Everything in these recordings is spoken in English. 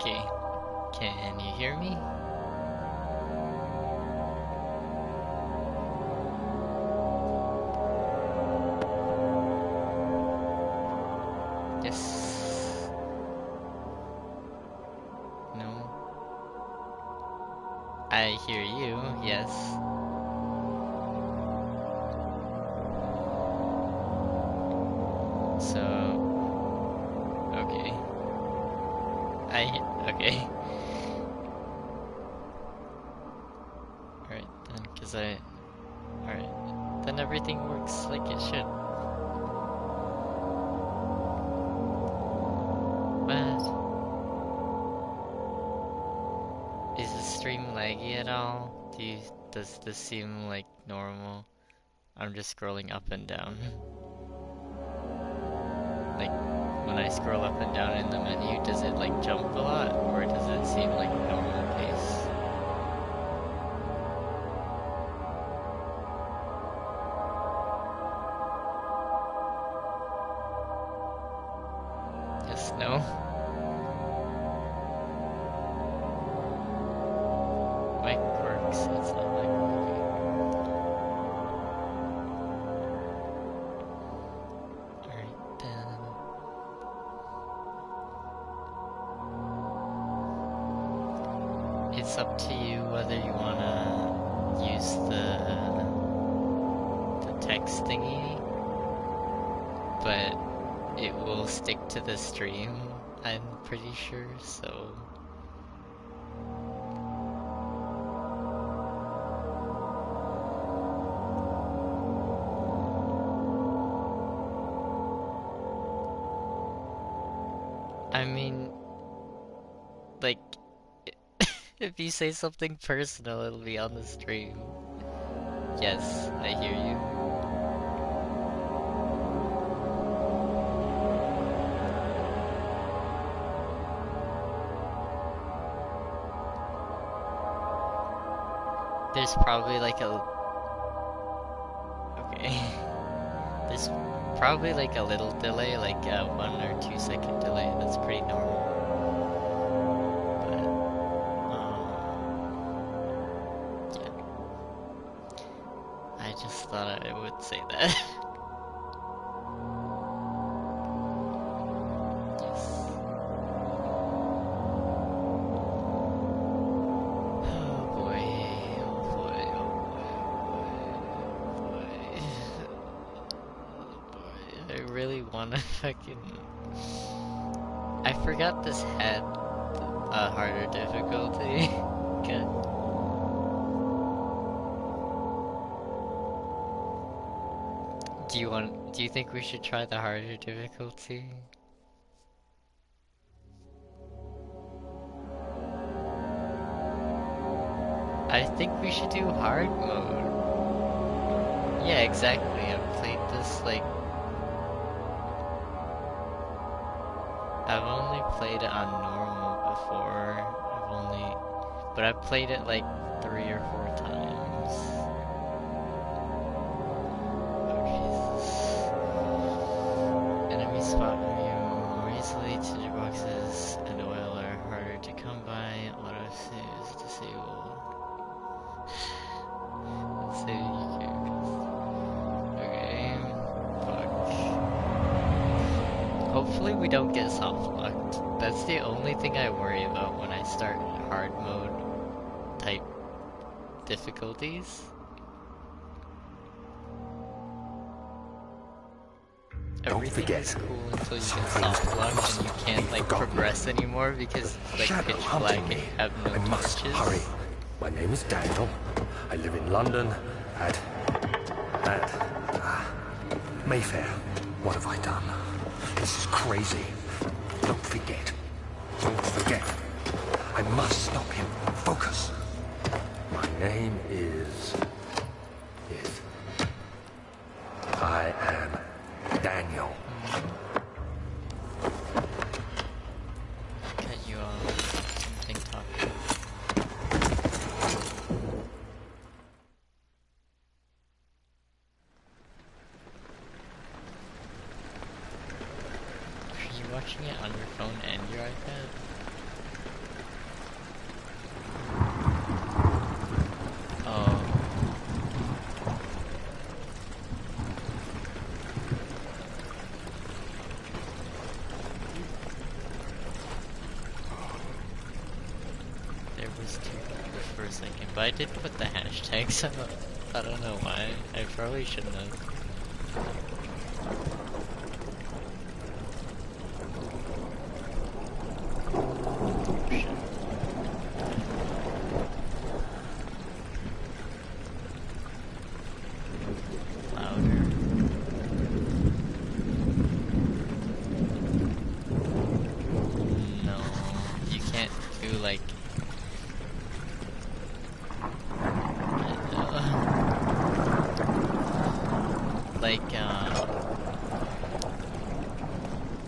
Okay, can you hear me? Yes. No. I hear you, yes. So, okay. Okay. Alright then, alright. Then everything works like it should. What? Is the stream laggy at all? Does this seem like normal? I'm just scrolling up and down. Like, when I scroll up and down in the menu, does it like jump a lot? Or does it seem like normal pace? Yes, no? Mic works, it's not like working. Alright then. It's up to you whether you wanna use the text thingy, but it will stick to the stream, I'm pretty sure, so... I mean, like, if you say something personal, it'll be on the stream. Yes, I hear you. There's probably like a... Okay. There's probably like a little delay, like a 1 or 2 second delay. That's pretty normal. But, yeah. I just thought I would say that. Yes. Oh boy, oh boy, oh boy, oh boy. I really wanna fucking... I forgot this had a harder difficulty. God. Do you think we should try the harder difficulty? I think we should do hard mode. Yeah, exactly. I've played this like... I've only played it on normal before. But I've played it like 3 or 4 times. Oh Jesus. Enemy spot review more easily. Tinder boxes and oil are harder to come by. Auto saves disabled. Let's save your characters. Okay. Fuck. Hopefully we don't get soft-locked. That's the only thing I worry about when I start hard mode type difficulties. Everything is cool until you get soft-locked and you can't like progress anymore because like pitch black and you have no torches. Hurry. My name is Daniel. I live in London at Mayfair. What have I done? This is crazy. Don't forget. Don't forget. I must stop him. Focus. My name is... I am Daniel. Cut you off. Something talking. Are you watching it on your phone and your iPad? was too good for a second, but I did put the hashtags up. I don't know why. I probably shouldn't have.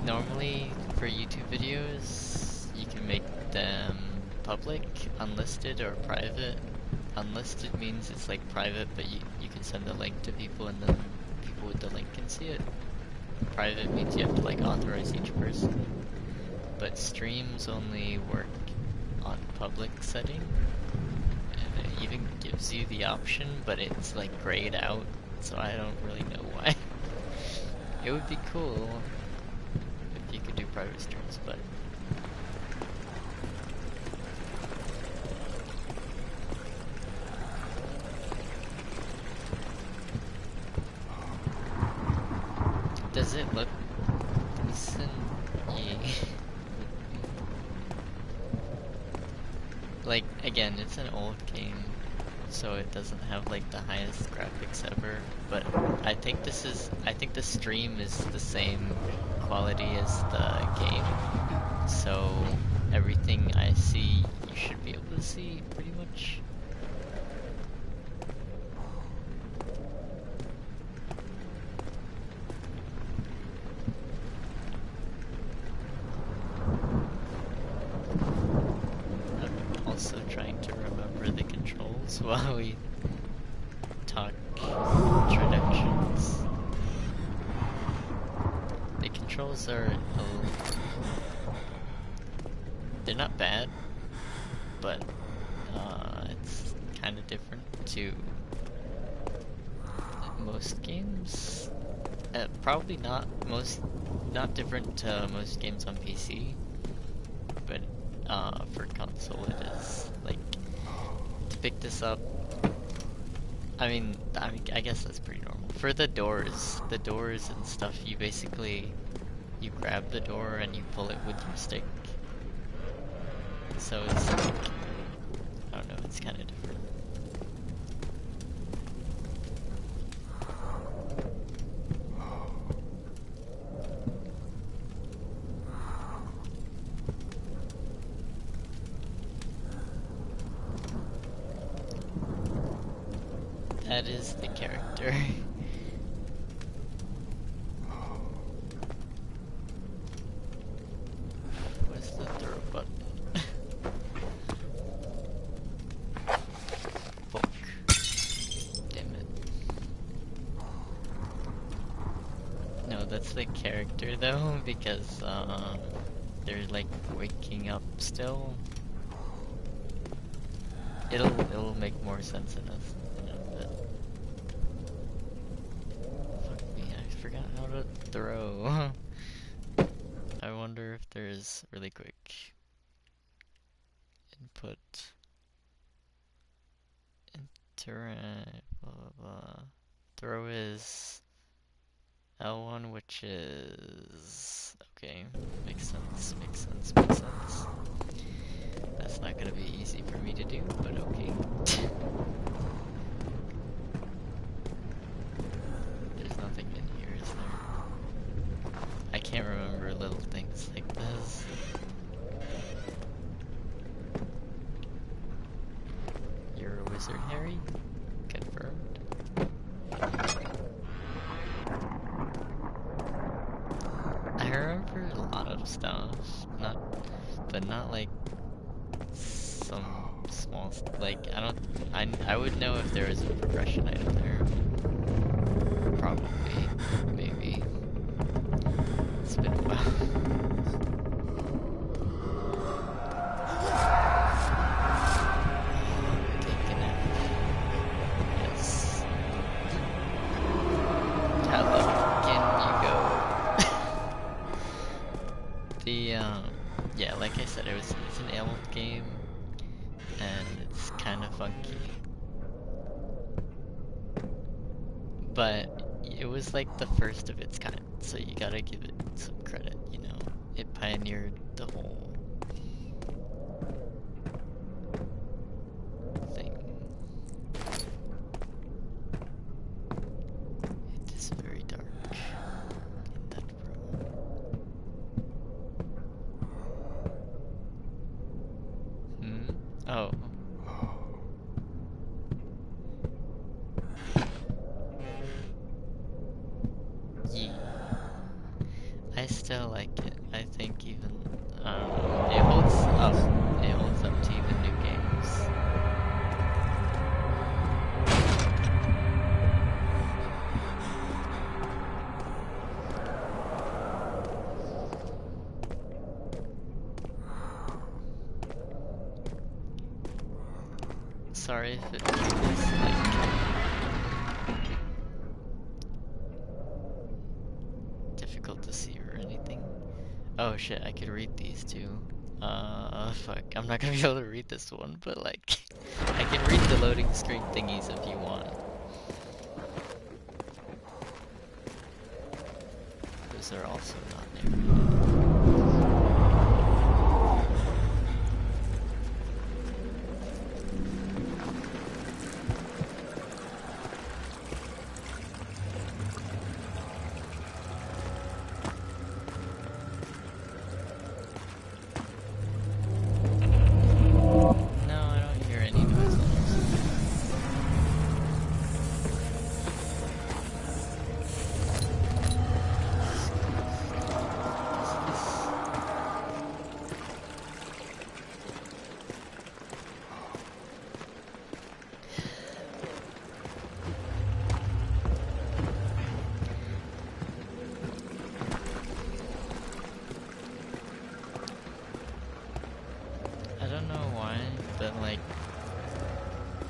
Normally for YouTube videos, you can make them public, unlisted, or private. Unlisted means it's like private, but you can send the link to people and then people with the link can see it. Private means you have to like authorize each person. But streams only work on public setting. And it even gives you the option, but it's like grayed out, so I don't really know why. It would be cool if you could do private streams, but does it look decent? Yeah. Like, again, it's an old game, so it doesn't have like the highest graphics ever, but I think the stream is the same quality as the game, so everything I see you should be able to see pretty much. I'm also trying to remember the controls while we talk introductions. The controls are they're not bad, but it's kind of different to most games. Probably not different to most games on PC, but for console it is. Like, to pick this up, I mean, I guess that's pretty normal. For the doors and stuff, you basically, you grab the door and you pull it with your stick. So it's like, I don't know, it's kind of different. That is the character. What's the throw button? Fuck. Damn it. No, that's the character though, because they're like waking up still. It'll make more sense in us. Fuck me, I forgot how to throw. I wonder if there's really quick input. Interact, blah blah blah. Throw is L1, which is okay. Makes sense. That's not gonna be easy for me to do, but okay. There's nothing in here, is there? I can't remember little things like this. You're a wizard, Harry? Confirmed. I remember a lot of stuff, but not like some small like I would know if there was a progression item there. Probably, maybe. It's been a while. Taking it. Yes. How low can you go? Yeah, like I said, it's an old game. and it's kind of funky. But it was like the first of its kind, so you gotta give it some credit, you know? It pioneered the whole thing. It is very dark in that room. Oh. Yeah. I still like it. I think even, it holds up. It holds up to even new games. Sorry if it feels like difficult to see or anything. Oh shit, I could read these too. Fuck. I'm not gonna be able to read this one, but like, I can read the loading screen thingies if you want. Those are also not new.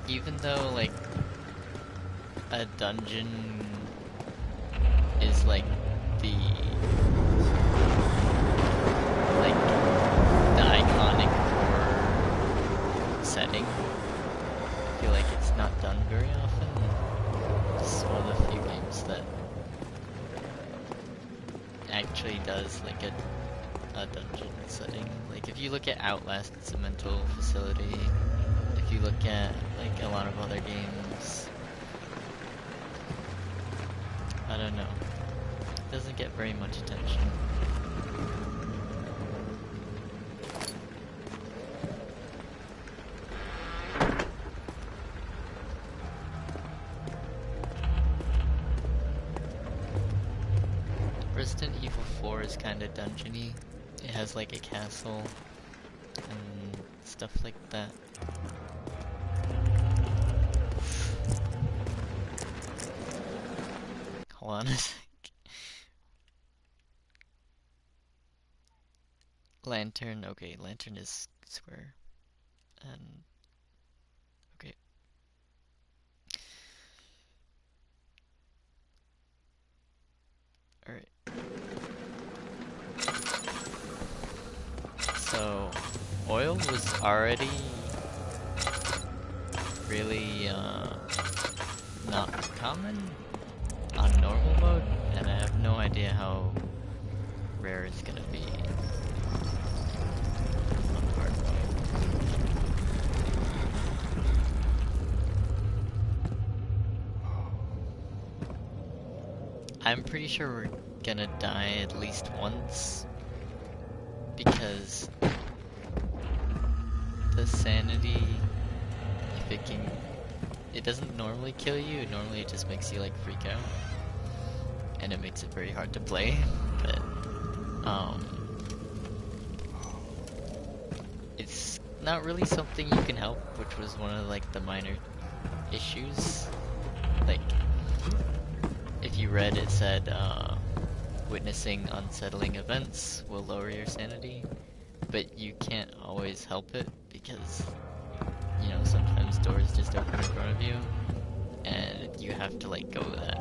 Even though, like, a dungeon is, like, the iconic horror setting, I feel like it's not done very often. It's one of the few games that actually does, like, a dungeon setting. Like, if you look at Outlast, it's a mental facility. If you look at, like, a lot of other games, I don't know, it doesn't get very much attention. Resident Evil 4 is kinda dungeony. It has, like, a castle and stuff like that. Hold on a sec. Lantern, okay, lantern is square. And okay. Alright. So oil was already really not common on normal mode, and I have no idea how rare it's gonna be on hard mode. I'm pretty sure we're gonna die at least once, because the sanity, if it can, it doesn't normally kill you, normally it just makes you like freak out. And it makes it very hard to play, but it's not really something you can help, which was one of like the minor issues. Like, if you read, it said witnessing unsettling events will lower your sanity, but you can't always help it because, you know, sometimes doors just open in front of you and you have to like go that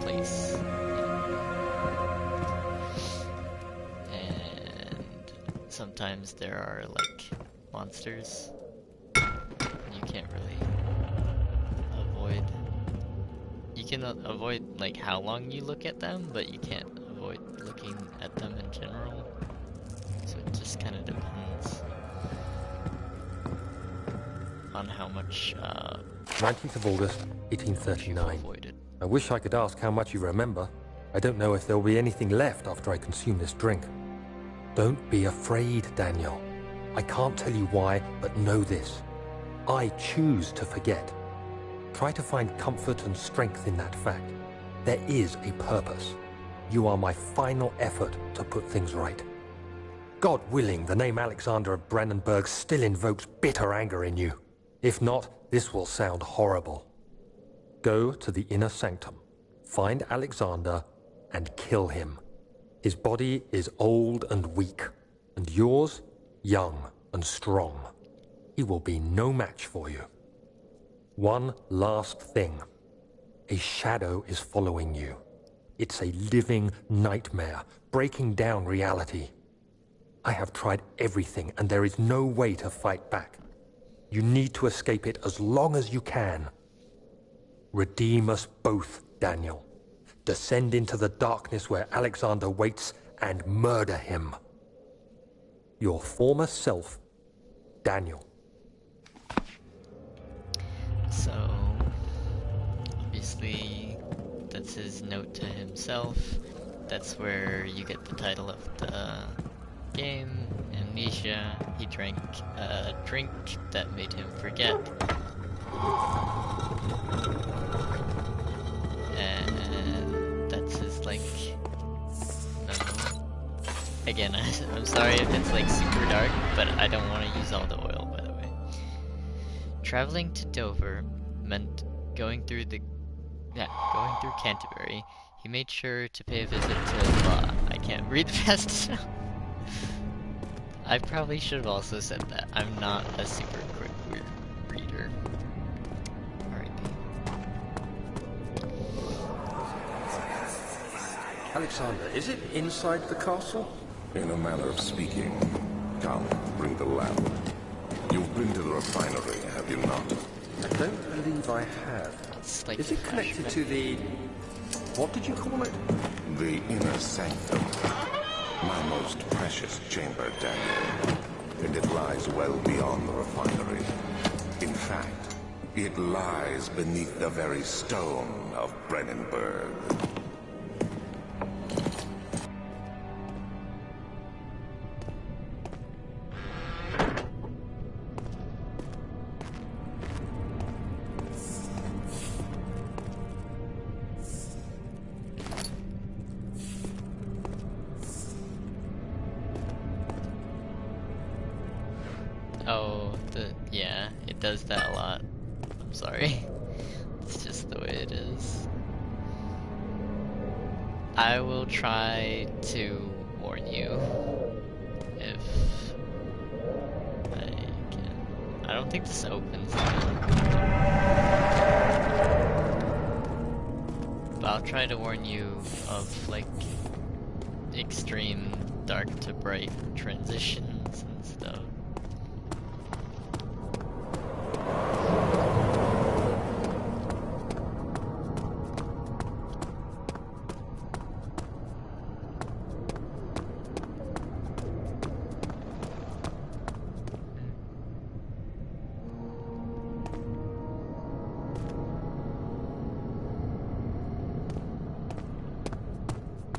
place. And sometimes there are like monsters can't really avoid. You can avoid like how long you look at them, but you can't avoid looking at them in general. So it just kind of depends on how much 19th of August, you've 1839. avoided. I wish I could ask how much you remember. I don't know if there'll be anything left after I consume this drink. Don't be afraid, Daniel. I can't tell you why, but know this. I choose to forget. Try to find comfort and strength in that fact. There is a purpose. You are my final effort to put things right. God willing, the name Alexander of Brandenburg still invokes bitter anger in you. If not, this will sound horrible. Go to the inner sanctum, find Alexander, and kill him. His body is old and weak, and yours, young and strong. He will be no match for you. One last thing. A shadow is following you. It's a living nightmare, breaking down reality. I have tried everything, and there is no way to fight back. You need to escape it as long as you can. Redeem us both, Daniel. Descend into the darkness where Alexander waits and murder him. Your former self, Daniel. So, obviously, that's his note to himself. That's where you get the title of the game, Amnesia. He drank a drink that made him forget. And that's his, like, again, I'm sorry if it's like super dark, but I don't want to use all the oil, by the way. Traveling to Dover meant going through Canterbury. He made sure to pay a visit to I can't read fast enough. I probably should have also said that. I'm not a super quick reader. R.I.P. Alexander, is it inside the castle? In a manner of speaking. Come, bring the lamp. You've been to the refinery, have you not? I don't believe I have. It's like Is it connected to the... what did you call it? The inner sanctum. My most precious chamber, Daniel. And it lies well beyond the refinery. In fact, it lies beneath the very stone of Brandenburg. Oh, yeah, it does that a lot. I'm sorry. It's just the way it is. I will try to warn you if I can. I don't think this opens now. But I'll try to warn you of, like, extreme dark to bright transitions and stuff.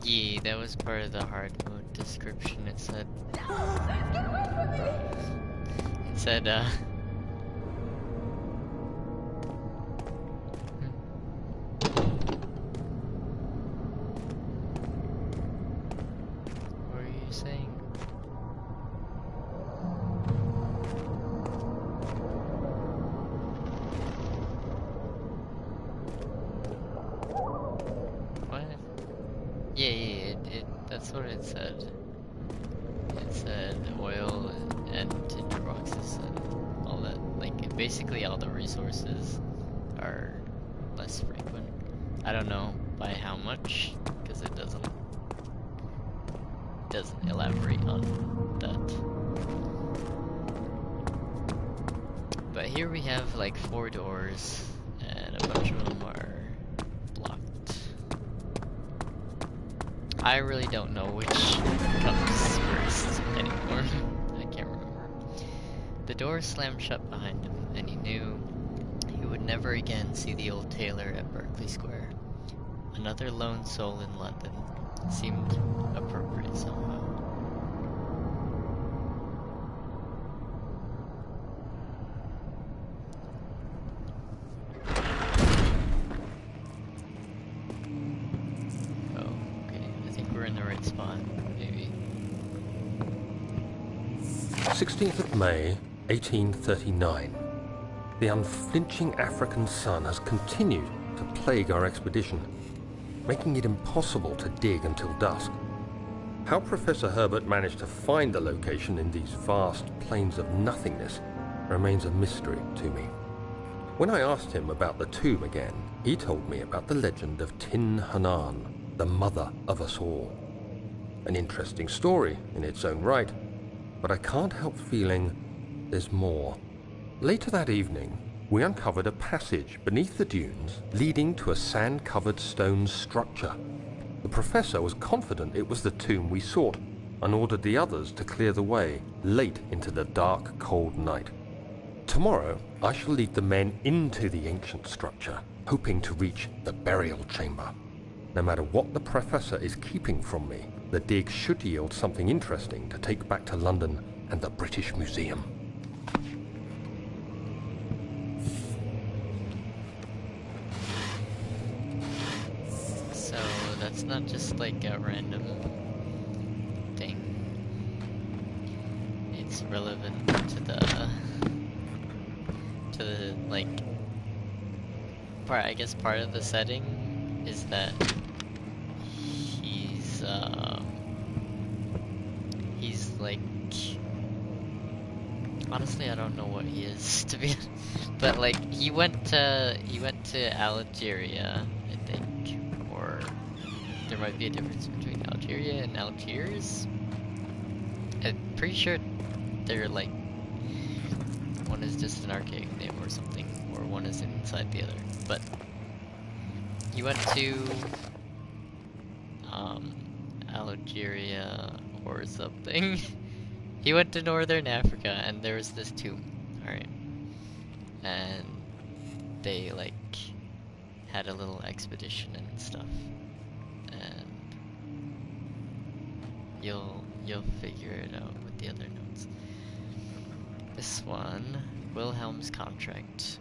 Yeah, that was part of the hard mode description. It said, what were you saying? What? Yeah, that's what it said. It said oil and tinder boxes and all that. Like, basically all the resources are less frequent. I don't know by how much, because it doesn't elaborate on that. But But here we have like 4 doors, and a bunch of them are blocked. I really don't know which comes first anymore. I can't remember. The door slammed shut behind him, and he knew he would never again see the old tailor at Berkeley Square. Another lone soul in London seemed appropriate somehow. We're in the right spot, maybe. 16th of May, 1839. The unflinching African sun has continued to plague our expedition, making it impossible to dig until dusk. How Professor Herbert managed to find the location in these vast plains of nothingness remains a mystery to me. When I asked him about the tomb again, he told me about the legend of Tin Hanan, the mother of us all. An interesting story in its own right, but I can't help feeling there's more. Later that evening, we uncovered a passage beneath the dunes leading to a sand-covered stone structure. The professor was confident it was the tomb we sought and ordered the others to clear the way late into the dark, cold night. Tomorrow, I shall lead the men into the ancient structure, hoping to reach the burial chamber. No matter what the professor is keeping from me, the dig should yield something interesting to take back to London and the British Museum. So that's not just like a random thing. It's relevant to the like part. I guess part of the setting is that he's like, honestly I don't know what he is, to be honest, but like he went to Algeria, I think, or there might be a difference between Algeria and Algiers. I'm pretty sure they're like, one is just an archaic name or something, or one is inside the other, but he went to Algeria or something. He went to Northern Africa and there was this tomb, alright? And they like had a little expedition and stuff. And you'll figure it out with the other notes. This one, Wilhelm's contract.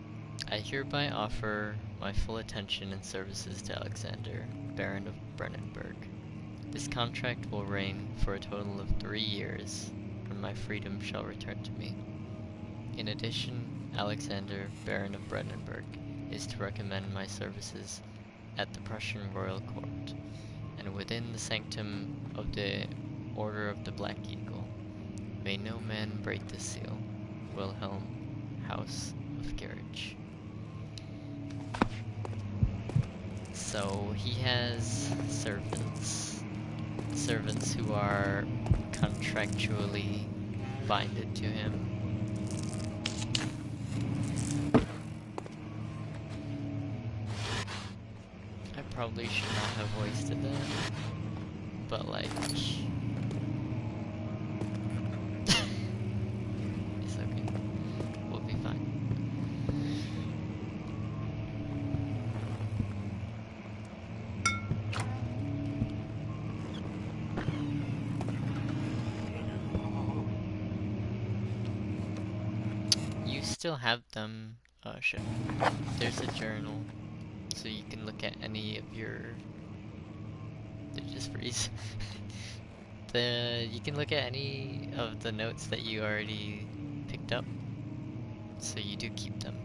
I hereby offer my full attention and services to Alexander, Baron of Brennenburg. This contract will reign for a total of 3 years, when my freedom shall return to me. In addition, Alexander, Baron of Brennenburg, is to recommend my services at the Prussian royal court, and within the sanctum of the Order of the Black Eagle. May no man break this seal. Wilhelm, House of Garage. So he has servants who are contractually binded to him. I probably should not have wasted that, but like, it's okay, we'll be fine. Still have them. Oh shit. There's a journal, so you can look at any of your. They just freeze. You can look at any of the notes that you already picked up, so you do keep them.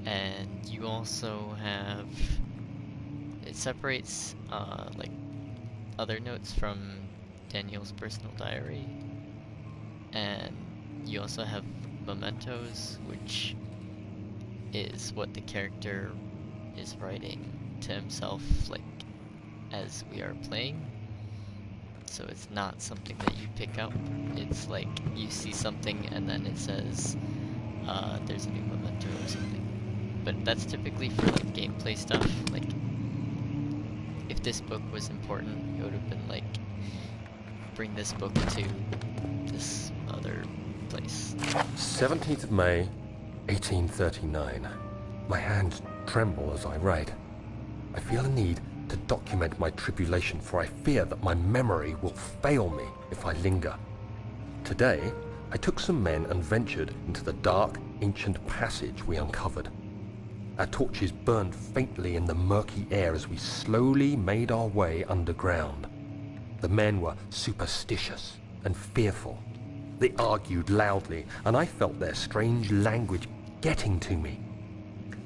And you also have. It separates like other notes from Daniel's personal diary, and you also have mementos, which is what the character is writing to himself, like, as we are playing. So it's not something that you pick up, it's like you see something and then it says, there's a new memento or something. But that's typically for like gameplay stuff. Like, if this book was important, it would have been like, bring this book to this other place. 17th of May, 1839. My hands tremble as I write. I feel a need to document my tribulation, for I fear that my memory will fail me if I linger. Today, I took some men and ventured into the dark, ancient passage we uncovered. Our torches burned faintly in the murky air as we slowly made our way underground. The men were superstitious and fearful. They argued loudly, and I felt their strange language getting to me.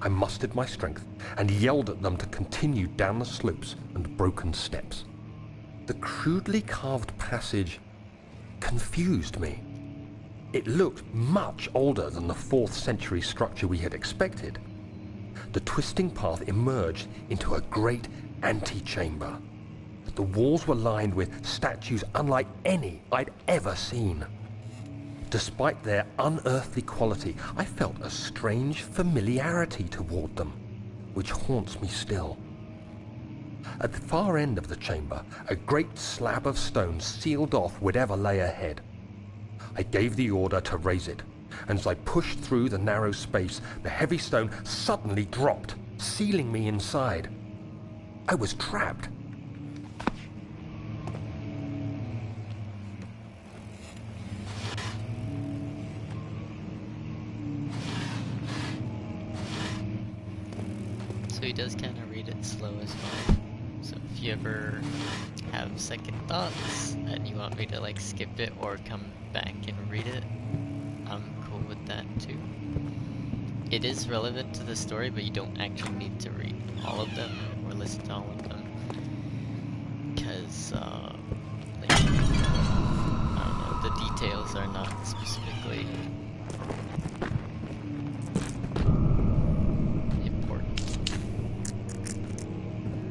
I mustered my strength and yelled at them to continue down the slopes and broken steps. The crudely carved passage confused me. It looked much older than the 4th century structure we had expected. The twisting path emerged into a great antechamber. The walls were lined with statues unlike any I'd ever seen. Despite their unearthly quality, I felt a strange familiarity toward them, which haunts me still. At the far end of the chamber, a great slab of stone sealed off whatever lay ahead. I gave the order to raise it, and as I pushed through the narrow space, the heavy stone suddenly dropped, sealing me inside. I was trapped. So he does kind of read it slow as well. So if you ever have second thoughts and you want me to like skip it or come back and read it, I'm cool with that too. It is relevant to the story, but you don't actually need to read all of them or listen to all of them. Because, like, I don't know, the details are not specifically important.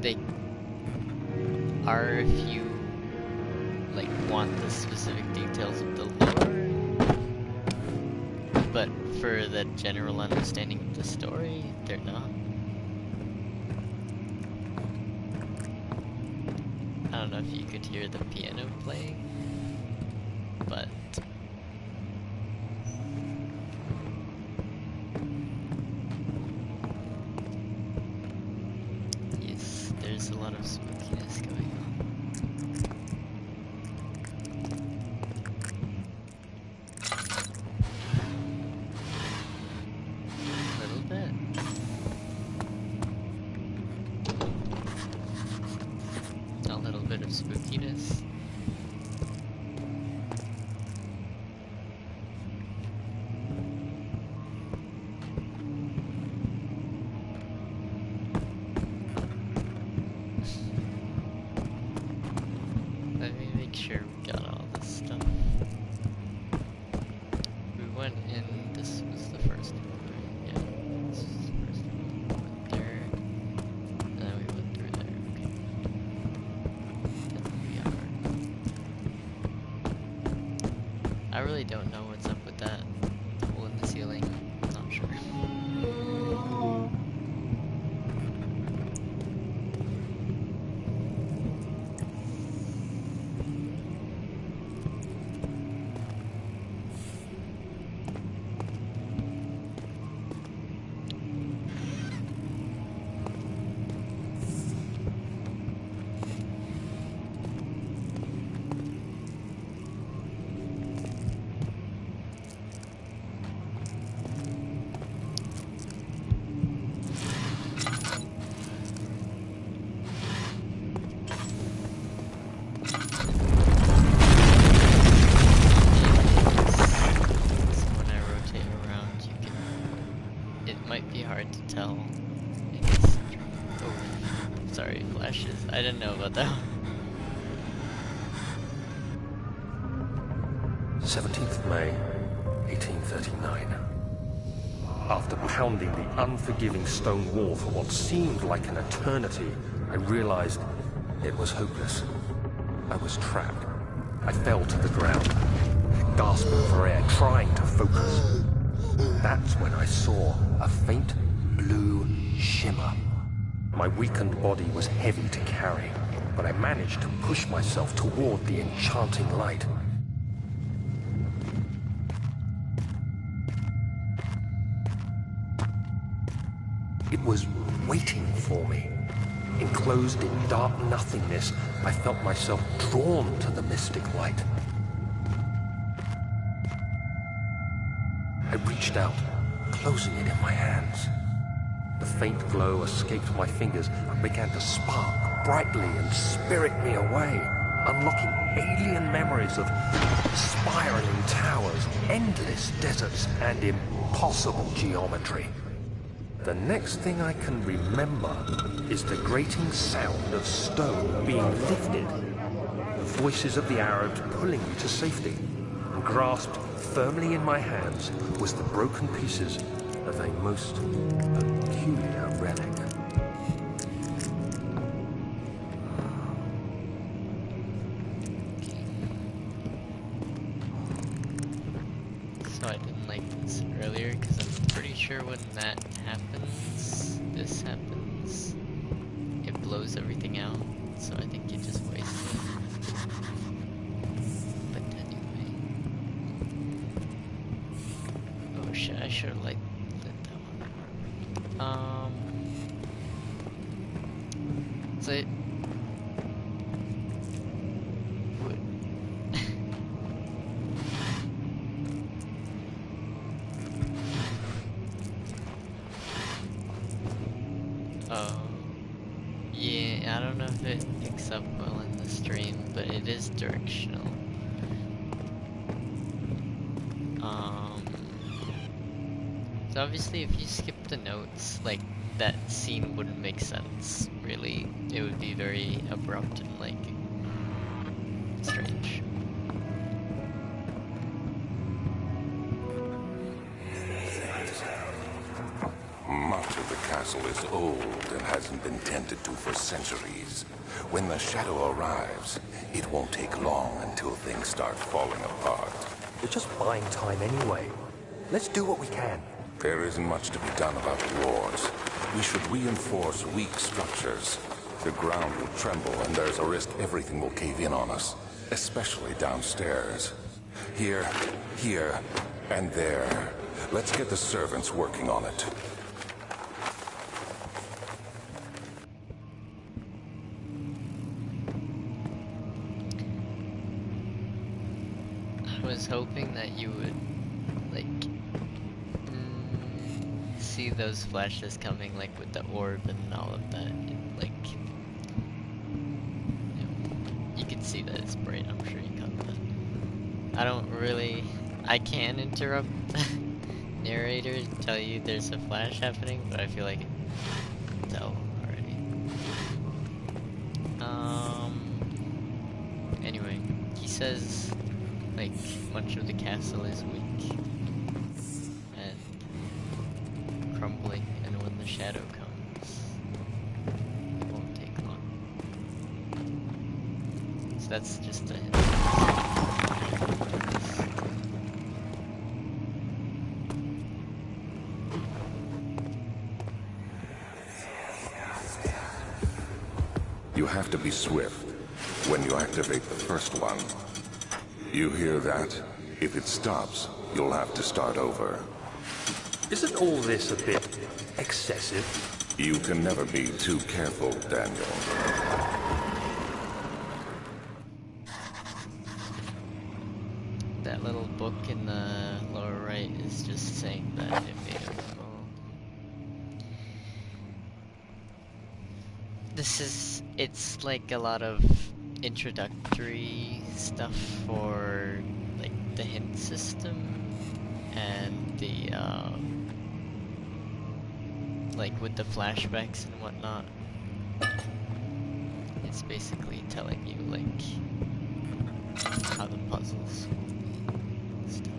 They are if you, like, want the specific details of the lore, but for the general understanding of the story, they're not. I don't know if you could hear the piano playing, but yes, there's a lot of spookiness going on. Spookiness. Let me make sure we got all this stuff. We went in, this was the first one, right? Yeah, this was the first one. We went there, and then we went through there, okay. I really don't know what's up with that hole in the ceiling. I'm not sure. I didn't know about that. 17th of May, 1839. After pounding the unforgiving stone wall for what seemed like an eternity, I realized it was hopeless. I was trapped. I fell to the ground, gasping for air, trying to focus. That's when I saw a faint blue shimmer. My weakened body was heavy to carry, but I managed to push myself toward the enchanting light. It was waiting for me. Enclosed in dark nothingness, I felt myself drawn to the mystic light. I reached out, closing it in my hands. The faint glow escaped my fingers and began to spark brightly and spirit me away, unlocking alien memories of spiraling towers, endless deserts, and impossible geometry. The next thing I can remember is the grating sound of stone being lifted, the voices of the Arabs pulling me to safety, and grasped firmly in my hands was the broken pieces of a most peculiar relic. So I didn't like this earlier because I'm pretty sure when that happens, this happens, it blows everything out. So I think you just wasted it. But anyway. Oh shit, I should have lit that one. So it... Oh, yeah, I don't know if it picks up well in the stream, but it is directional. So obviously if you skip the notes, like, that scene wouldn't make sense, really. It would be very abrupt and, like, strange. Much of the castle is old and hasn't been tended to for centuries. When the shadow arrives, it won't take long until things start falling apart. We're just buying time anyway. Let's do what we can. There isn't much to be done about the wars. We should reinforce weak structures. The ground will tremble and there's a risk everything will cave in on us, especially downstairs. Here, and there. Let's get the servants working on it. I was hoping that you would, like, see those flashes coming, like, with the orb and all of that, and, like, you know, you can see that it's bright, I'm sure you got that. I can interrupt the narrator and tell you there's a flash happening, but I feel like I can tell already. Anyway, he says, like, much of the castle is weak and crumbling, and when the shadow comes, it won't take long. So that's just a hint. You have to be swift when you activate the first one. You hear that? If it stops, you'll have to start over. Isn't all this a bit excessive? You can never be too careful, Daniel. That little book in the lower right is just saying that it made a memo. It's like a lot of introductory stuff for, like, the hint system and the, like, with the flashbacks and whatnot. It's basically telling you, like, how the puzzles will be and stuff.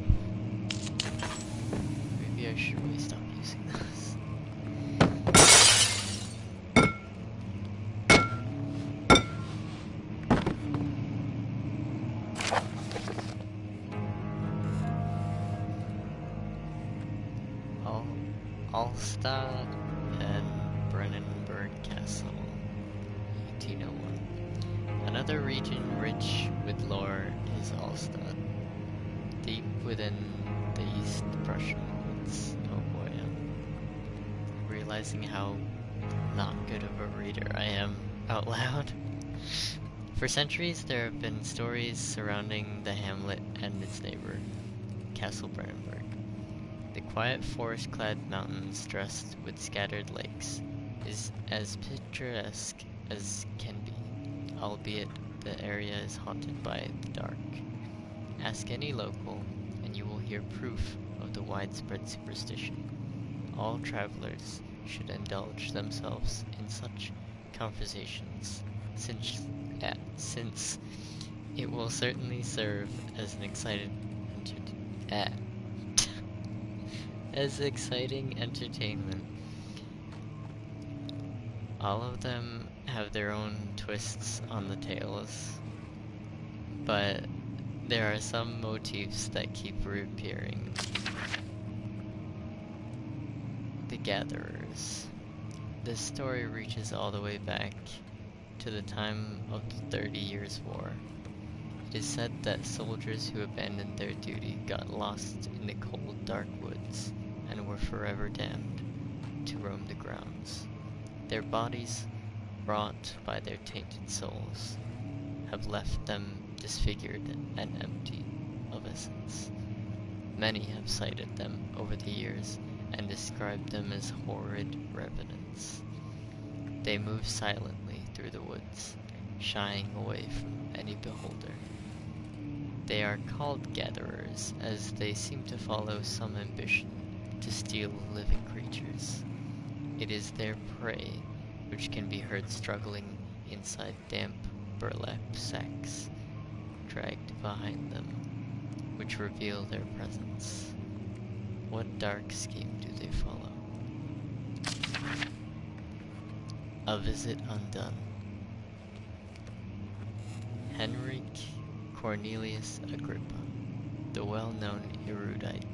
Maybe I should really stop using this. Alstad and Brennenburg Castle, 1801. Another region rich with lore is Alstad, deep within the East Prussian woods. Oh boy, I'm realizing how not good of a reader I am out loud. For centuries, there have been stories surrounding the hamlet and its neighbor, Castle Brennenburg. The quiet forest-clad mountains dressed with scattered lakes is as picturesque as can be, albeit the area is haunted by the dark. Ask any local, and you will hear proof of the widespread superstition. All travelers should indulge themselves in such conversations, since it will certainly serve as an exciting entertainment. All of them have their own twists on the tales, but there are some motifs that keep reappearing. The Gatherers. This story reaches all the way back to the time of the 30 Years' War. It is said that soldiers who abandoned their duty got lost in the cold, dark woods and were forever damned to roam the grounds. Their bodies, wrought by their tainted souls, have left them disfigured and empty of essence. Many have cited them over the years and described them as horrid revenants. They move silently through the woods, shying away from any beholder. They are called gatherers, as they seem to follow some ambition to steal living creatures. It is their prey which can be heard struggling inside damp burlap sacks, dragged behind them, which reveal their presence. What dark scheme do they follow? A Visit Undone. Henrik Cornelius Agrippa, the well-known erudite,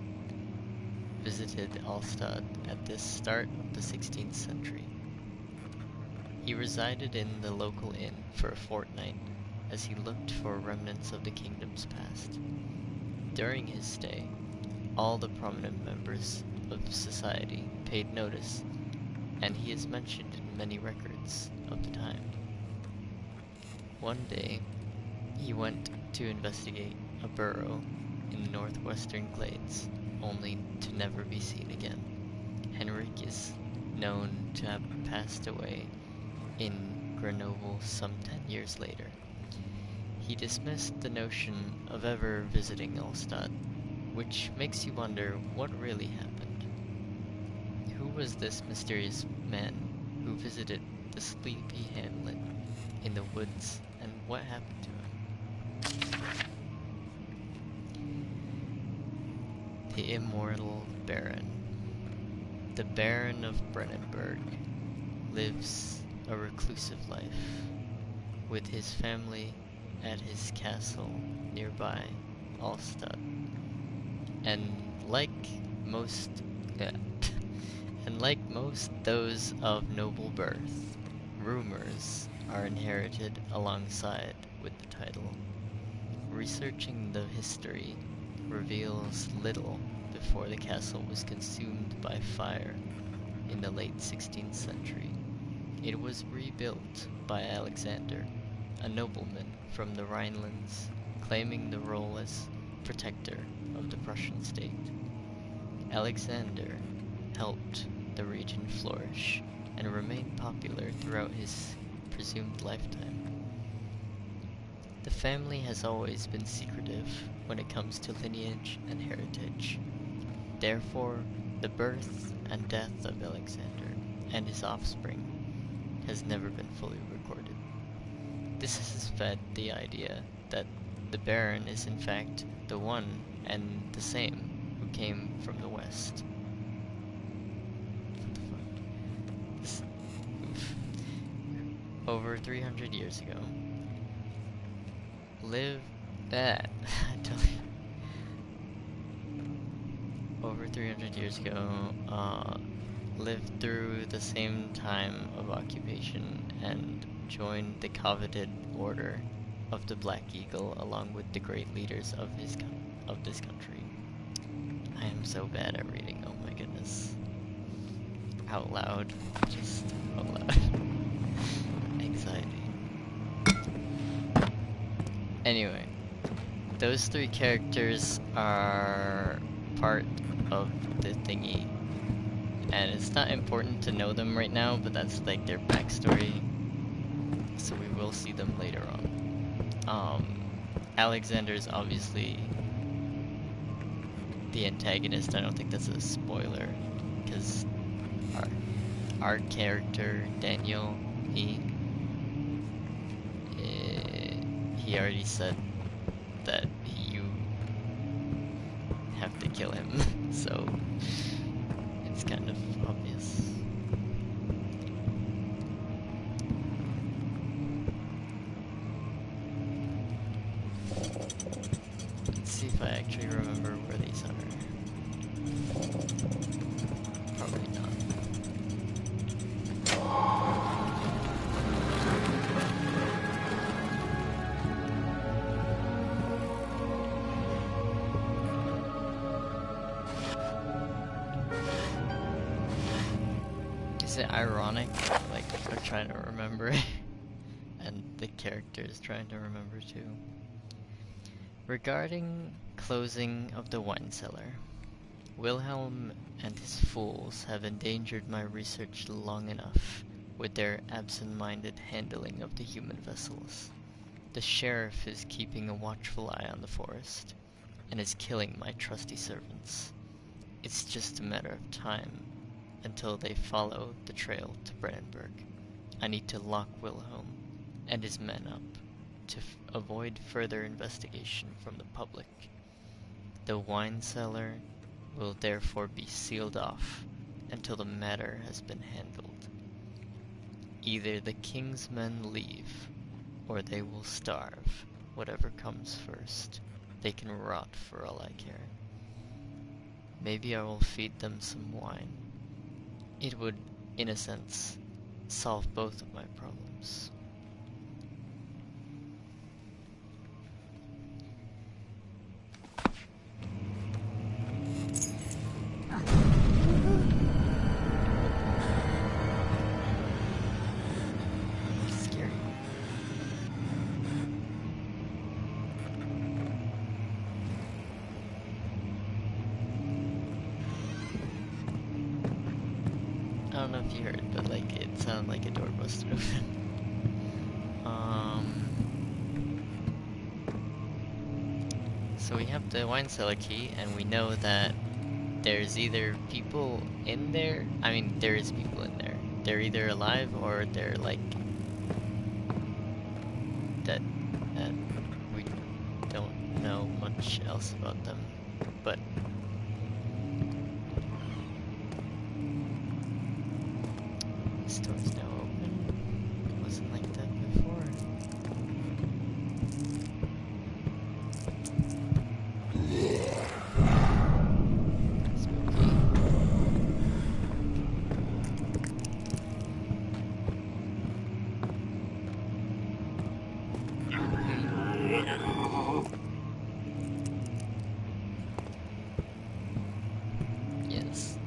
visited Alstad at the start of the 16th century. He resided in the local inn for a fortnight as he looked for remnants of the kingdom's past. During his stay, all the prominent members of society paid notice, and he is mentioned in many records of the time. One day, he went to investigate a burrow in the northwestern glades, only to never be seen again. Henrik is known to have passed away in Grenoble some 10 years later. He dismissed the notion of ever visiting Alstad, which makes you wonder what really happened. Who was this mysterious man who visited the sleepy hamlet in the woods, and what happened to him? The Immortal Baron. The Baron of Brennenburg lives a reclusive life with his family at his castle nearby Alstad. And like most those of noble birth, rumors are inherited alongside with the title. Researching the history reveals little before the castle was consumed by fire in the late 16th century. It was rebuilt by Alexander, a nobleman from the Rhinelands, claiming the role as protector of the Prussian state. Alexander helped the region flourish and remain popular throughout his presumed lifetime. The family has always been secretive when it comes to lineage and heritage. Therefore, the birth and death of Alexander and his offspring has never been fully recorded. This has fed the idea that the Baron is in fact the one and the same who came from the west. What the fuck? This, over 300 years ago. over 300 years ago, lived through the same time of occupation and joined the coveted order of the Black Eagle along with the great leaders of this country. I am so bad at reading, oh my goodness. Out loud, just out loud. Anxiety. Anyway, those three characters are part of the thingy, and it's not important to know them right now, but that's like their backstory, so we will see them later on. Alexander's obviously the antagonist. I don't think that's a spoiler, because our character, Daniel, he already said that you have to kill him, so it's kind of obvious. Let's see if I actually remember where these are. Probably not. Is it ironic, like, we're trying to remember and the character is trying to remember too? Regarding closing of the wine cellar, Wilhelm and his fools have endangered my research long enough with their absent-minded handling of the human vessels. The sheriff is keeping a watchful eye on the forest, and is killing my trusty servants. It's just a matter of time until they follow the trail to Brennenburg. I need to lock Wilhelm and his men up to avoid further investigation from the public. The wine cellar will therefore be sealed off until the matter has been handled. Either the king's men leave, or they will starve. Whatever comes first. They can rot for all I care. Maybe I will feed them some wine. It would, in a sense, solve both of my problems. Scary. I don't know if you heard, but like it sounded like a door busted open. So we have the wine cellar key, and we know that there's either people in there. I mean, there is people in there. They're either alive or they're like dead, and we don't know much else about them. But this door's now open. It wasn't like that before. Spooky. Yes.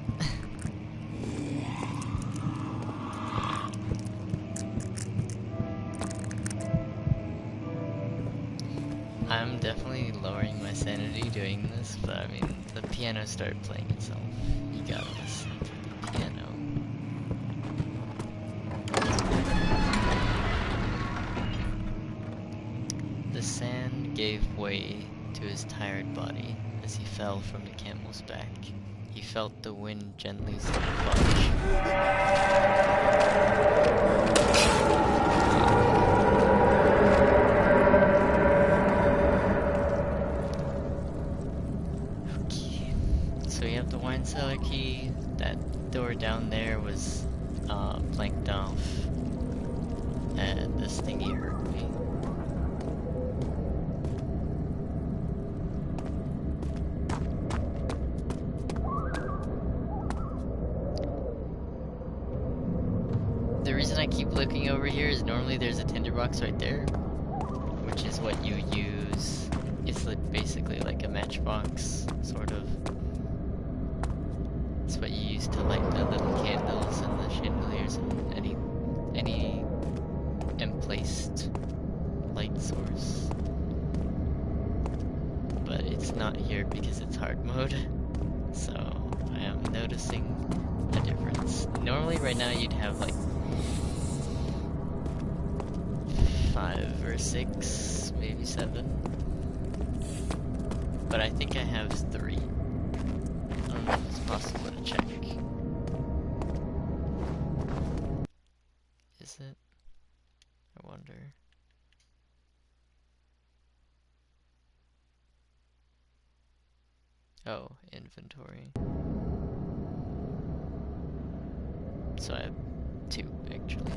I'm definitely lowering my sanity doing this, but I mean, the piano started playing itself. You gotta listen to the piano. The sand gave way to his tired body as he fell from the camel's back. He felt the wind gently fudge. So you have the wine cellar key. That door down there was planked off, and this thingy hurt me. keep looking over here is normally there's a tinderbox right there, which is what you use. It's like basically like a matchbox, sort of. It's what you use to light the little candles and the chandeliers and any emplaced light source. But it's not here because it's hard mode, so I am noticing a difference. Normally right now you'd have like 5 or 6, maybe 7. But I think I have 3. I don't know if it's possible to check. Is it? I wonder. Oh, inventory. So I have 2, actually.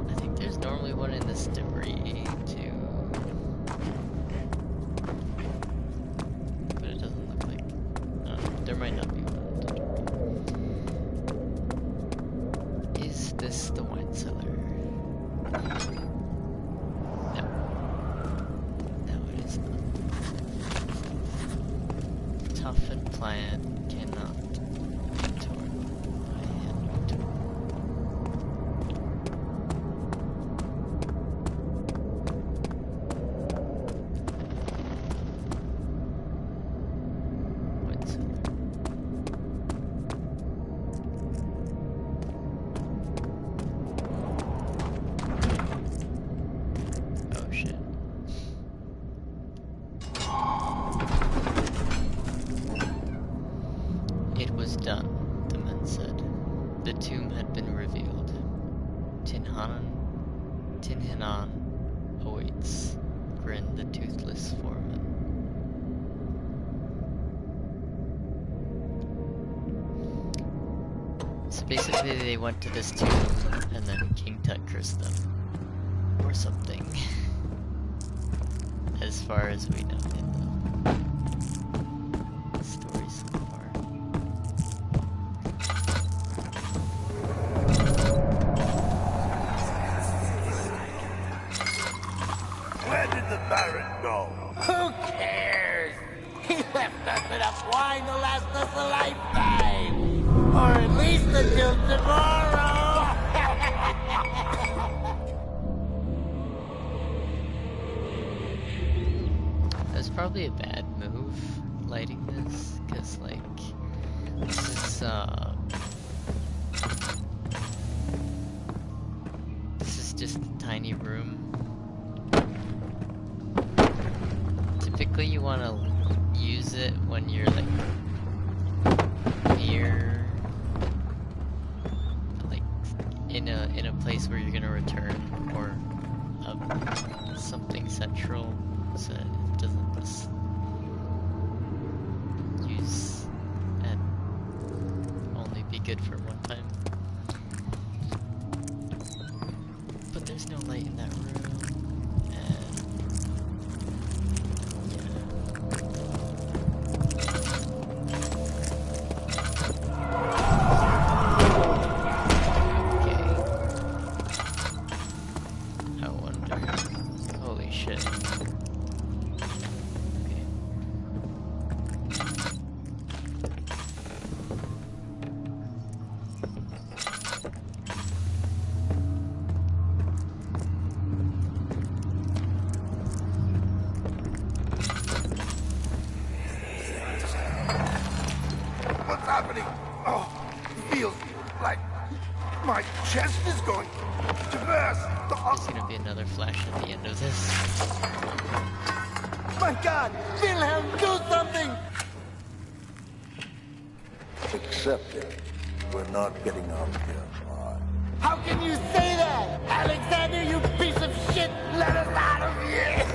I think there's normally one in this debris, too. But it doesn't look like... there might not be one. Is this the wine cellar? Tough and pliant cannot be torn by hand or tool. What's it? Oh shit. It was done, the men said. The tomb had been revealed. Tin Hinan awaits, grinned the toothless foreman. So basically they went to this tomb, and then King Tut cursed them. Or something. As far as we know in the story so far. Where did the Baron go? Who cares? He left us enough wine to last us a lifetime! Or at least until tomorrow! That's probably a bad move, lighting this, because, like, this is just a tiny room. Typically you want to use it when you're, like, near, like, in a place where you're gonna return, or something central, so it doesn't just use and only be good for one time. But there's no light in that room, and okay. I wonder. Holy shit. What's happening? Oh, it feels like my chest is going to burst. There's gonna be another flash at the end of this. My God! Wilhelm, do something! Accept it. We're not getting out of here alive. How can you say that? Alexander, you piece of shit! Let us out of here!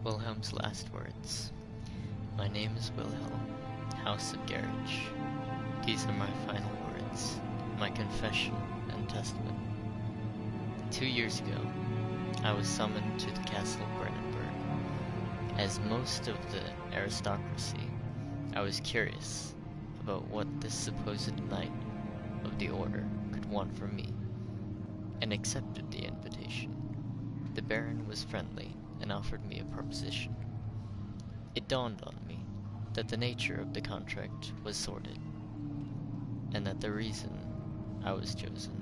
Wilhelm's last words. My name is Wilhelm, House of Garage. These are my final words, my confession and testament. 2 years ago, I was summoned to the castle of Brandenburg. As most of the aristocracy, I was curious about what this supposed knight of the order could want from me, and accepted the invitation. The Baron was friendly and offered me a proposition. It dawned on me that the nature of the contract was sordid, and that the reason I was chosen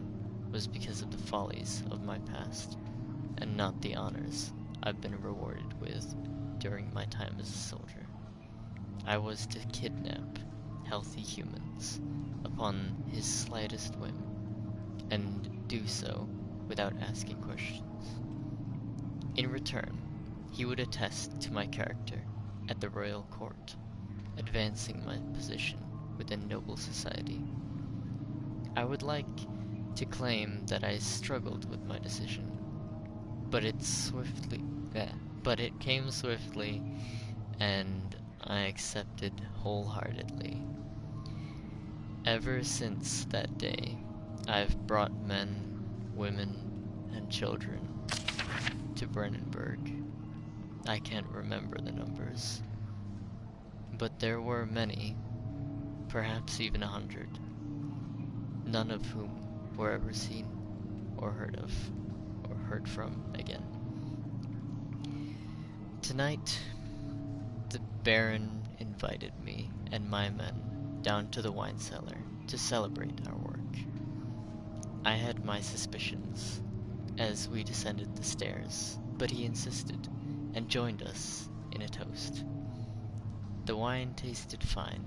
was because of the follies of my past, and not the honors I've been rewarded with during my time as a soldier. I was to kidnap healthy humans upon his slightest whim, and do so without asking questions. In return, he would attest to my character at the royal court, advancing my position within noble society. I would like to claim that I struggled with my decision, but it came swiftly, and I accepted wholeheartedly. Ever since that day, I've brought men, women, and children to Brandenburg. I can't remember the numbers, but there were many, perhaps even 100, none of whom were ever seen, or heard of, or heard from again. Tonight, the Baron invited me and my men down to the wine cellar to celebrate our work. I had my suspicions as we descended the stairs, but he insisted and joined us in a toast. The wine tasted fine,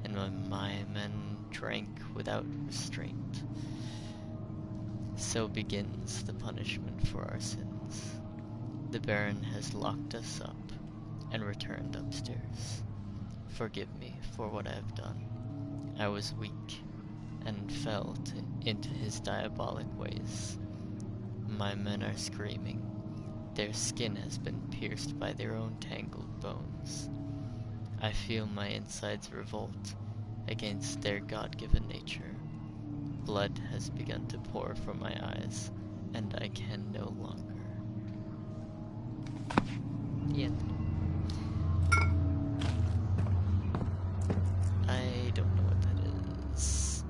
and my men drank without restraint. So begins the punishment for our sins. The Baron has locked us up and returned upstairs. Forgive me for what I have done. I was weak and fell into his diabolic ways. My men are screaming. Their skin has been pierced by their own tangled bones. I feel my insides revolt against their God-given nature. Blood has begun to pour from my eyes, and I can no longer. The end. I don't know what that is.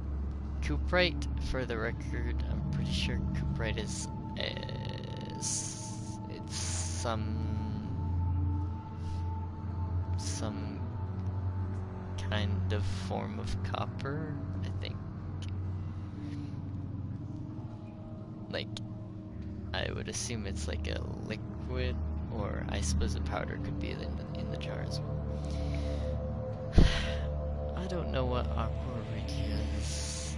Cuprite, for the record, I'm pretty sure cuprite is it's some kind of form of copper, I think. Like, I would assume it's like a liquid, or I suppose a powder could be in the jar as well. I don't know what aqua regia is.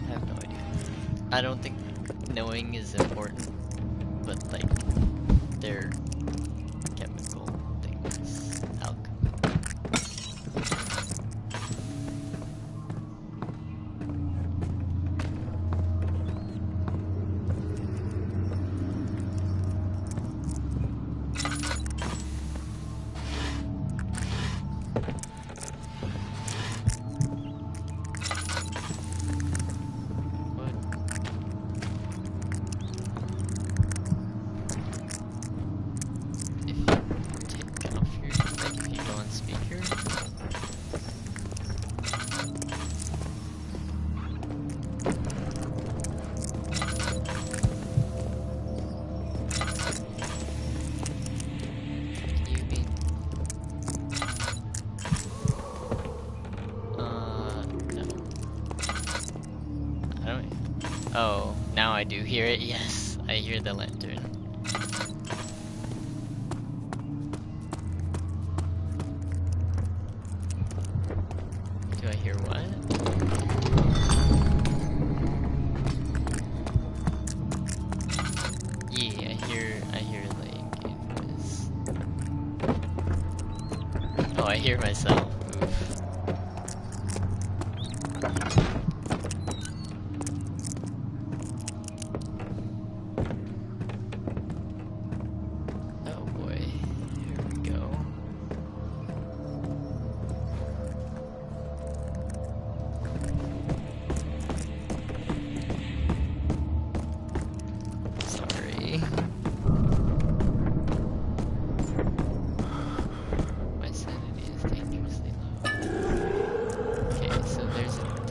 I have no idea. I don't think knowing is important, but like, they're chemical things. Alchemy. Oh, now I do hear it. Yes, I hear the lantern. Do I hear what? Yeah, I hear like it was... Oh, I hear myself. Oof.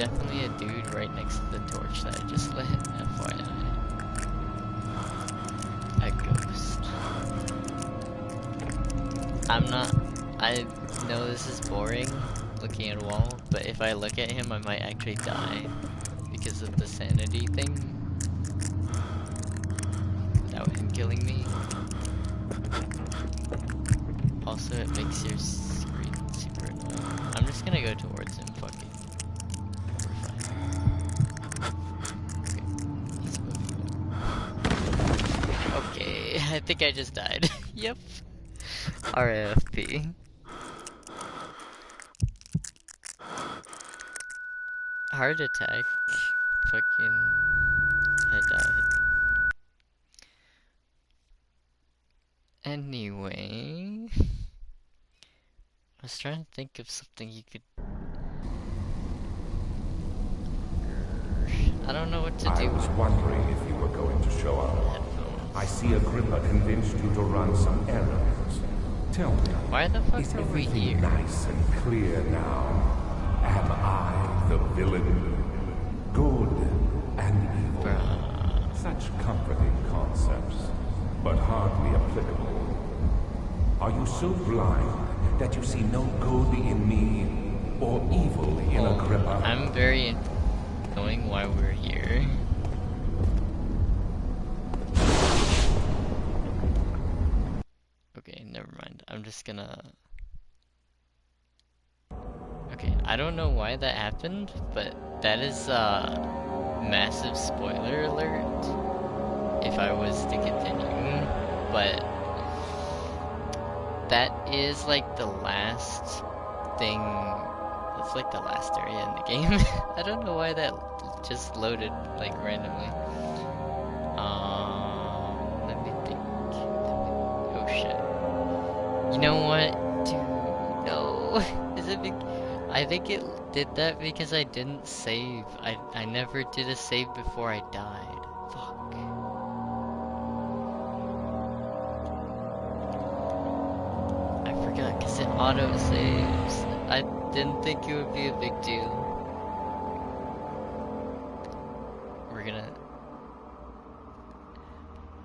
definitely a dude right next to the torch that I just lit, FYI. A ghost. I know this is boring, looking at a wall, but if I look at him, I might actually die because of the sanity thing. Without him killing me. Also, it makes your screen super annoying. I'm just gonna go towards him, fuck it. We're fine. Okay, he's moving. Okay, I think I just died. Yep. RAFP. Heart attack. Fucking. I died. Anyway. I was trying to think of something you could. I don't know what to do. I was wondering if you were going to show up. Headphones. I see Agrippa convinced you to run some errands. Tell me, Why the fuck is are we everything here? nice and clear now? Am I the villain? Good and evil. Bruh. Such comforting concepts, but hardly applicable. Are you so blind that you see no good in me or evil in Agrippa? I'm very knowing why we're here. Okay, never mind. I'm just gonna... Okay, I don't know why that happened, but that is a massive spoiler alert if I was to continue, but that is like the last thing. It's like the last area in the game. I don't know why that just loaded like randomly. Let me think. Oh shit. You know what? Dude, no. Is it I think it did that because I didn't save. I never did a save before I died. Fuck. I forgot because it auto saves. I didn't think it would be a big deal. We're gonna...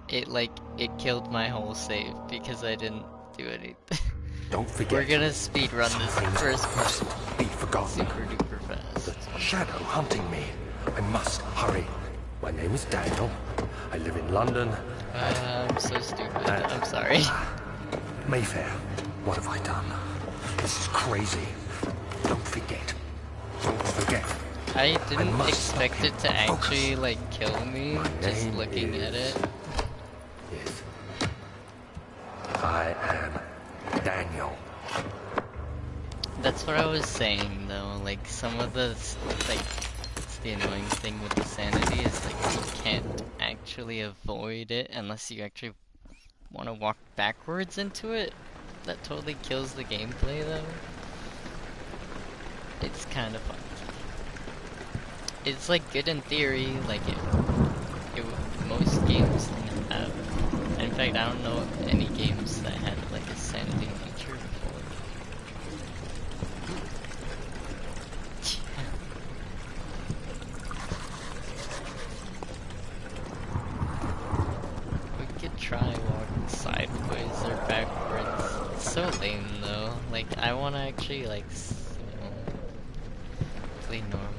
It killed my whole save because I didn't do anything. Don't forget. We're gonna speedrun this first part Be forgotten. super duper fast. The shadow hunting me. I must hurry. My name is Daniel. I live in London. I'm so stupid. I'm sorry. Mayfair. What have I done? This is crazy. Don't forget. Don't forget. I didn't must expect stop it to him. actually like kill me just name looking is- at it. Yes. I am Daniel. That's what I was saying though, like some of the, like, it's the annoying thing with the sanity is like you can't actually avoid it unless you actually want to walk backwards into it. That totally kills the gameplay though. It's kind of funky. It's like good in theory, like most games didn't have. In fact, I don't know any games that had like a sanity feature before. We could try walking sideways or backwards. It's so lame though. Like I want to actually like, you know, play normal.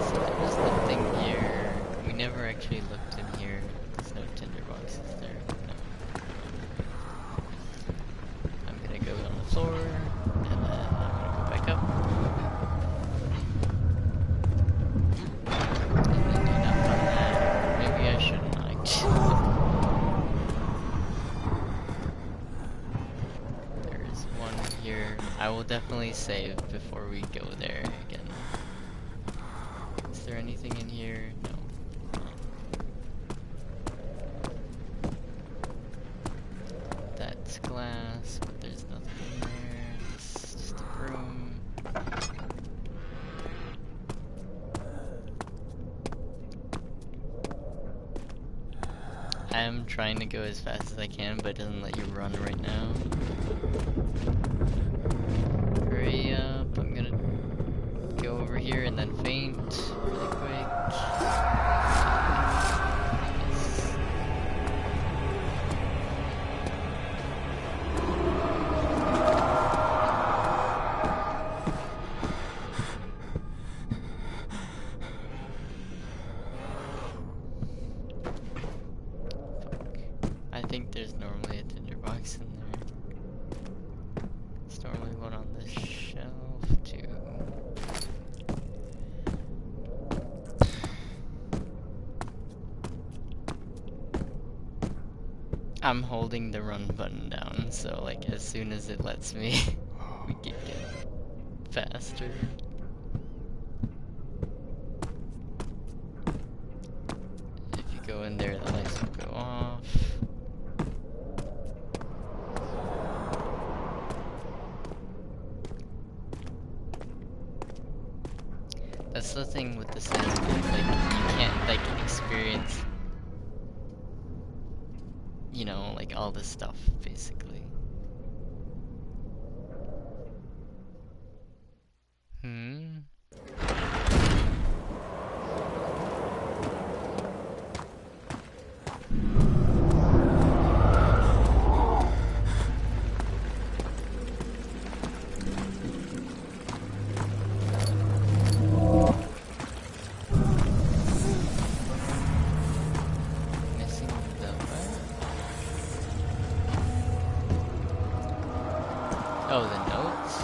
So that was the thing here. We never actually looked in here. There's no tinderboxes there. No. I'm gonna go on the floor, and then I'm gonna go back up. And then you knock on that. Maybe I shouldn't like. There is one here. I will definitely save before we go there again. Is there anything in here? No. That's glass, but there's nothing in there. It's just a room. I am trying to go as fast as I can, but it doesn't let you run right now. I'm holding the run button down, so like as soon as it lets me, we can get faster. If you go in there, the lights will go off. That's the thing with the sound, like, you can't, like, experience, you know, like, all this stuff, basically. Missing the what? Oh, the notes?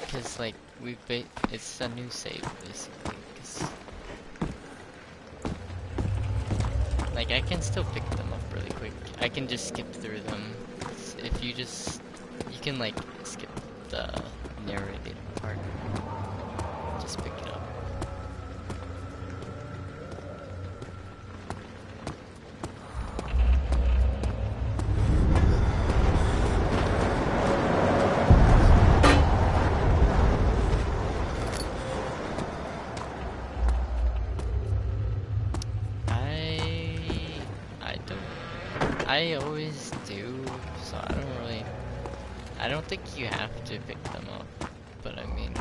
Because, like, it's a new save, basically. 'Cause, like, I can still pick them up really quick. I can just skip through them. If you can, like, skip the narrated part. Just pick it up. I always do, so I don't think you have to pick them up, but I mean...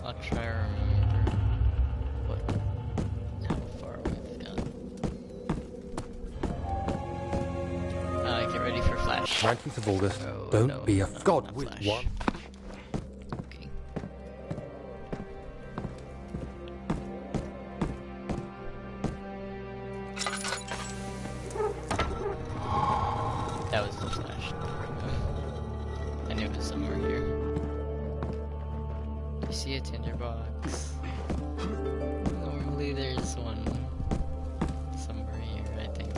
I'll try to remember how far we've gone. Get ready for Flash. 19th of August. Oh, Don't no, be a no, god not with Flash. one. Okay. That was the Flash. I knew it was somewhere here. Do you see a tinderbox? Normally there's one somewhere here, I think.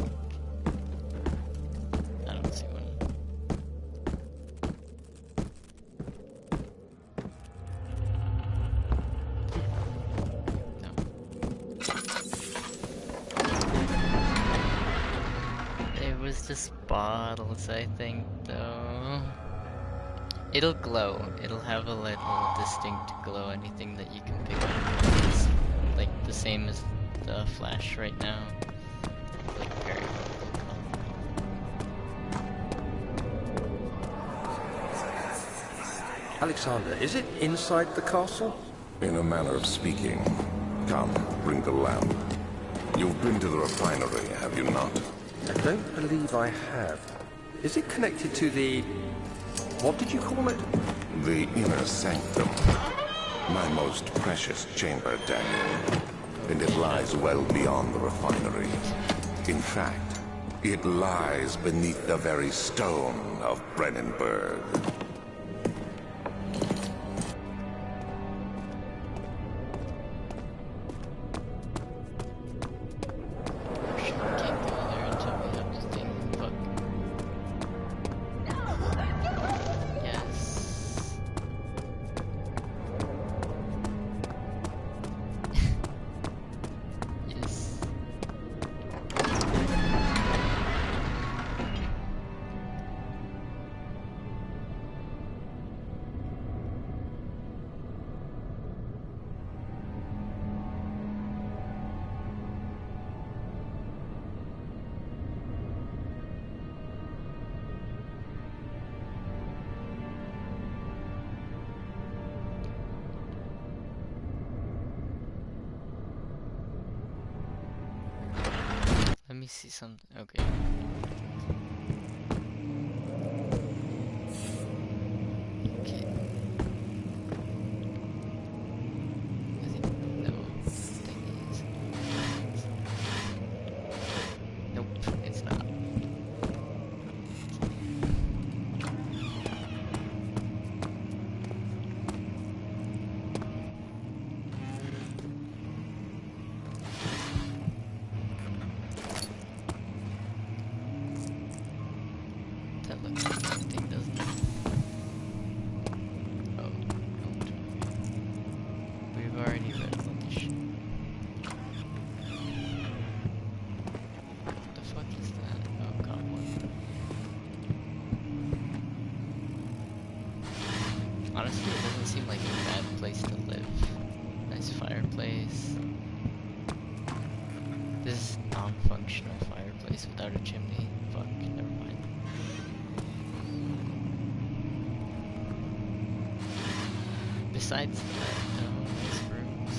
I don't see one. No. It was just bottles, I think, though. It'll glow. It'll have a little distinct glow. Anything that you can pick up. It's like the same as the Flash right now. Like very Alexander, is it inside the castle? In a manner of speaking. Come, bring the lamp. You've been to the refinery, have you not? I don't believe I have. Is it connected to the... what did you call it? The inner sanctum. My most precious chamber, Daniel. And it lies well beyond the refinery. In fact, it lies beneath the very stone of Brennenburg. We can't go there until we have the thing. Fuck. Yes. Yes. me see something. Okay. Okay. No, thingies. Nope, it's not. That looks like anything, doesn't it? Oh, no. We've already read about this shit. What the fuck is that? Oh, got one. Honestly, it doesn't seem like a bad place to live. Nice fireplace. This non-functional fireplace without a chimney. Fuck, never mind. Besides that, no, nice rooms.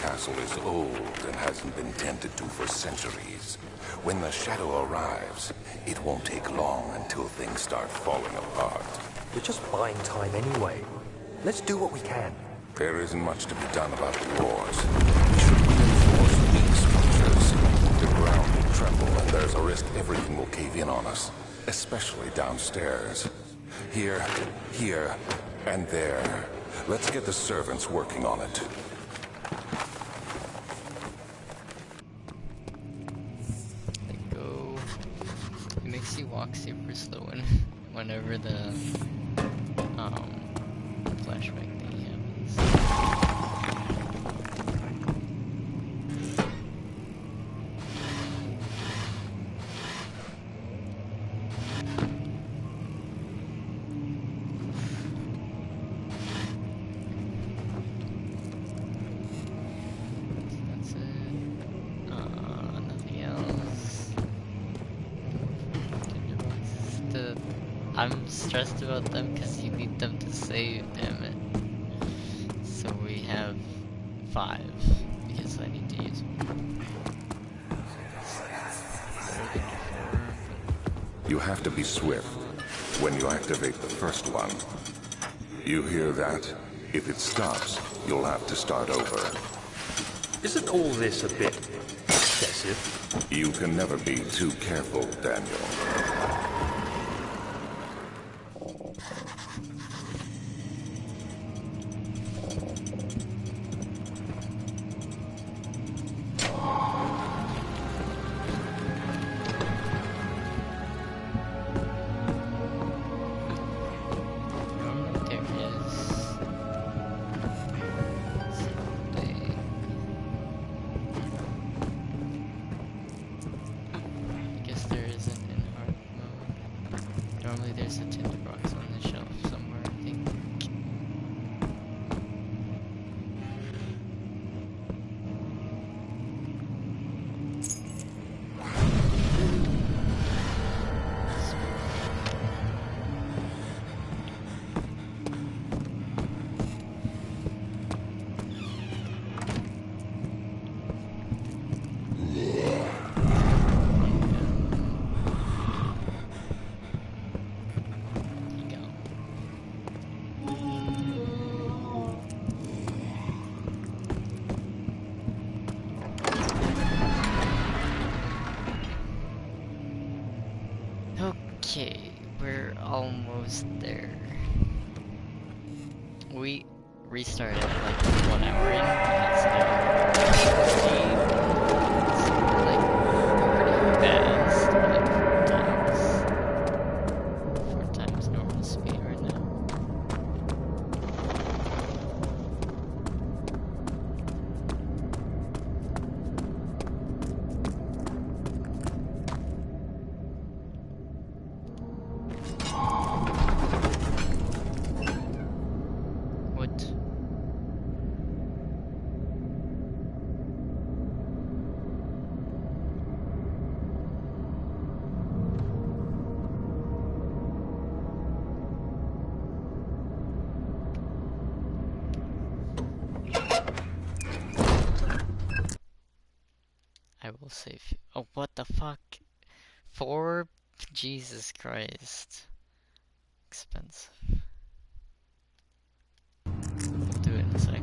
Castle is old and hasn't been tended to for centuries. When the shadow arrives, it won't take long until things start falling apart. We're just buying time anyway. Let's do what we can. There isn't much to be done about the wars. We should reinforce weak structures. The ground will tremble and there's a risk everything will cave in on us. Especially downstairs. Here, and there. Let's get the servants working on it. It makes you walk super slow whenever the flashback thing happens. That's it. Nothing else. I'm stressed about them because you need them to save, damn it. So we have 5 because I need to use one. You have to be swift when you activate the first one. You hear that? If it stops, you'll have to start over. Isn't all this a bit excessive? You can never be too careful, Daniel. Normally there's a tinderbox on the shelf somewhere, I think. Okay, we're almost there. We restarted like 1 hour in, and it's now 15. So we're like pretty fast. We're like 4 times normal speed right now. What? I will save you. Oh, what the fuck? 4? Jesus Christ. Expensive. We'll do it in a sec.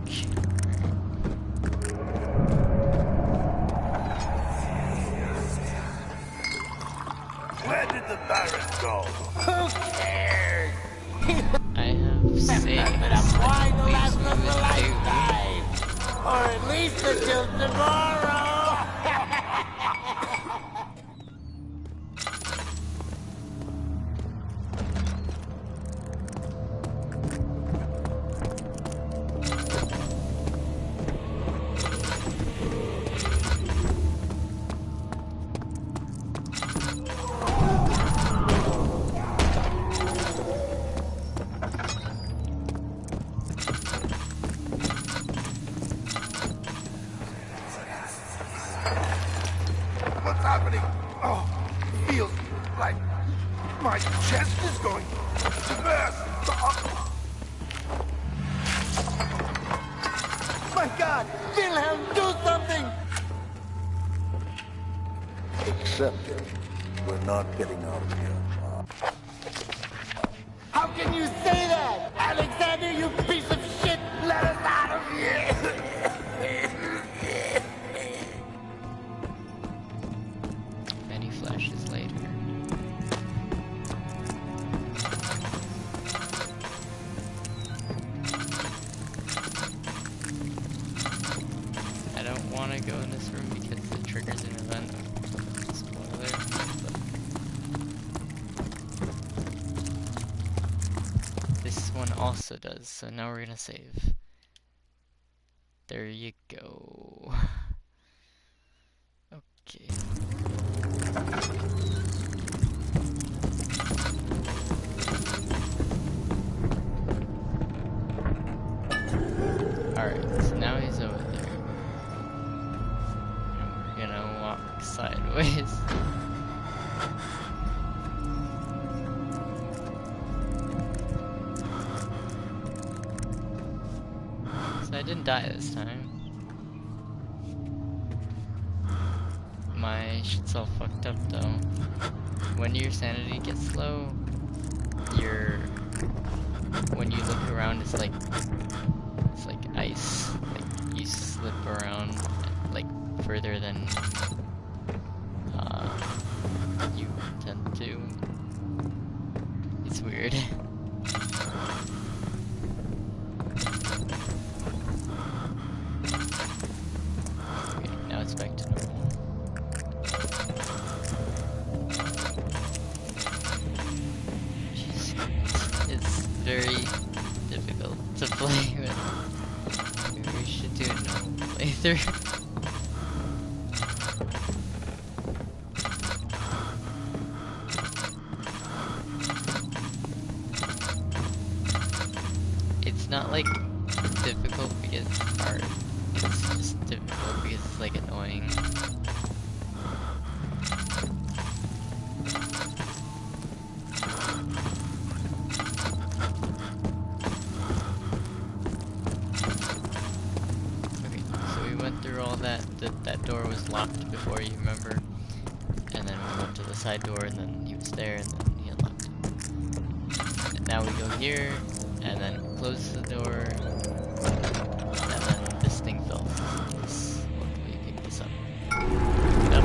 Where did the Baron go? Who cares? I have saved. But I'm wine will last us Leaves me a with lifetime. Or at least until tomorrow. What's happening? Oh, feels like my chest is going to burst. My God! Wilhelm, do something! Accept it. We're not getting out of here. How can you say that? Alexander, you piece of shit! Let us out of here! Many flashes later. I don't want to go in this room because it triggers an event. Spoiler. But this one also does, so now we're gonna save. There you go. Okay. Alright, so now he's over there. And we're gonna walk sideways. So I didn't die this time. My shit's all fucked up though. When your sanity gets low, when you look around, it's like ice. Like you slip around like further than you tend to. It's weird. Okay, now it's back to normal. Jeez, it's very difficult to play with. Maybe we should do a normal playthrough. It's not like difficult because it's hard. It's just difficult because it's like annoying. Okay, so we went through all that. That door was locked before, you remember? And then we went to the side door, and then he was there, and then he unlocked it. And now we go here, and then close the door, and then this thing fell into place. Look, we picked this up. Pick it up.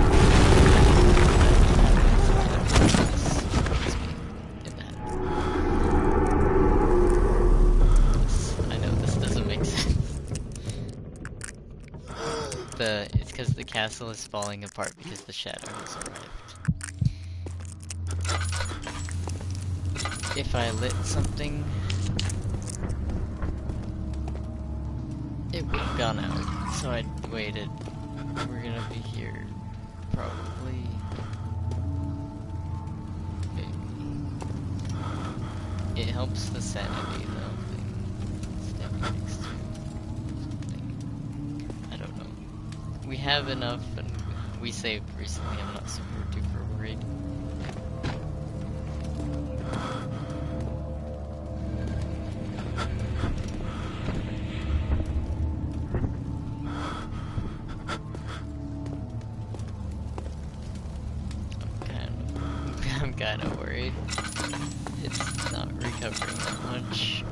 castle is falling apart because the shadow has arrived. If I lit something, it would have gone out, so I waited. We're gonna be here probably, maybe. It helps the sanity though, thing standing next to something. I don't know. We have enough, and we saved recently. I'm not super duper worried. I'm kind of worried. It's not recovering that much.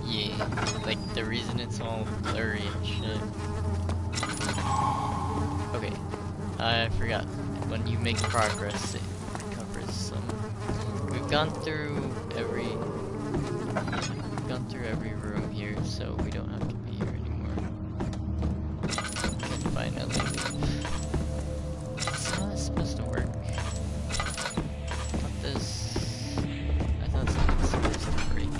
Yeah, like the reason it's all blurry and shit. Okay, I forgot. When you make progress, it recovers some. We've gone through every room here, so we don't have to be here anymore. Can finally leave. That's how it's supposed to work. I thought something was supposed to break.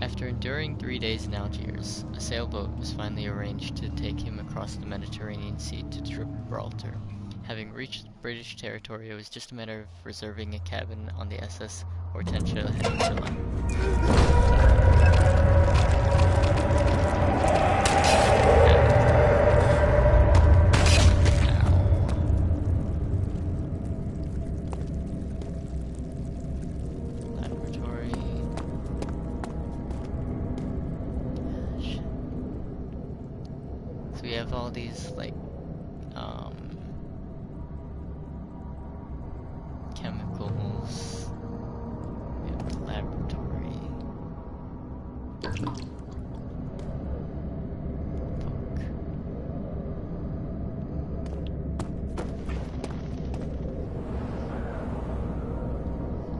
After enduring 3 days in Algiers, a sailboat was finally arranged to take him across the Mediterranean Sea to Gibraltar. Having reached British territory, it was just a matter of reserving a cabin on the SS Hortensia heading to London. Laboratory. Shit. So we have all these, like, chemicals. We have the laboratory. Book.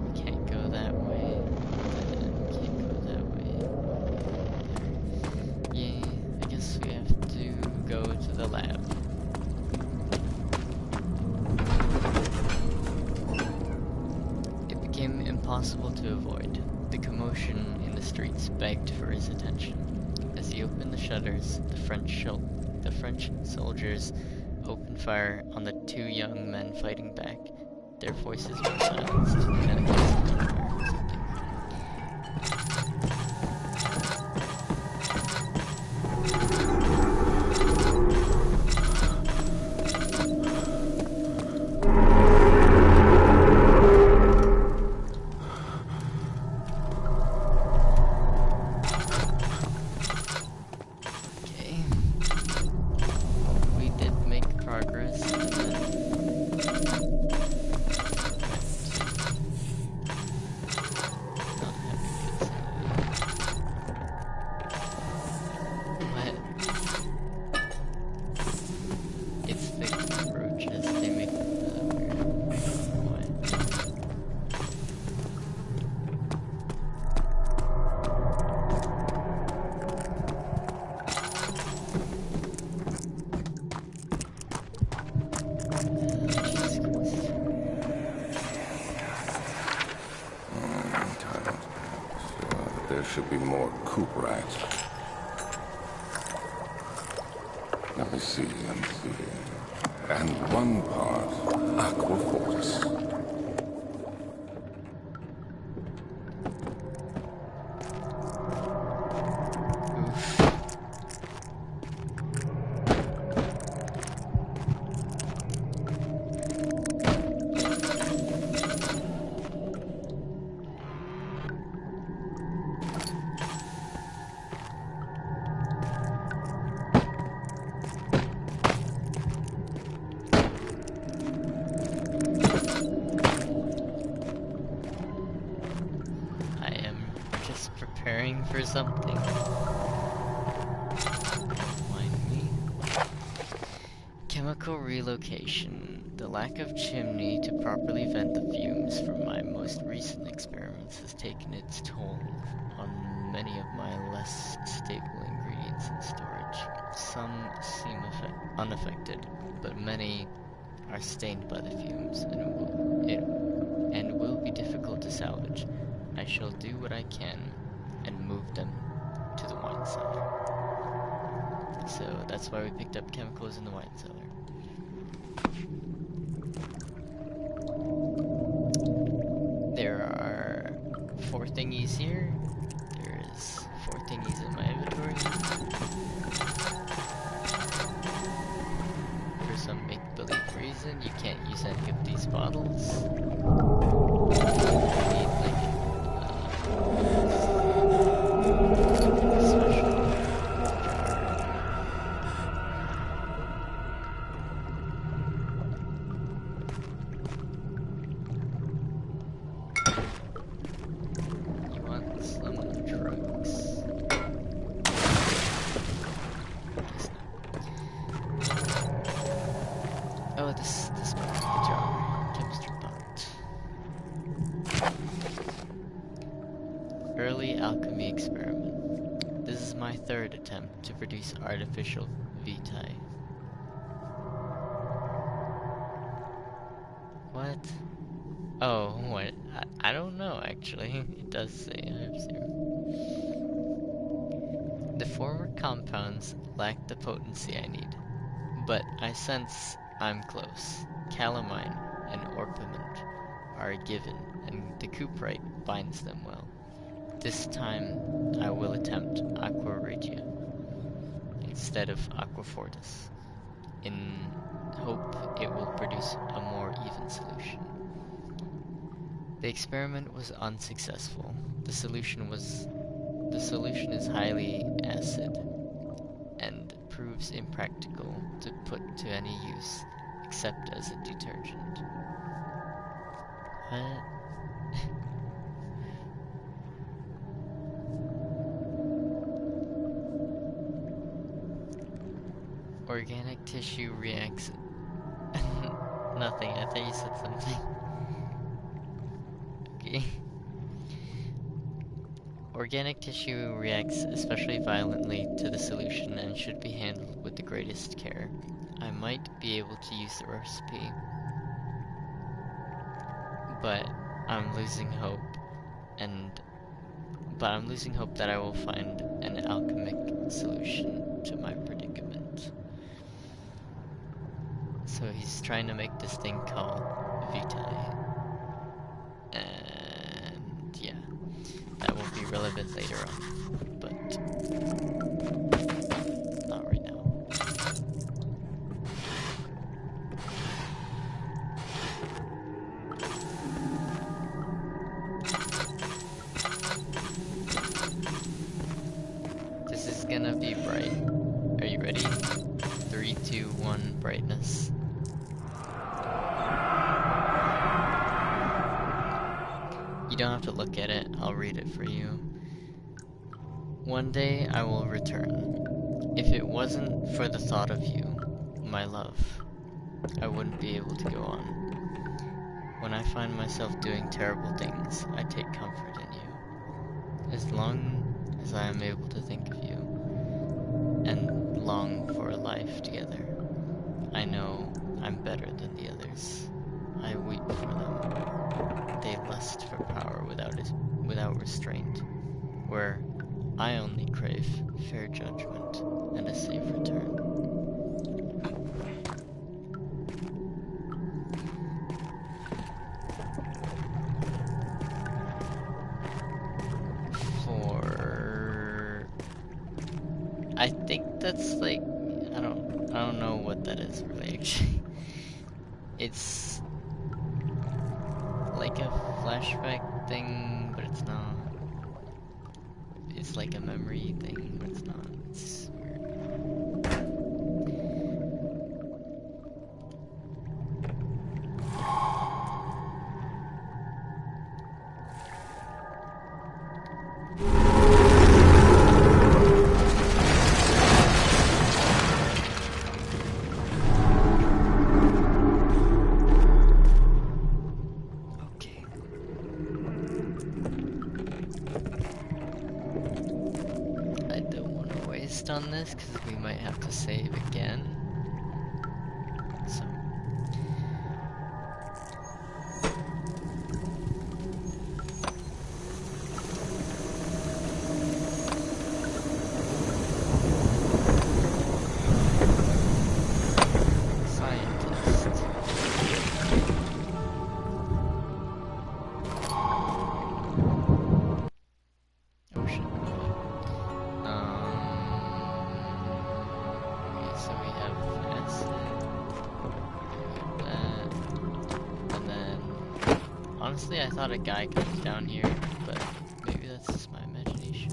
We can't go that way. We can't go that way. Yeah, I guess we have to go to the lab. Impossible to avoid. The commotion in the streets begged for his attention. As he opened the shutters, the French soldiers opened fire on the two young men fighting back. Their voices were silenced, and it was gunfire or something. There should be more coop rats. Let me see. And one part aquafortis. Preparing for something. Don't mind me. Chemical relocation. The lack of chimney to properly vent the fumes from my most recent experiments has taken its toll on many of my less stable ingredients in storage. Some seem unaffected, but many are stained by the fumes and will be difficult to salvage. I shall do what I can and move them to the wine cellar. So that's why we picked up chemicals in the wine cellar. There are 4 thingies here. There's 4 thingies in my inventory. For some make-believe reason, you can't use any of these bottles. You need like special jar. You want some drugs? Guess not. Oh, this might be the jar. Chemistry pot. Early alchemy experiment. This is my 3rd attempt to produce artificial vitae. What? Oh, what? I don't know actually. It does say I have 0. The former compounds lack the potency I need, but I sense I'm close. Calamine and orpiment are a given, and the cuprite binds them well. This time I will attempt aqua regia instead of aqua fortis, in hope it will produce a more even solution. The experiment was unsuccessful. The solution is highly acid and proves impractical to put to any use except as a detergent. What? Organic tissue reacts. Nothing, I thought you said something. Okay. Organic tissue reacts especially violently to the solution and should be handled with the greatest care. I might be able to use the recipe, but I'm losing hope, that I will find an alchemic solution to my predicament. So he's trying to make this thing called vitae. And yeah, that will be relevant later on, but not right now. This is gonna be bright. Are you ready? 3, 2, 1, brightness. You don't have to look at it, I'll read it for you. One day I will return. If it wasn't for the thought of you, my love, I wouldn't be able to go on. When I find myself doing terrible things, I take comfort in you. As long as I am able to think of you, and long for a life together, I know I'm better than the others. I weep for them. They lust for power without restraint, where I only crave fair judgment and a safe return. I think that's like, I don't know what that is really actually. It's like a flashback thing, but it's not. It's like a memory thing, but it's not. It's weird. on this because we might have to save again. So. Honestly, I thought a guy comes down here, but maybe that's just my imagination.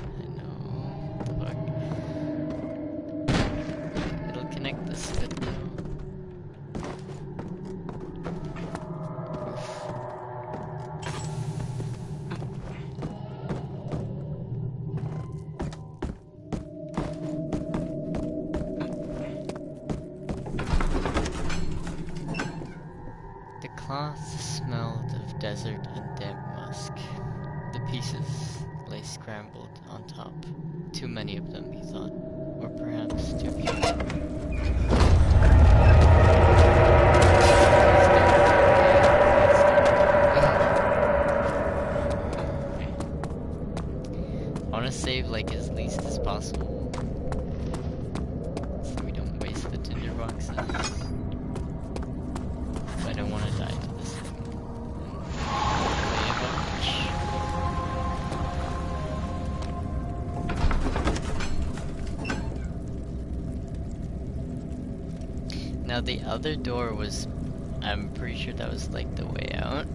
I know, what the fuck. It'll connect this bit though. The cloth smelled of desert and damp musk. The pieces lay scrambled on top. Too many of them, he thought. Or perhaps too few. I want to save like as least as possible. So we don't waste the tinder boxes. I don't want to die to this thing. Play a bunch. Now the other door was, I'm pretty sure that was like the way out.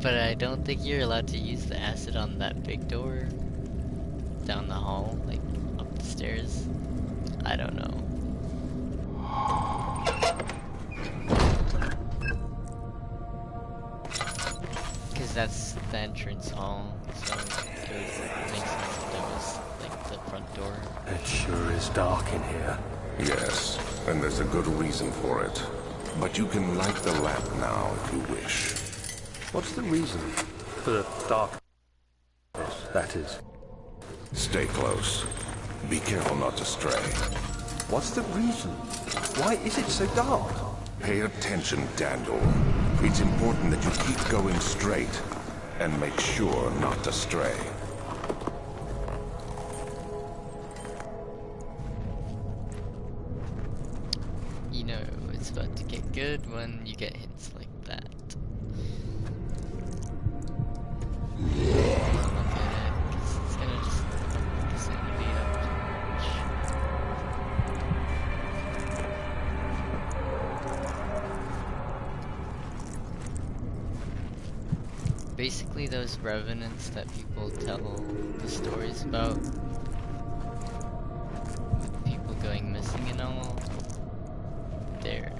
But I don't think you're allowed to use the acid on that big door down the hall, like up the stairs. I don't know. That's the entrance hall, so it makes sense that that was like the front door. It sure is dark in here. Yes, and there's a good reason for it. But you can light the lamp now if you wish. What's the reason for the dark? That is. Stay close. Be careful not to stray. What's the reason? Why is it so dark? Pay attention, Daniel. It's important that you keep going straight and make sure not to stray. You know it's about to get good when you get hints like that. Look at it, 'cause it's gonna just be up. Basically those revenants that people tell the stories about, with people going missing and all, they're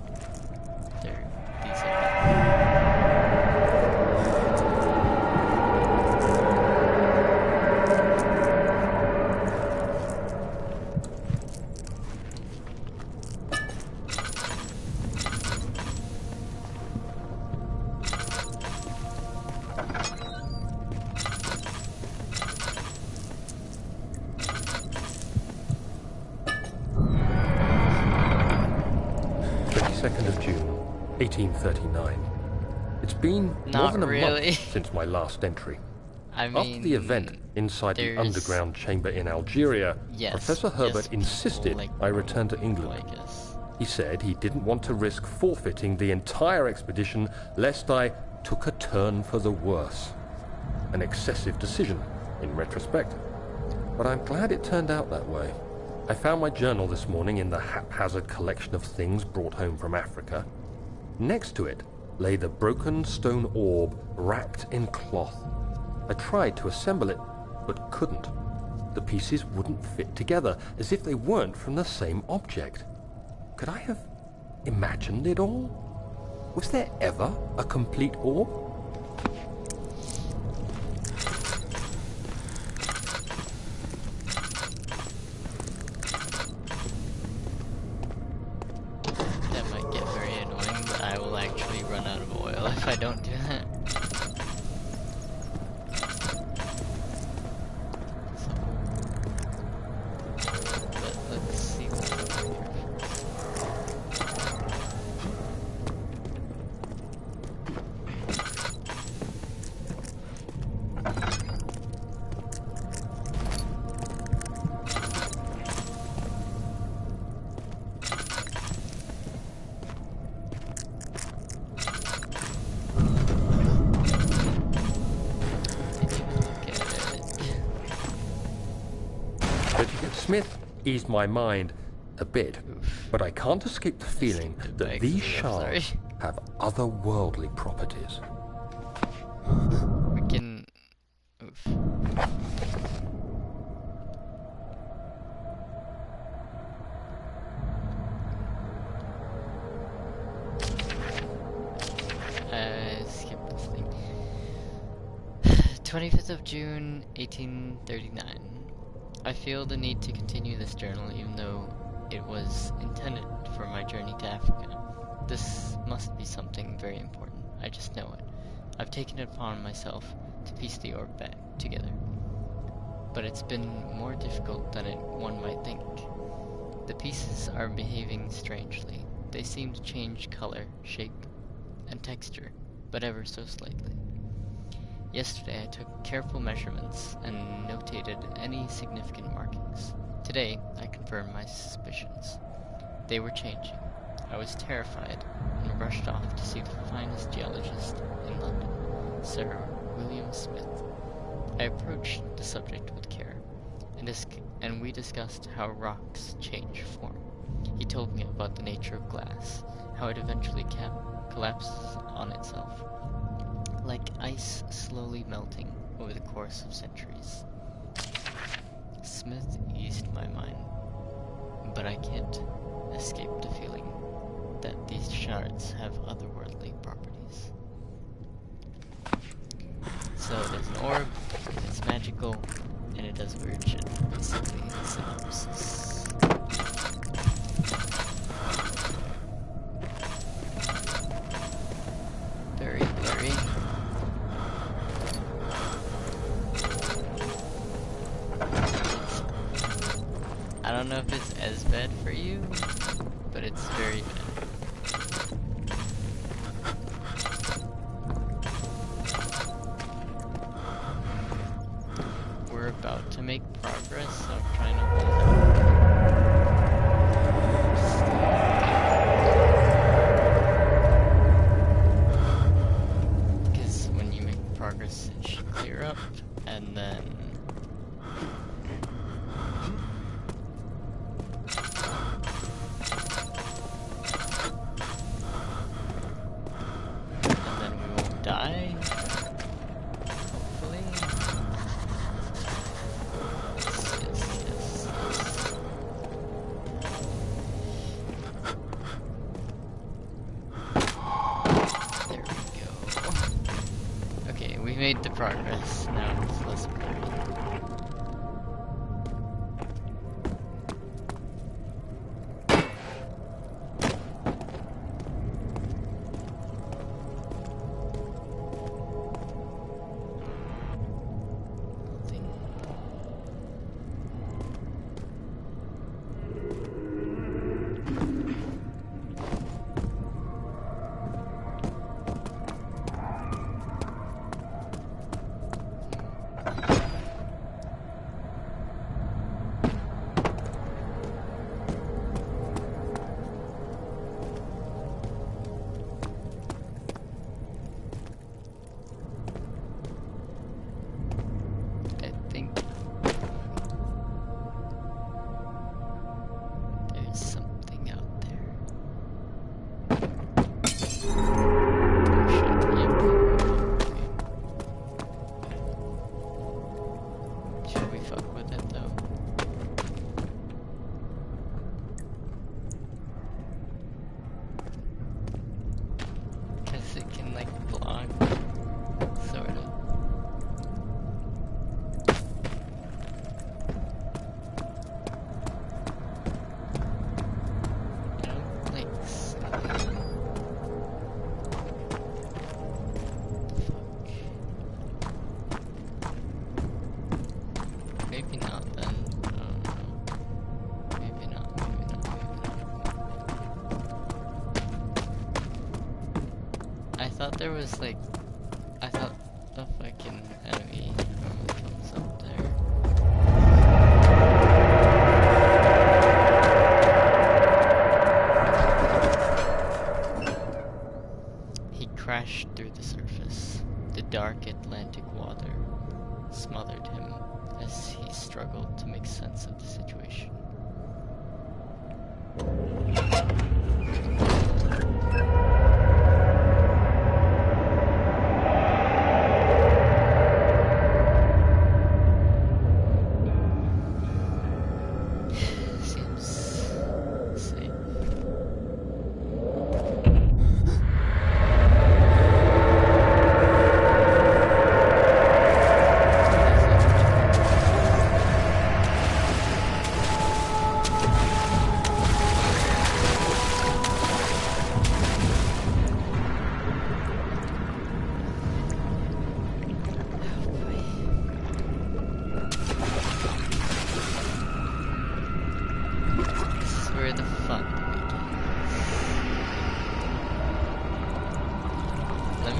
these are of June, 1839. It's been more than a month since my last entry. I mean, after the event inside the underground chamber in Algeria, Professor Herbert insisted I return to England. He said he didn't want to risk forfeiting the entire expedition lest I took a turn for the worse. An excessive decision, in retrospect. But I'm glad it turned out that way. I found my journal this morning in the haphazard collection of things brought home from Africa. Next to it lay the broken stone orb wrapped in cloth. I tried to assemble it, but couldn't. The pieces wouldn't fit together, as if they weren't from the same object. Could I have imagined it all? Was there ever a complete orb? But let's see what's over here. Smith eased my mind a bit, but I can't escape the feeling that these shards have otherworldly properties. Freaking. Oof. Skip this thing. 25th of June, 1839. I feel the need to continue this journal even though it was intended for my journey to Africa. This must be something very important. I just know it. I've taken it upon myself to piece the orb back together. But it's been more difficult than one might think. The pieces are behaving strangely. They seem to change color, shape, and texture, but ever so slightly. Yesterday I took careful measurements and notated any significant markings. Today I confirmed my suspicions. They were changing. I was terrified and rushed off to see the finest geologist in London, Sir William Smith. I approached the subject with care, and we discussed how rocks change form. He told me about the nature of glass, how it eventually collapses on itself, like ice slowly melting over the course of centuries. Smith eased my mind, but I can't escape the feeling that these shards have otherworldly properties. So there's an orb, it's magical, and it does weird shit. Basically, synopsis. Very blurry. I don't know if it's as bad for you, but it's very bad. We're about to make progress, so I'm trying to hold it. Because when you make progress, it should clear up, and then we won't die. Hopefully. Yes. There we go. Okay, we made the progress. Now it's less blurry. there was like, I thought a fucking enemy normally comes up there. He crashed through the surface. The dark Atlantic water smothered him as he struggled to make sense of the situation.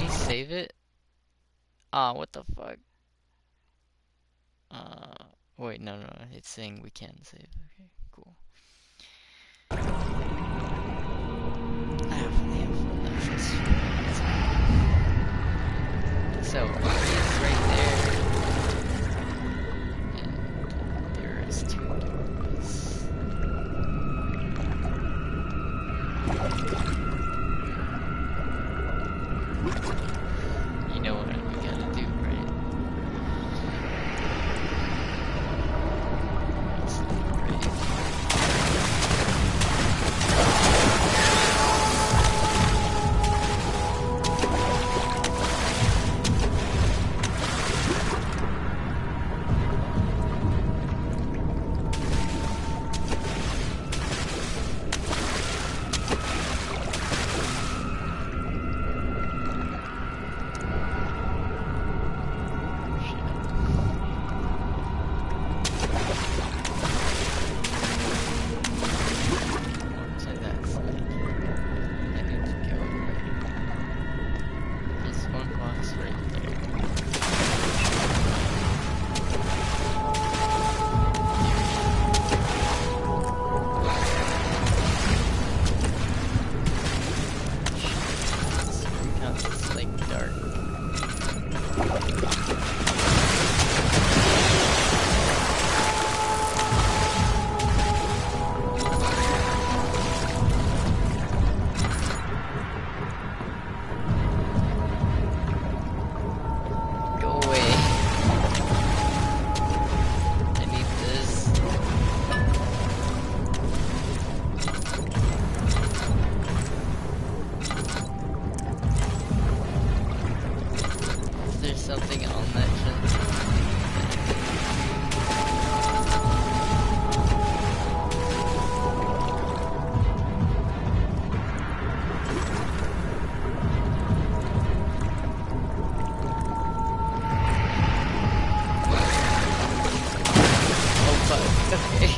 Save it? Ah, what the fuck? Wait, no, it's saying we can save. Okay, cool. I have so, it's right there. And there is 2 doors. You know what we gotta do, right? Let's look right. Something on that jump. Oh fuck, okay.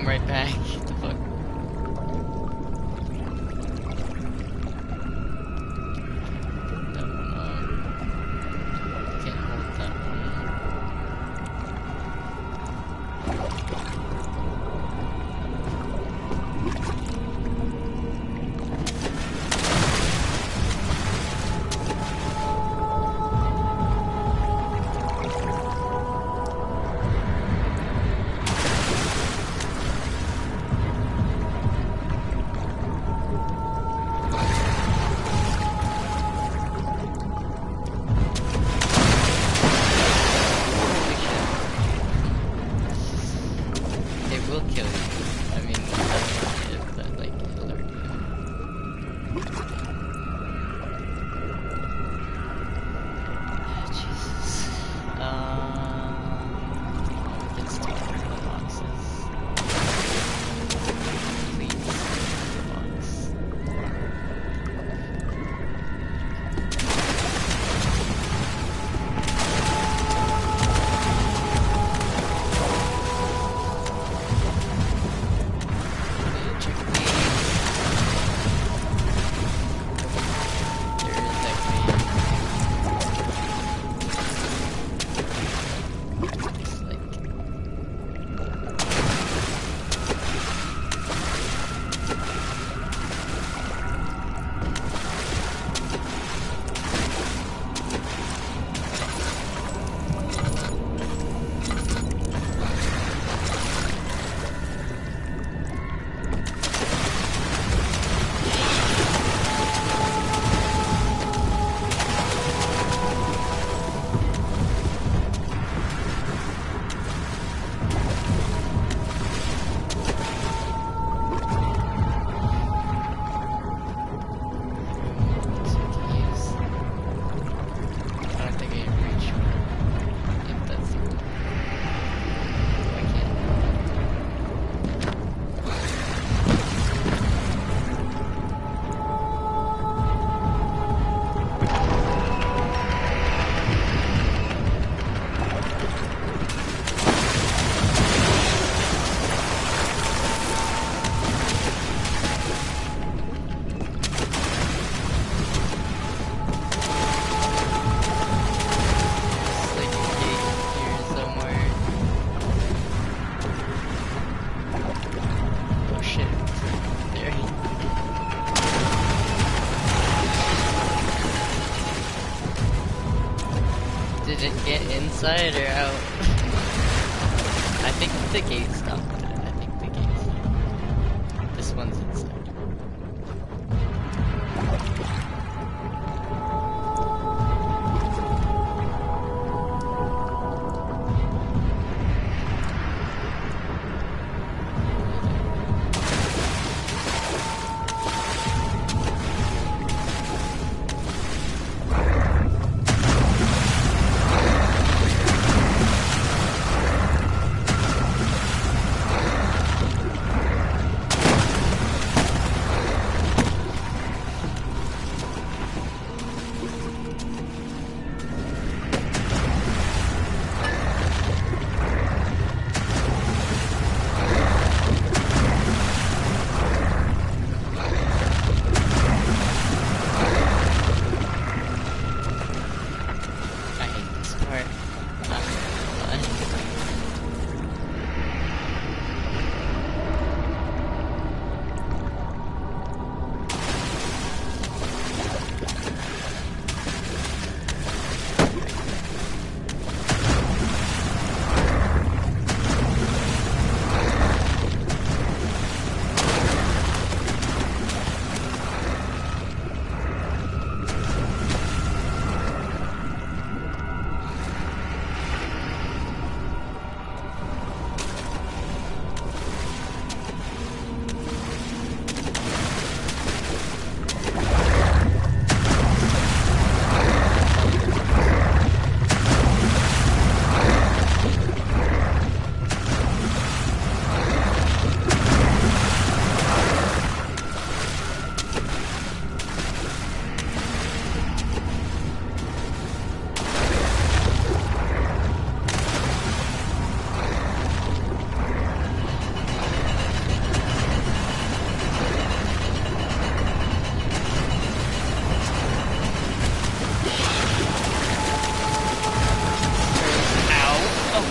come right back. What the fuck? That one on. Can't hold that one. Will kill you. I mean, I don't know if that, like, it'll alert you. Jesus. It's too many boxes. Please, box. Did it get inside or out? I think the gate stopped it. I think the gate stopped. This one's inside.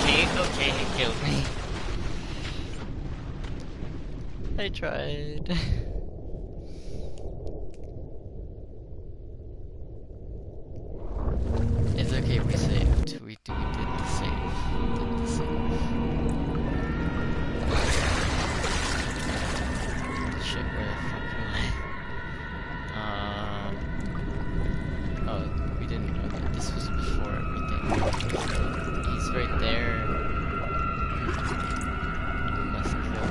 Okay, okay, it killed me. I tried. It's okay, we saved. We did the save. Did the save. Shit, where the fuck am I? Oh, we didn't know that this was before everything. He's right there. We must kill.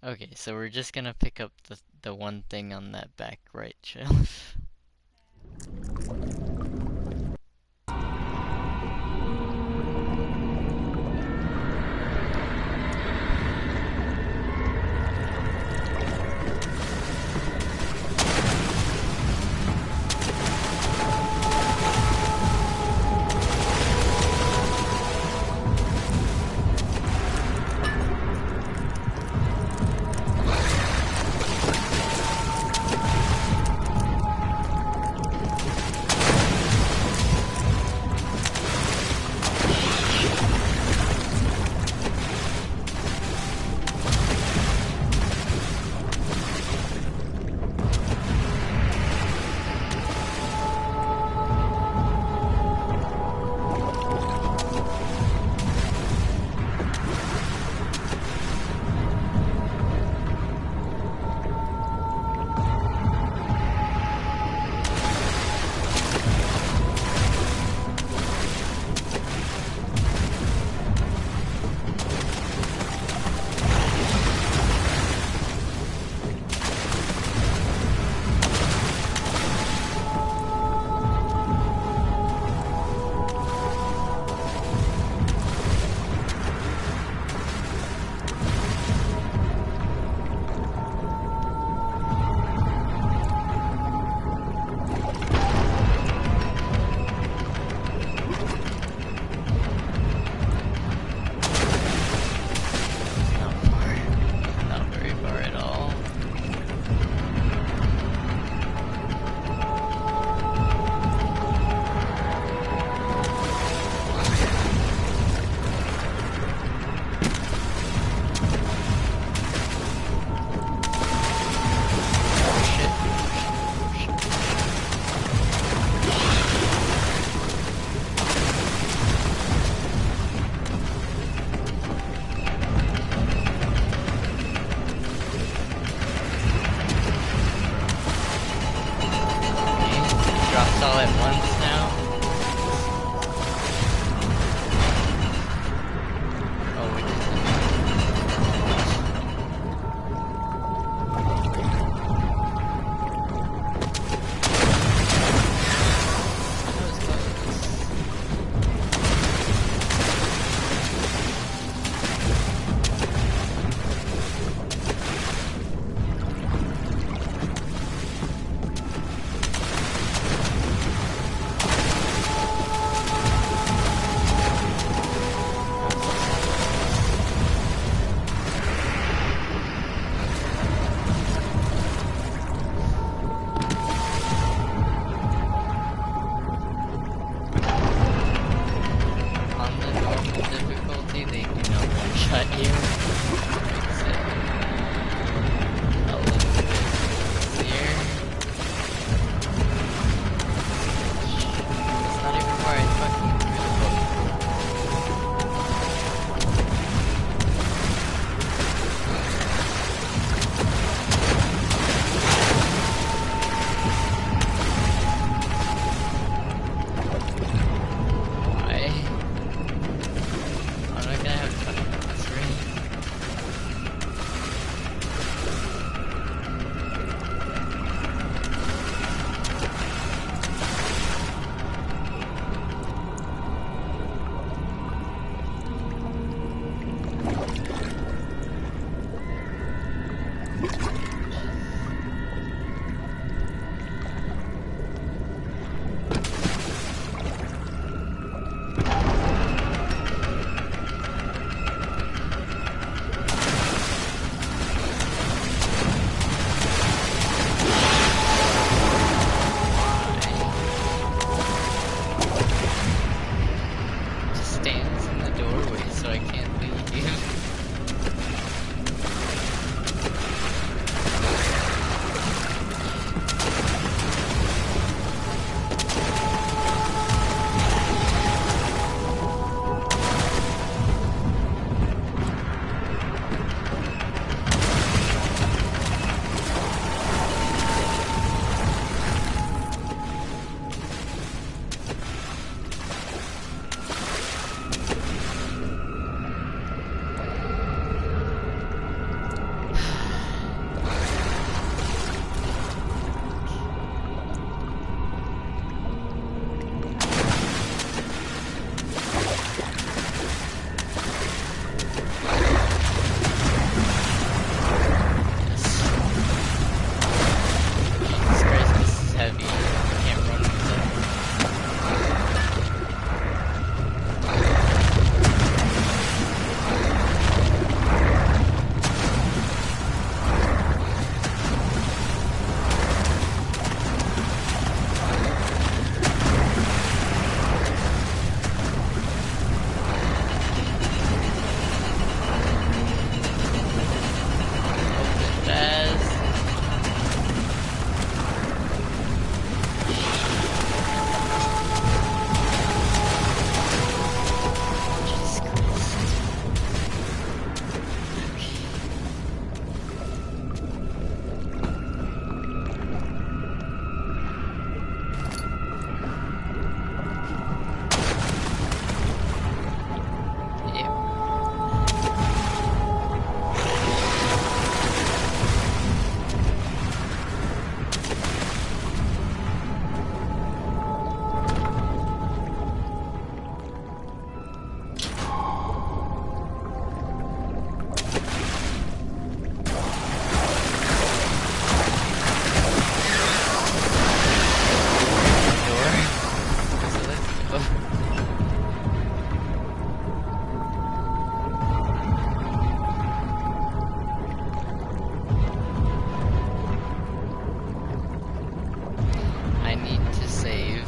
Okay, so we're just gonna pick up the one thing on that back right shelf.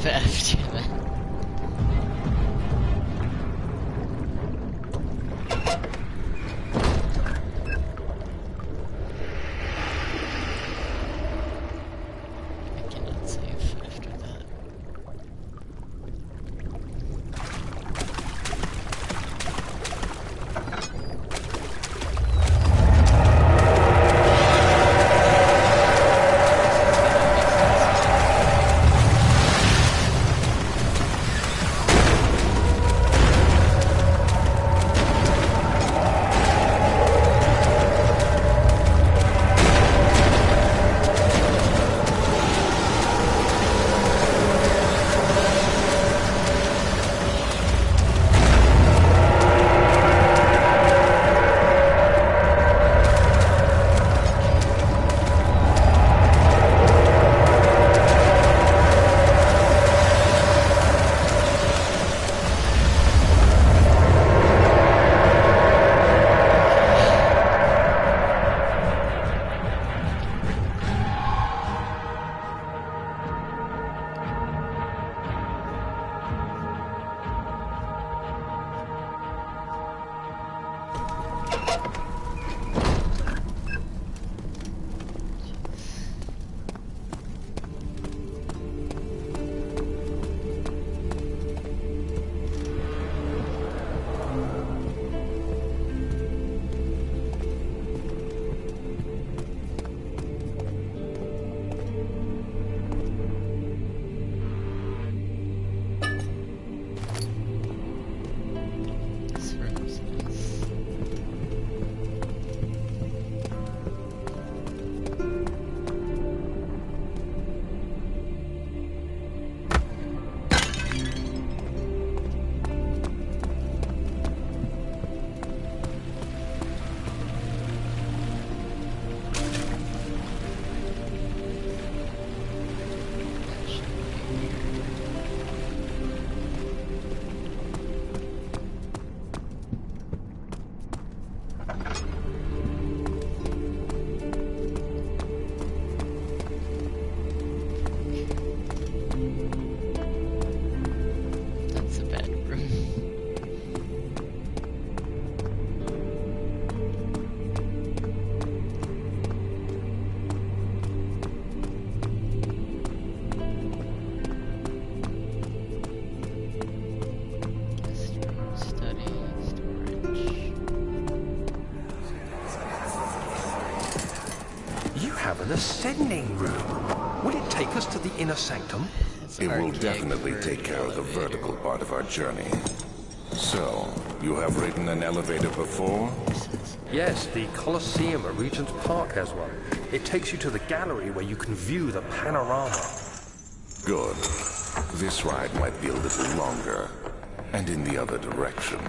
save after that. I cannot save after that. An ascending room. Will it take us to the inner sanctum? It will definitely take care of the vertical part of our journey. So, you have ridden an elevator before? Yes, the Colosseum at Regent's Park has one. It takes you to the gallery where you can view the panorama. Good. This ride might be a little longer, and in the other direction.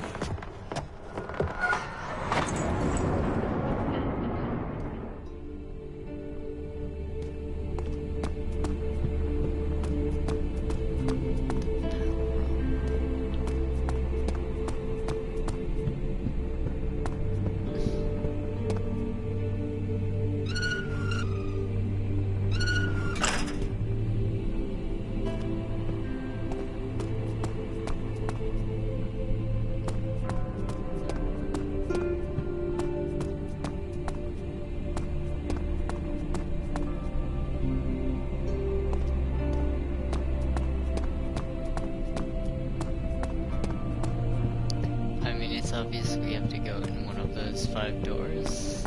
It's obvious we have to go in one of those 5 doors,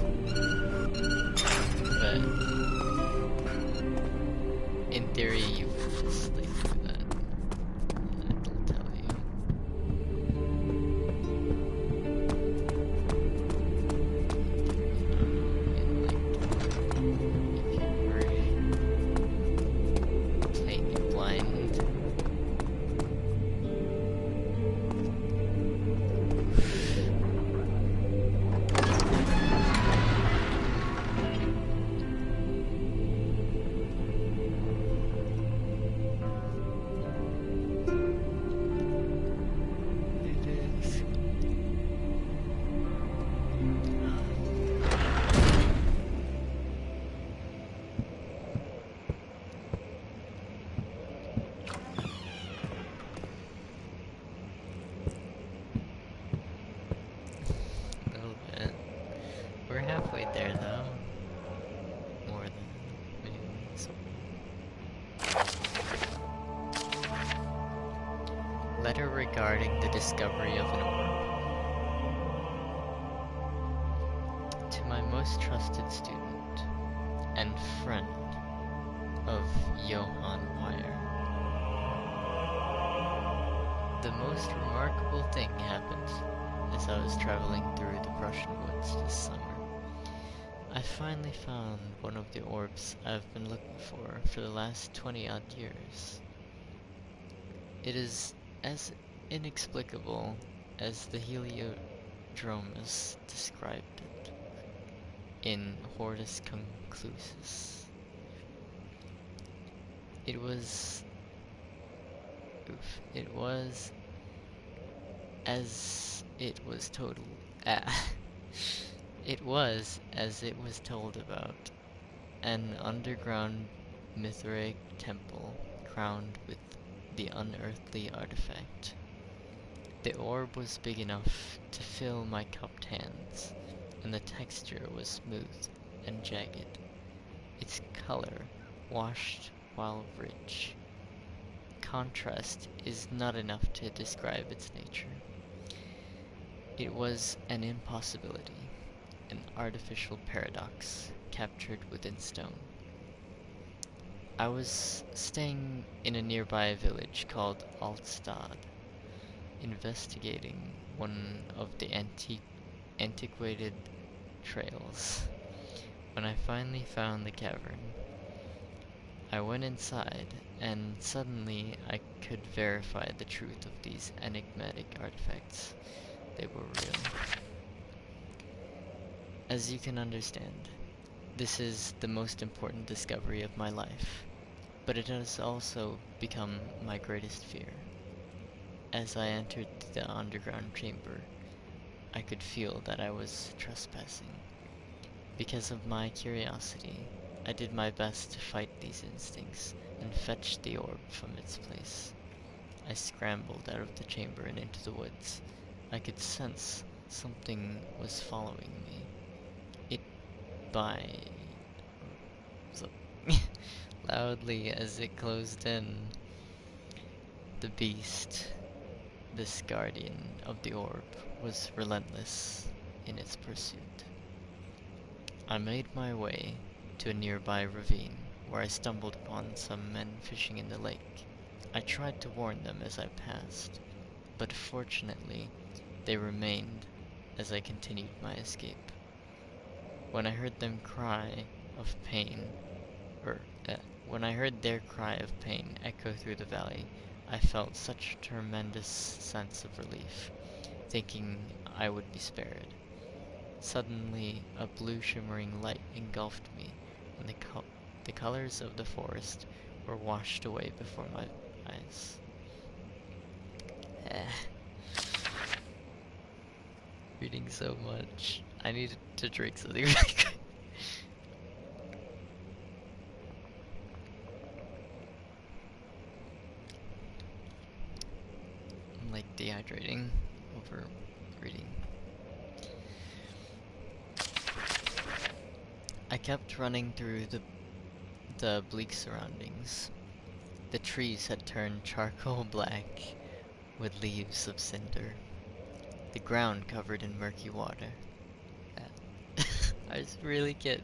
but in theory you can just like do that. It'll tell you. If you were playing it blind. letter regarding the discovery of an orb. To my most trusted student and friend of Johann Weyer. The most remarkable thing happened as I was traveling through the Prussian woods this summer. I finally found one of the orbs I've been looking for the last 20-odd years. It is as inexplicable as the Heliodromus described it in Hortus Conclusus. It was as it was told about, an underground Mithric temple crowned with the unearthly artifact. The orb was big enough to fill my cupped hands, and the texture was smooth and jagged. Its color washed while rich. Contrast is not enough to describe its nature. It was an impossibility, an artificial paradox captured within stone. I was staying in a nearby village called Altstad, investigating one of the antiquated trails, when I finally found the cavern. I went inside, and suddenly I could verify the truth of these enigmatic artifacts. They were real. As you can understand, this is the most important discovery of my life, but it has also become my greatest fear. As I entered the underground chamber, I could feel that I was trespassing. Because of my curiosity, I did my best to fight these instincts and fetch the orb from its place. I scrambled out of the chamber and into the woods. I could sense something was following me. It loudly as it closed in. The beast, this guardian of the orb, was relentless in its pursuit. I made my way to a nearby ravine, where I stumbled upon some men fishing in the lake. I tried to warn them as I passed, but fortunately, they remained as I continued my escape. When I heard their cry of pain echo through the valley, I felt such a tremendous sense of relief, thinking I would be spared. Suddenly, a blue shimmering light engulfed me, and the colors of the forest were washed away before my eyes. Reading so much. I needed to drink something really quick. I'm like dehydrating over reading. I kept running through the bleak surroundings. The trees had turned charcoal black with leaves of cinder. The ground covered in murky water. I just really can't.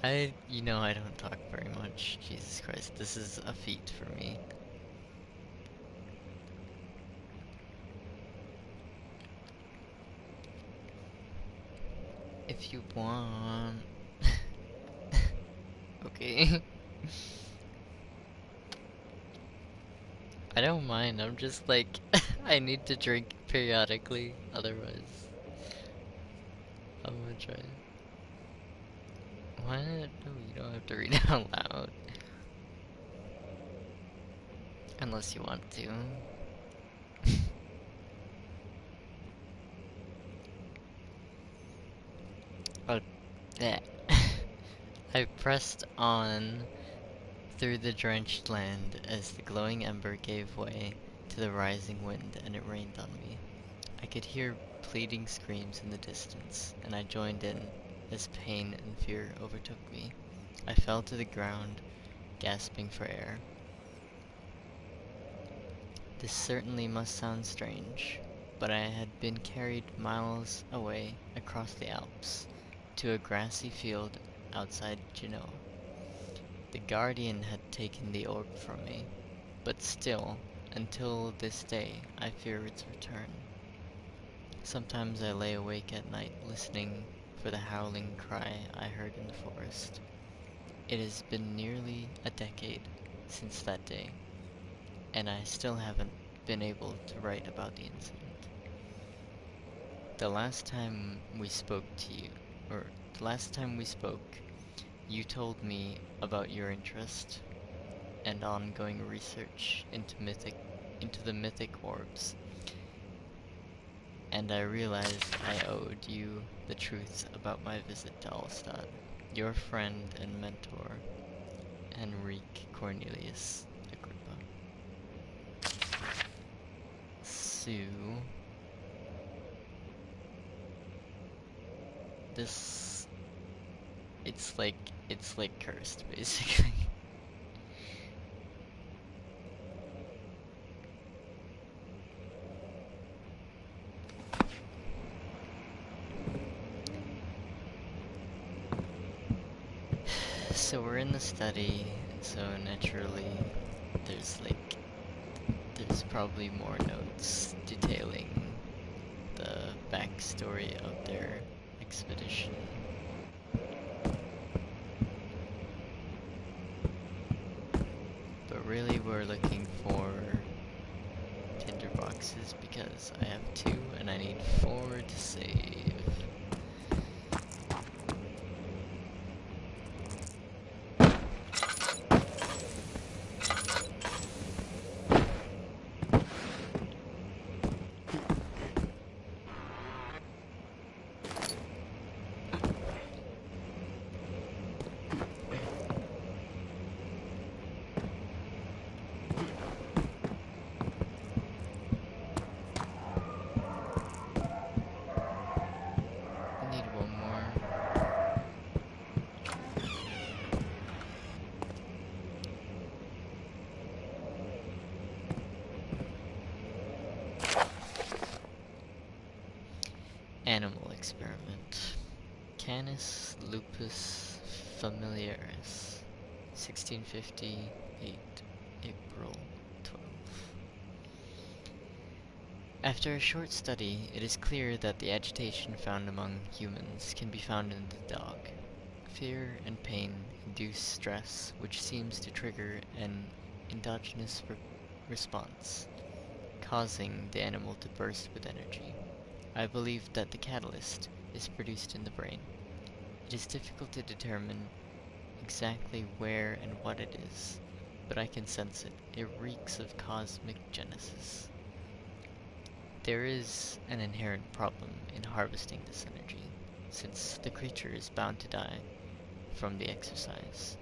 I don't talk very much. Jesus Christ, this is a feat for me. If you want. Okay. I don't mind, I'm just like, I need to drink periodically, otherwise. I'm gonna try. What? No, you don't have to read out loud. Unless you want to. Oh, that. I pressed on through the drenched land as the glowing ember gave way to the rising wind and it rained on me. I could hear pleading screams in the distance, and I joined in as pain and fear overtook me. I fell to the ground, gasping for air. This certainly must sound strange, but I had been carried miles away across the Alps to a grassy field outside Genoa. The Guardian had taken the orb from me, but still, until this day, I fear its return. Sometimes I lay awake at night listening for the howling cry I heard in the forest. It has been nearly a decade since that day, and I still haven't been able to write about the incident. The last time we spoke, you told me about your interest and ongoing research into the mythic orbs, and I realized I owed you the truth about my visit to Alstad. Your friend and mentor, Enrique Cornelius Agrippa. So, this, it's like cursed, basically. So we're in the study, so naturally there's probably more notes detailing the backstory of their expedition. But really we're looking for tinderboxes because I have 2 and I need 4 to save. Animal experiment. Canis lupus familiaris, 1658, April 12. After a short study, it is clear that the agitation found among humans can be found in the dog. Fear and pain induce stress, which seems to trigger an endogenous response, causing the animal to burst with energy. I believe that the catalyst is produced in the brain. It is difficult to determine exactly where and what it is, but I can sense it. It reeks of cosmic genesis. There is an inherent problem in harvesting this energy, since the creature is bound to die from the exercise.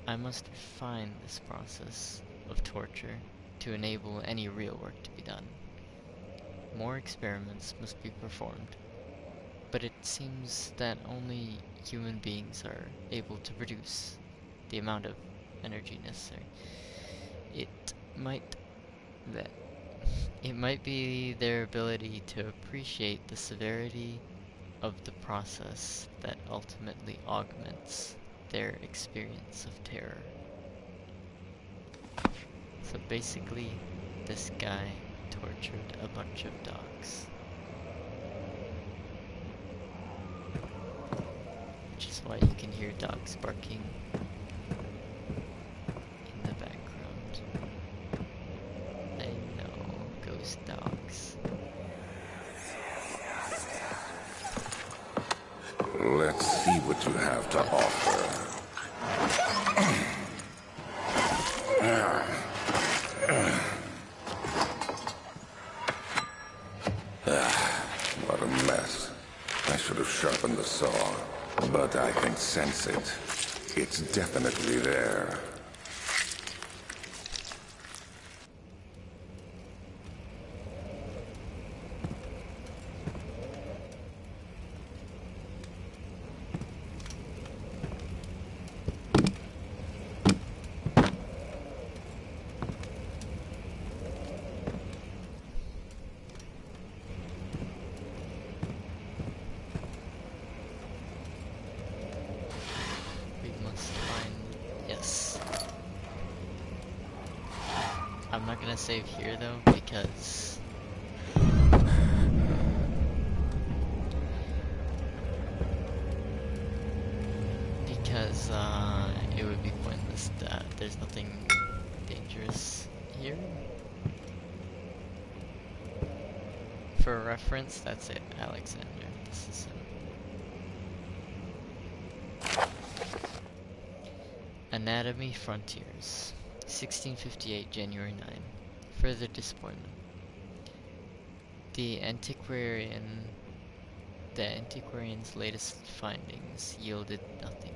I must refine this process of torture to enable any real work to be done. More experiments must be performed, but it seems that only human beings are able to produce the amount of energy necessary. It might be their ability to appreciate the severity of the process that ultimately augments their experience of terror. So basically, this guy tortured a bunch of dogs. Which is why you can hear dogs barking in the background. I know, ghost dogs. Let's see what you have to offer. What a mess. I should have sharpened the saw, but I can sense it. It's definitely there. I'm not gonna save here though, because it would be pointless. There's nothing dangerous here. For reference, that's it, Alexander. This is him. Anatomy Frontiers, 1658, January 9. Further disappointment. The antiquarian's latest findings yielded nothing.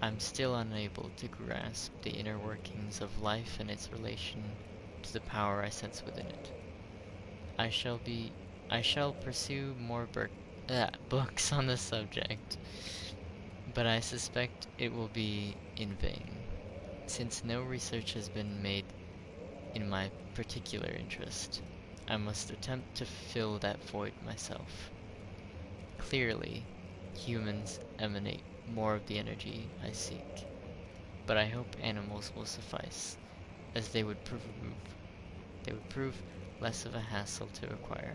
I'm still unable to grasp the inner workings of life and its relation to the power I sense within it. I shall pursue more books on the subject, but I suspect it will be in vain, since no research has been made in my particular interest. I must attempt to fill that void myself. Clearly, humans emanate more of the energy I seek, but I hope animals will suffice, as they would prove less of a hassle to acquire.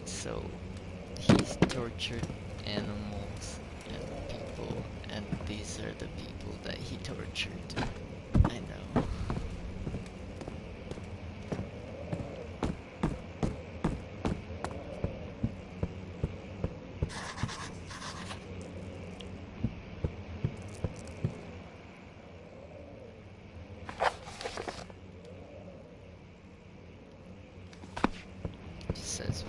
So, he's tortured animals and people, and these are the people that he tortured. I know. Says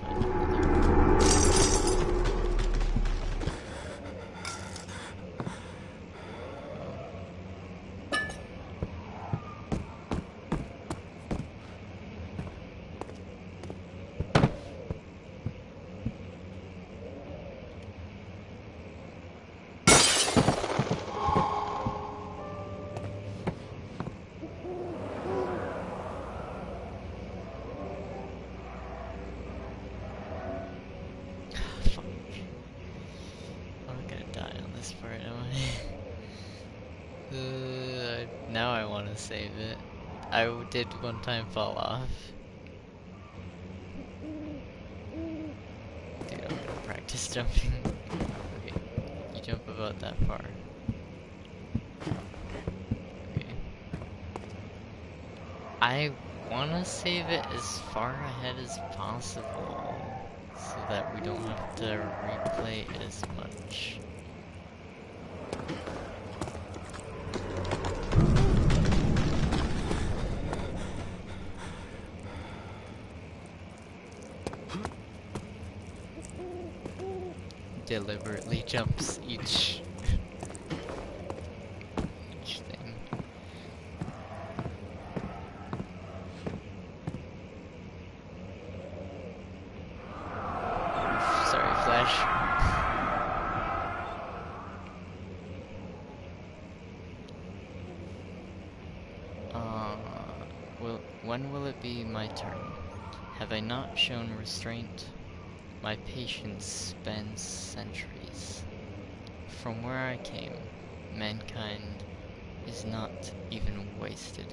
now I want to save it. I did one time fall off. Dude, I'm gonna practice jumping. Okay, you jump about that far. Okay. I want to save it as far ahead as possible, so that we don't have to replay as much. Deliberately jumps each thing. Sorry, Flash. When will it be my turn? Have I not shown restraint? My patience spans centuries. From where I came, mankind is not even wasted.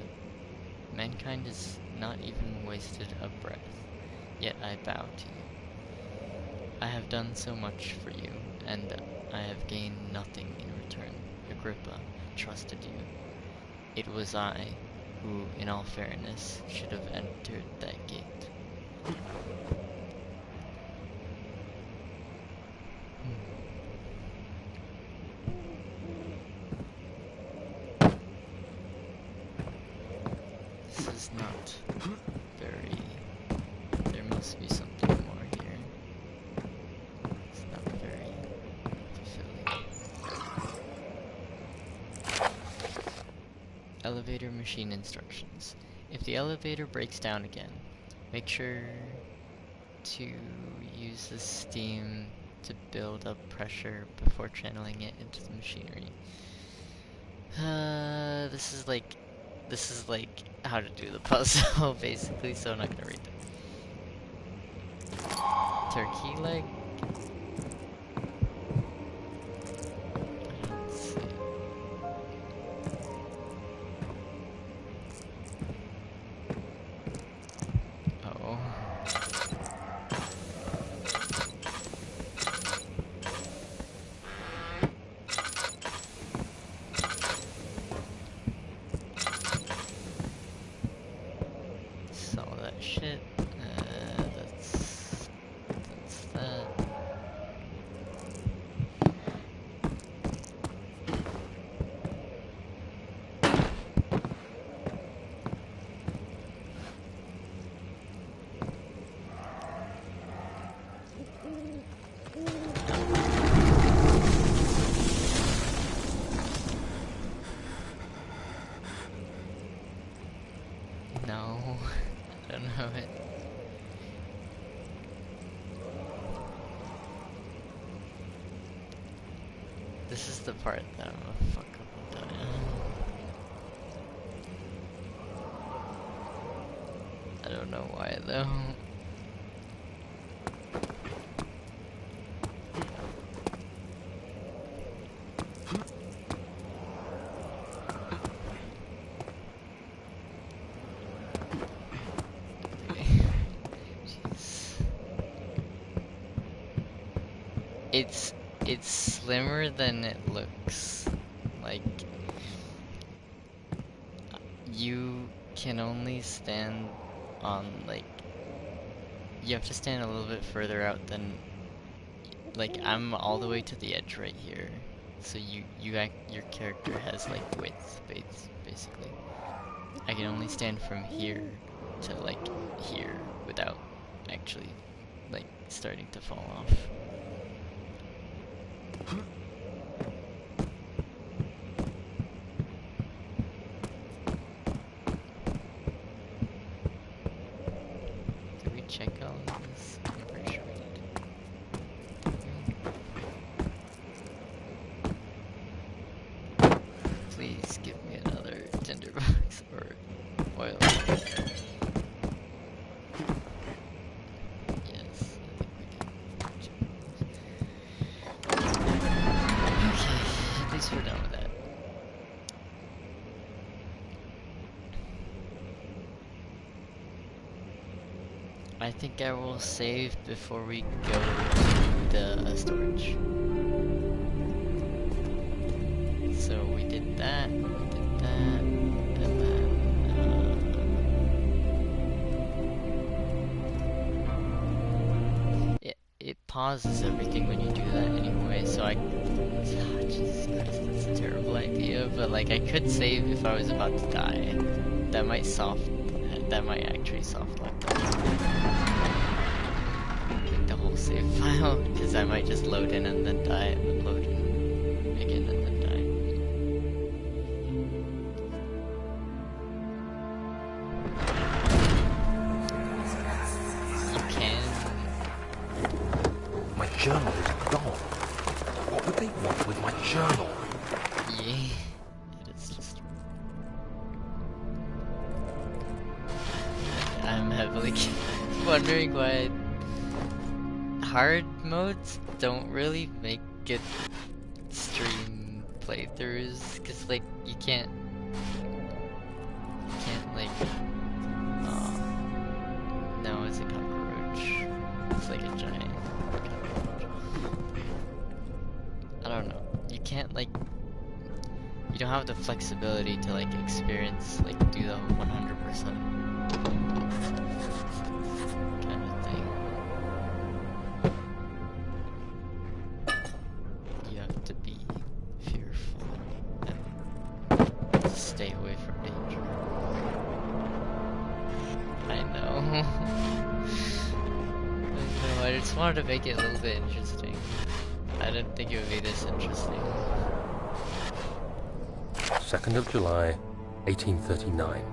Mankind is not even wasted a breath, yet I bow to you. I have done so much for you, and I have gained nothing in return. Agrippa trusted you. It was I who, in all fairness, should have entered that gate. This is not very... There must be something more here. It's not very fulfilling. Elevator machine instructions. If the elevator breaks down again, make sure to use the steam to build up pressure before channeling it into the machinery. This is like how to do the puzzle, basically, so I'm not gonna read them. Turkey leg? This is the part that I'm gonna fuck up with that. I don't know why though. It's slimmer than it looks. Like, you can only stand on, like, you have to stand a little bit further out than, like, I'm all the way to the edge right here. So your character has, like, width, basically. I can only stand from here to, like, here without actually, like, starting to fall off. Did we check all of this? I'm pretty sure we did. Please give me another tinderbox or oil. Yes, I think we did. Okay, at least we're done with that. I think I will save before we go to the storage. So we did that, and then it pauses everything when you do that anyway, so Jesus Christ, that's a terrible idea, but like I could save if I was about to die. That might actually soft lock like the whole save file, because I might just load in and then die, and then load in again and then die. You can. My journal is gone. What would they want with my journal? Yeah, it's just. I'm heavily wondering why hard modes don't really make good stream playthroughs, cause like you can't like no, it's a cockroach. It's like a giant cockroach. I don't know. You can't like, you don't have the flexibility to like experience, like do the 100% kind of thing. You have to be fearful and stay away from danger. I know. I know, I just wanted to make it a little bit interesting. I didn't think it would be this interesting. 2nd of July, 1839.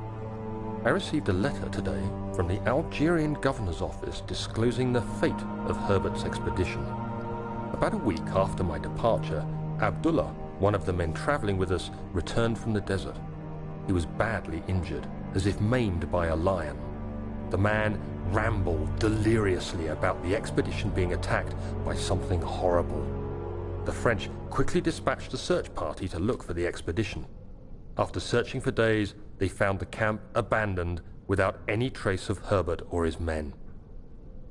I received a letter today from the Algerian governor's office disclosing the fate of Herbert's expedition. About a week after my departure, Abdullah, one of the men traveling with us, returned from the desert. He was badly injured, as if maimed by a lion. The man rambled deliriously about the expedition being attacked by something horrible. The French quickly dispatched a search party to look for the expedition. After searching for days, they found the camp abandoned without any trace of Herbert or his men.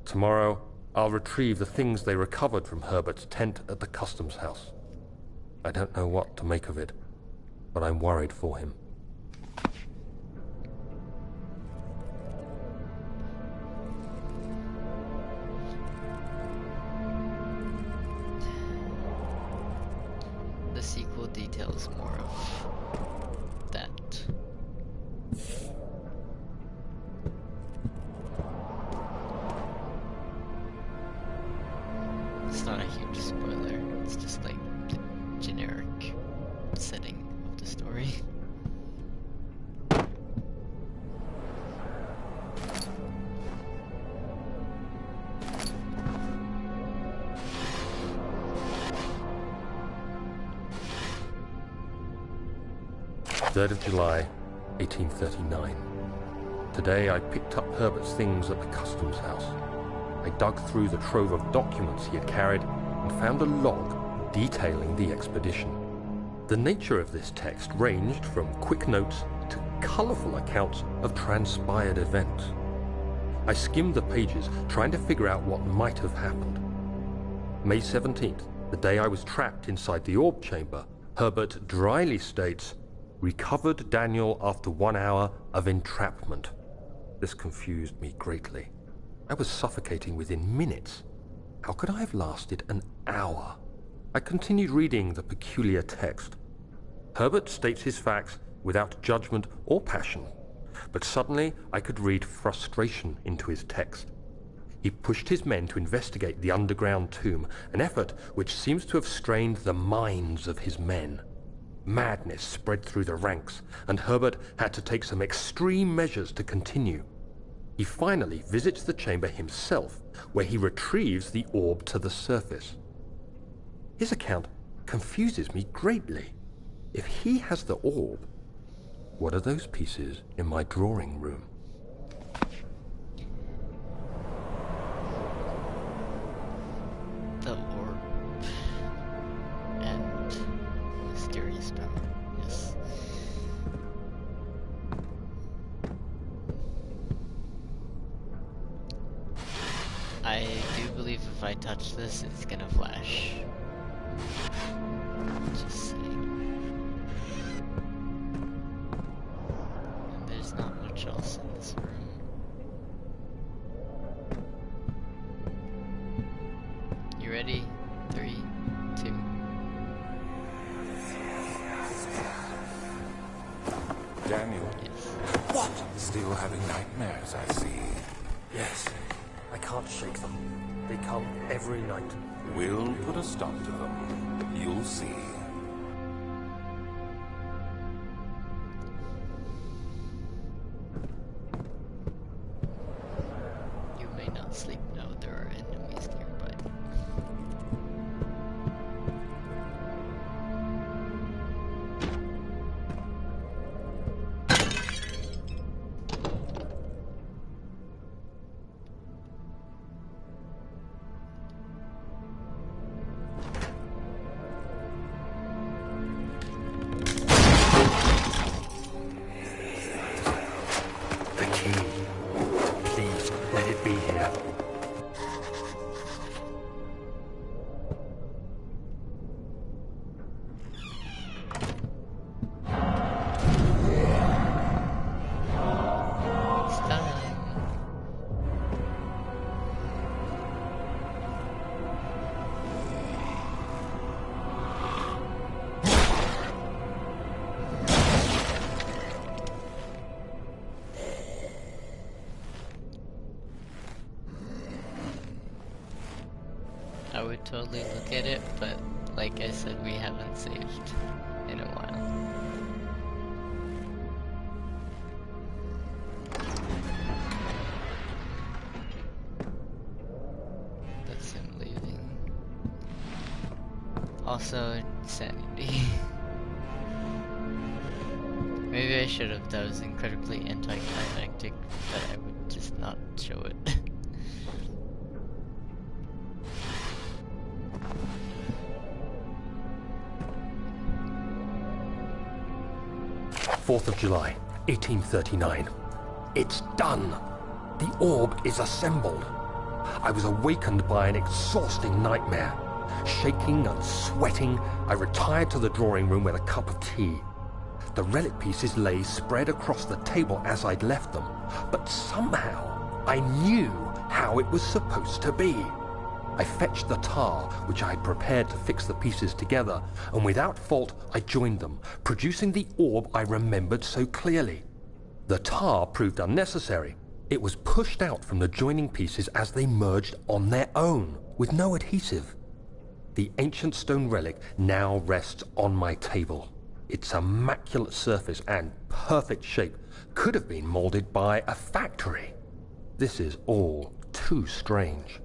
Tomorrow, I'll retrieve the things they recovered from Herbert's tent at the customs house. I don't know what to make of it, but I'm worried for him. The sequel details more of that. It's not a huge spoiler, it's just like the generic setting of the story. 3rd of July, 1839. Today I picked up Herbert's things at the customs house. I dug through the trove of documents he had carried and found a log detailing the expedition. The nature of this text ranged from quick notes to colourful accounts of transpired events. I skimmed the pages, trying to figure out what might have happened. May 17th, the day I was trapped inside the orb chamber, Herbert dryly states, "Recovered Daniel after 1 hour of entrapment." This confused me greatly. I was suffocating within minutes. How could I have lasted an hour? I continued reading the peculiar text. Herbert states his facts without judgment or passion, but suddenly I could read frustration into his text. He pushed his men to investigate the underground tomb, an effort which seems to have strained the minds of his men. Madness spread through the ranks, and Herbert had to take some extreme measures to continue. He finally visits the chamber himself, where he retrieves the orb to the surface. His account confuses me greatly. If he has the orb, what are those pieces in my drawing room? The orb and mysterious power, yes. I do believe if I touch this, it's gonna flash. Just saying. And there's not much else in this room. You ready? 3, 2. Daniel, Yes. what? Still having nightmares, I see. Yes, I can't shake them. They come every night. We'll put a stop to them. You'll see. You may not sleep now, there are enemies nearby. The key. Please, let it be here. It's time. I would totally look at it, but like I said, we haven't saved in a while. That's him leaving. Also, insanity. Maybe I should have. That was incredibly anticlimactic, but I would just not show it. 4th of July, 1839. It's done. The orb is assembled. I was awakened by an exhausting nightmare. Shaking and sweating, I retired to the drawing room with a cup of tea. The relic pieces lay spread across the table as I'd left them, but somehow I knew how it was supposed to be. I fetched the tar, which I had prepared to fix the pieces together, and without fault I joined them, producing the orb I remembered so clearly. The tar proved unnecessary. It was pushed out from the joining pieces as they merged on their own, with no adhesive. The ancient stone relic now rests on my table. Its immaculate surface and perfect shape could have been molded by a factory. This is all too strange.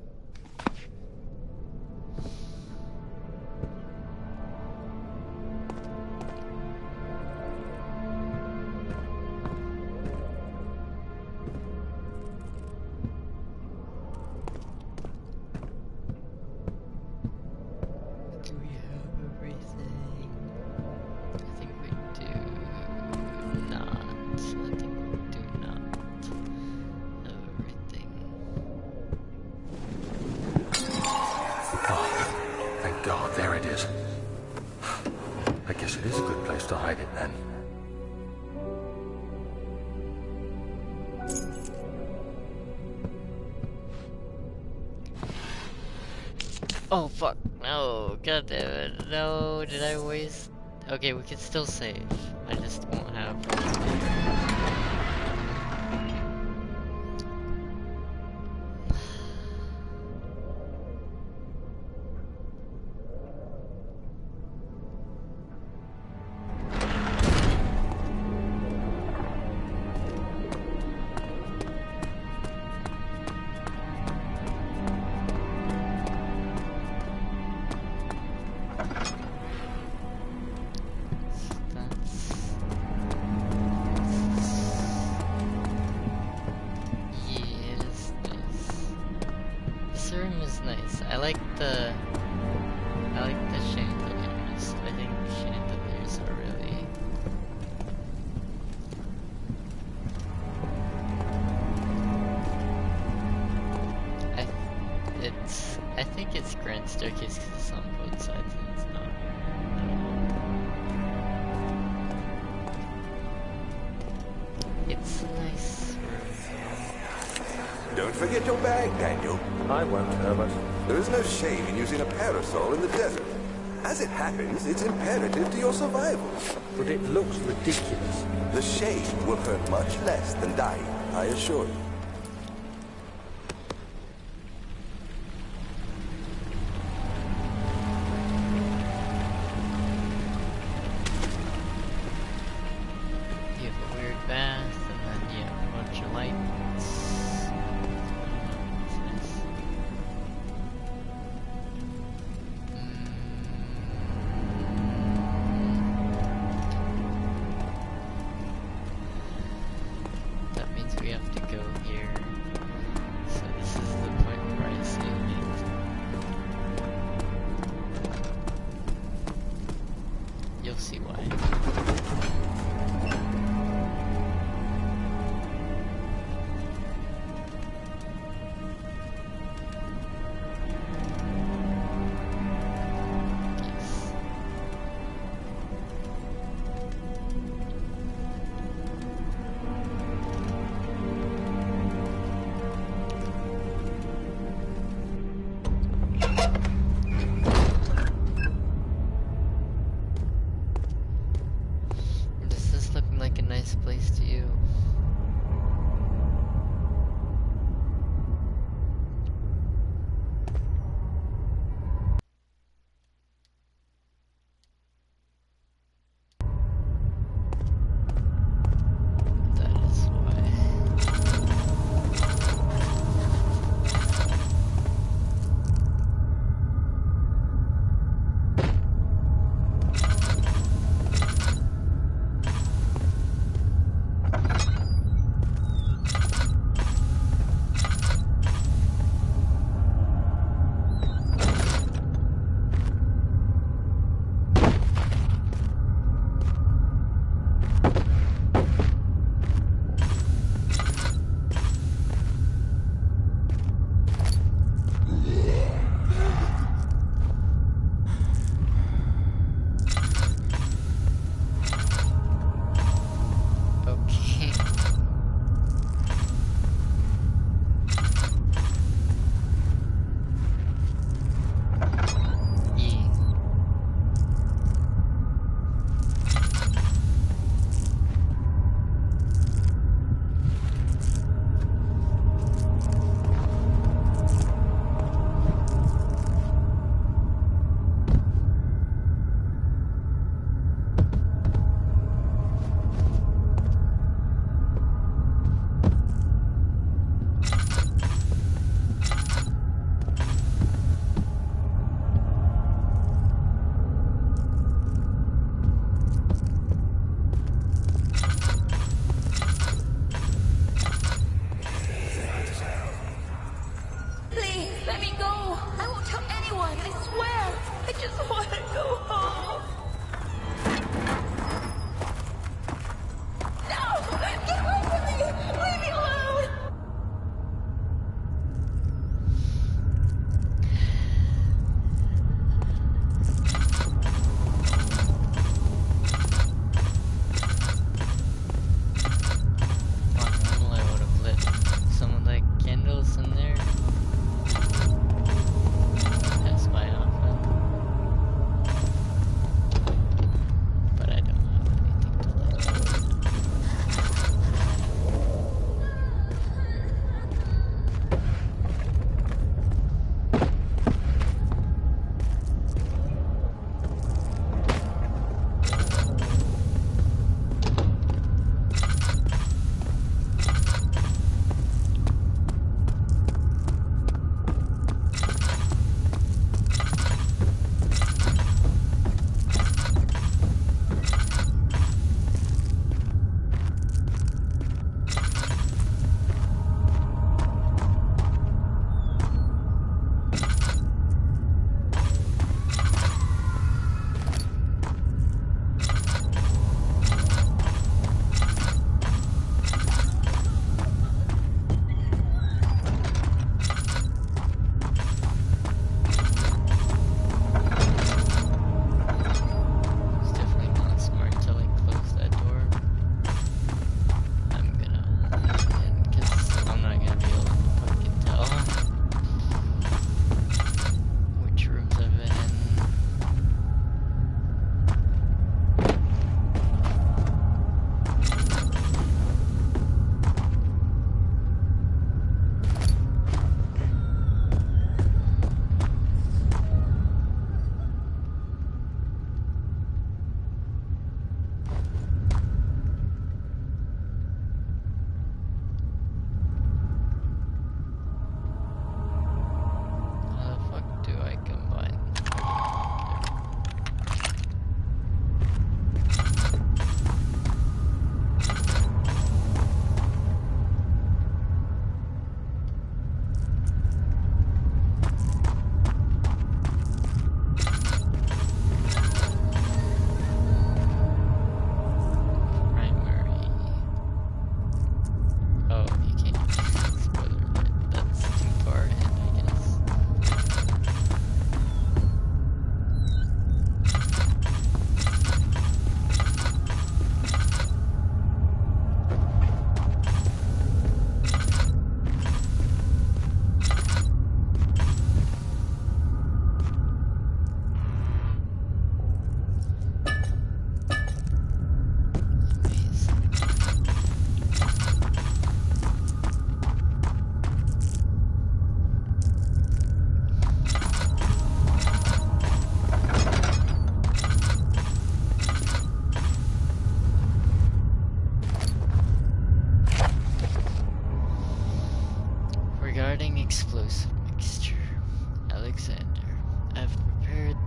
it is a good place to hide it then. Oh fuck, no, god damn it, no, did I waste? Okay, we can still save, I just won't have I like the chandeliers. I think chandeliers are really... I think it's Grand Staircase because it's on both sides and it's not. I don't know. It's a nice room. Don't forget your bag, Daniel. I won't, Herbert. There is no shame in using a parasol in the desert. As it happens, it's imperative to your survival. But it looks ridiculous. The shade will hurt much less than dying, I assure you. You have a weird bath, and then you have a bunch of lights. That means we have to go here. So this is the point where I save it. You'll see why. Does this look like a nice place to you? That is why. Okay. E. Please, let me go. I won't tell anyone, I swear. I just want to go home. No! Get away from me! Leave me alone!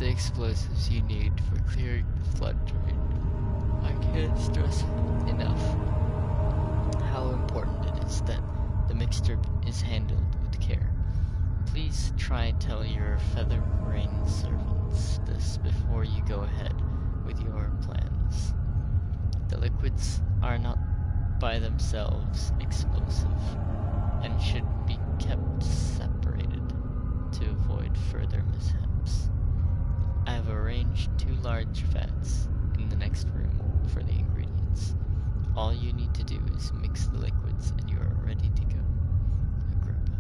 the explosives you need for clearing the flood drain. I can't stress enough how important it is that the mixture is handled with care. Please try and tell your feather-brained servants this before you go ahead with your plans. The liquids are not by themselves explosive and should be kept separated to avoid further mishaps. I have arranged 2 large vats in the next room for the ingredients. All you need to do is mix the liquids and you are ready to go. Agrippa.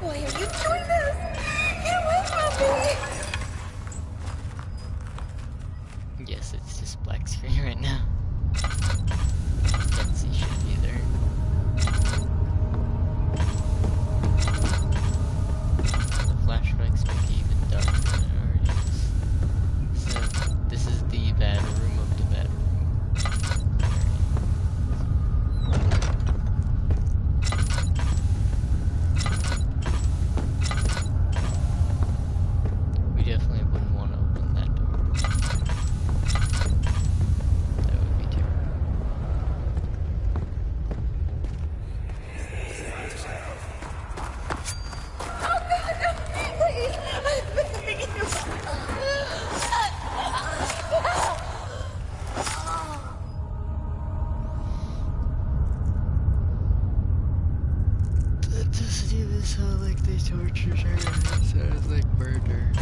Why are you doing this? Get away from me! Yes, it's just black screen right now. Can't see shit either. The flashbacks make it even darker than it already is. So, this is the bad room of the bad room. We definitely wouldn't want to open that door. That would be terrible. Oh God, no! Please! I'm begging you! That doesn't even sound like they tortured her. It sounds like murder.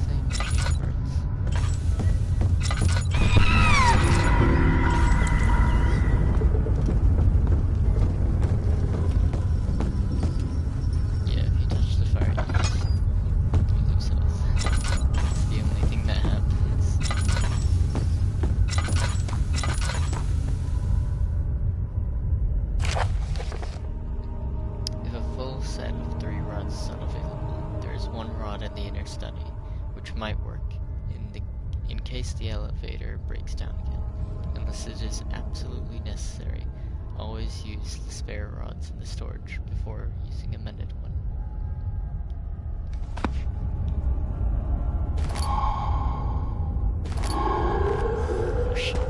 Same machine parts. Yeah, if you touch the fire, you lose health. It's the only thing that happens. If a full set of 3 rods is unavailable, there is 1 rod in the inner study, which might work in case the elevator breaks down again. Unless it is absolutely necessary, always use the spare rods in the storage before using a mended one. Oh shit.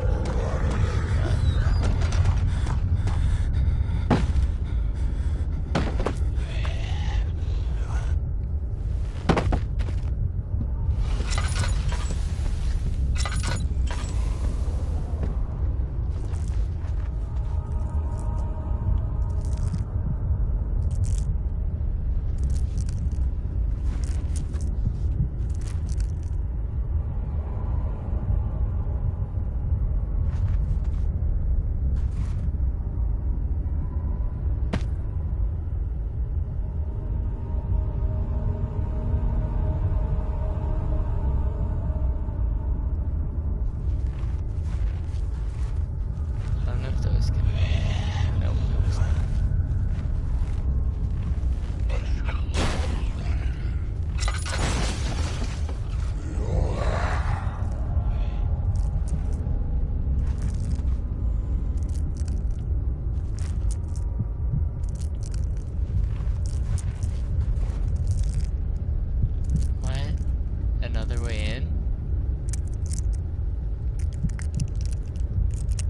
Another way in?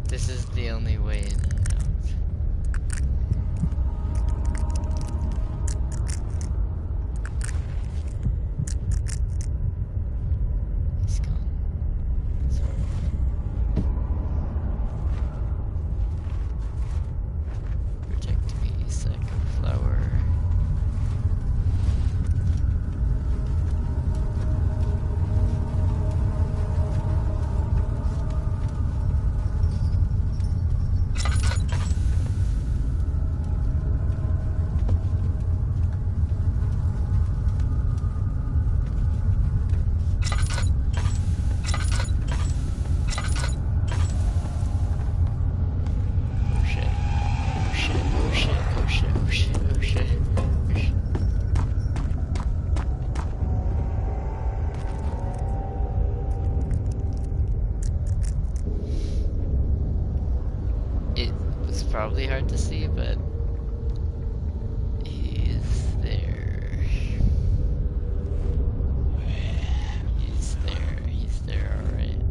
This is the only way in and out. He's gone. Protect me, psycho flower. Probably hard to see, but he is there. He's there. He's there, alright.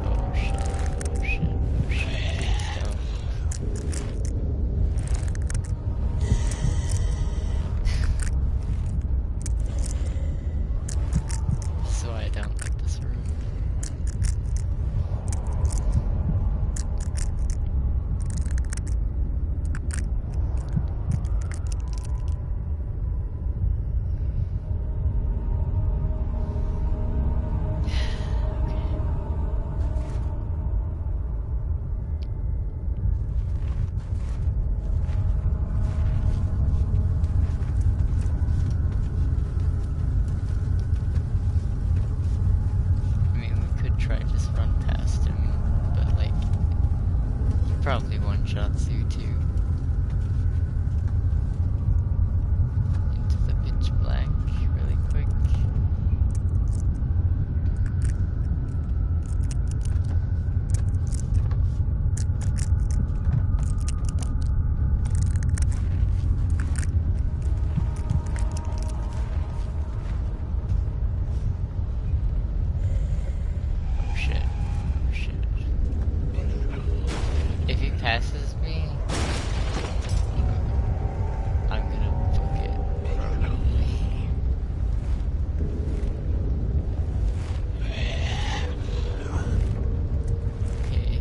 Oh shit. Oh shit. Oh shit. Please don't. So I don't like this room. Try just run past him, but like he probably one-shots you too. Into the pitch black really quick. If he passes me, I'm gonna book it. Okay.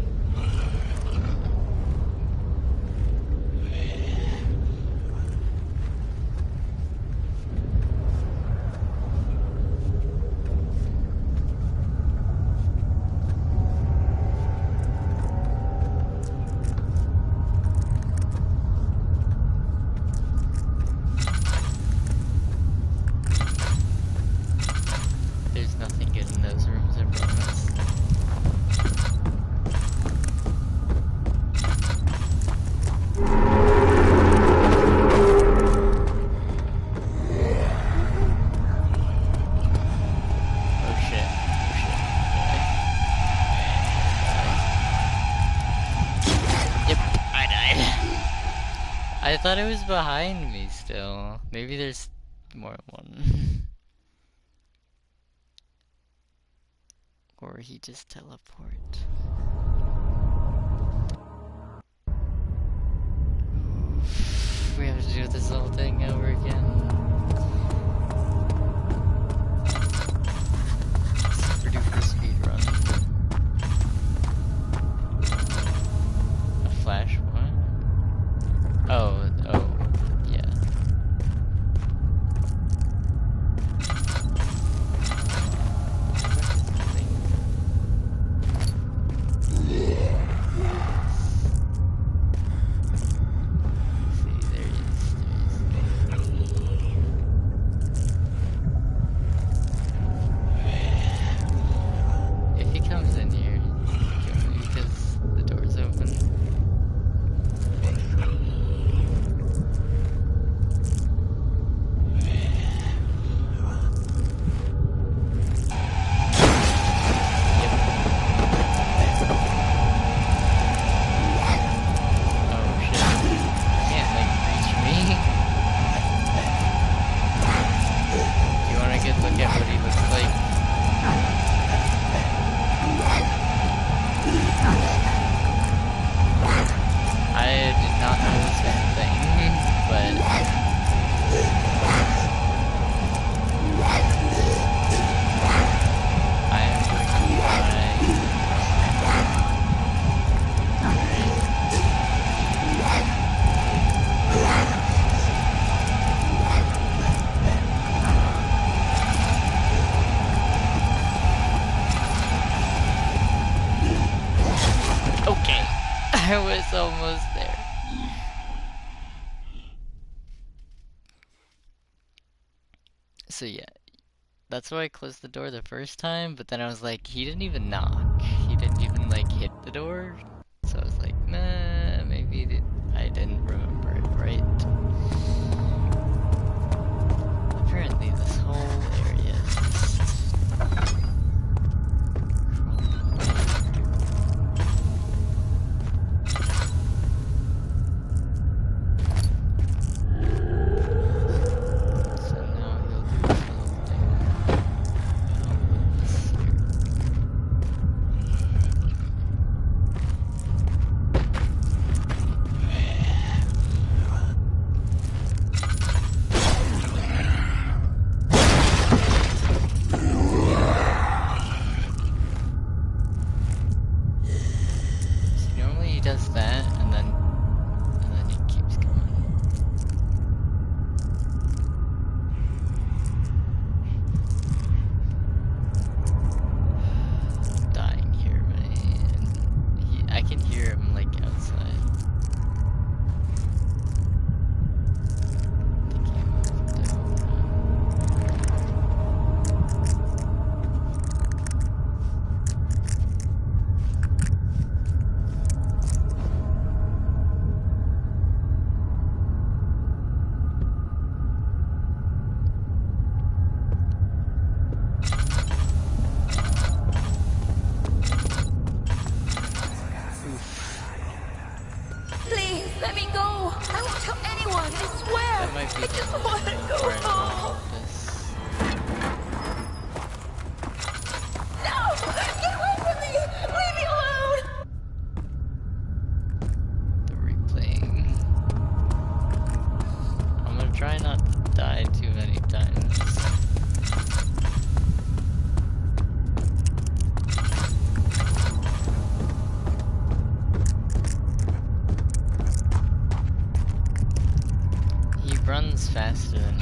I thought it was behind me still. Maybe there's more than one. Or he just teleport. We have to do this whole thing over again. Super duper speed run. A flash what? Oh, yeah. I was almost there. So yeah, that's why I closed the door the first time, but then I was like, he didn't even knock. He didn't even like hit the door. So I was like, nah, maybe I didn't remember it right. Apparently this whole area is just... does that, and then he keeps going. I'm dying here, man. I can hear him like outside. I think he moved out. Try not to die too many times. He runs faster than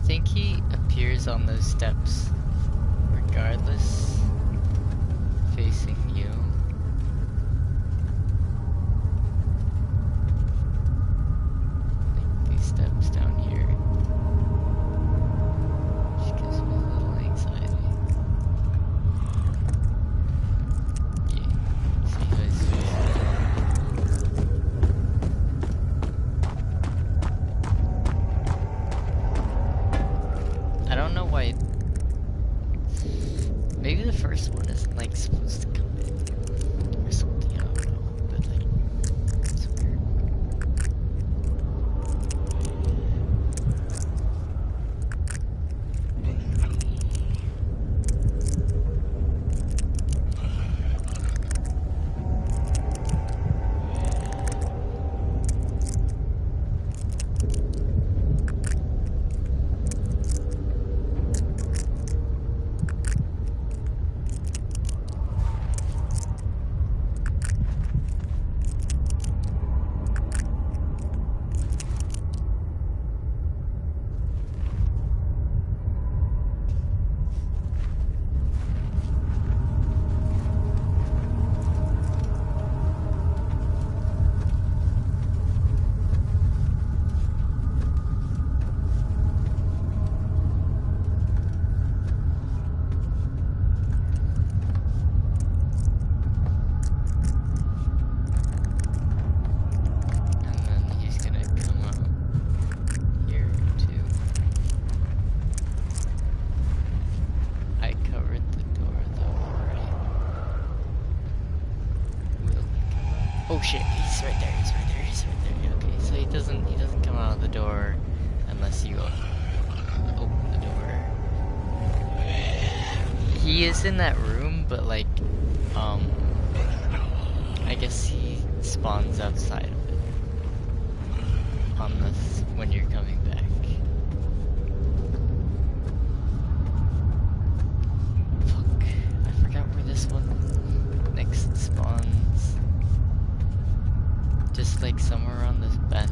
think he appears on those steps regardless, facing you. Like these steps down here. Just gives me a little anxiety. Yeah, see how he's facing. I don't know why. Maybe the first one isn't like supposed to come in or something. I don't know, but like it's weird. Oh shit, he's right there, he's right there, he's right there. Okay, so he doesn't come out of the door unless you open the door. He is in that room, but like, I guess he spawns outside of it. On this, when you're coming back. Fuck, I forgot where this one next spawns. Just like somewhere on this bend.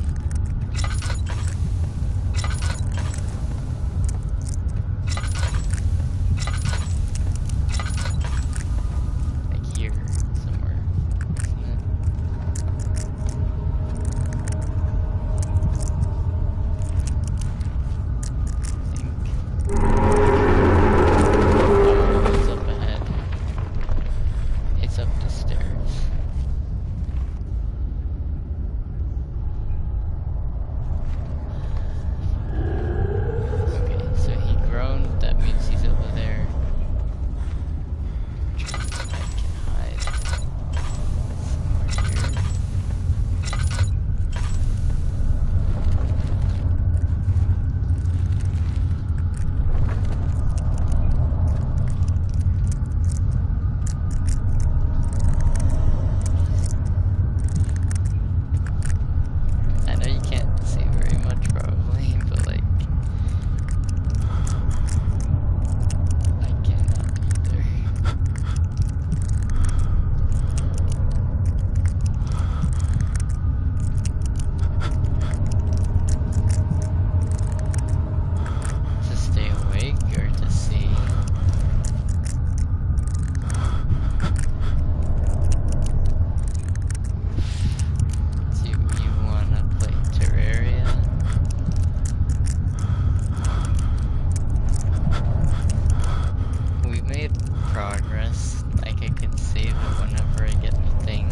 progress. Like I can save it whenever I get the thing.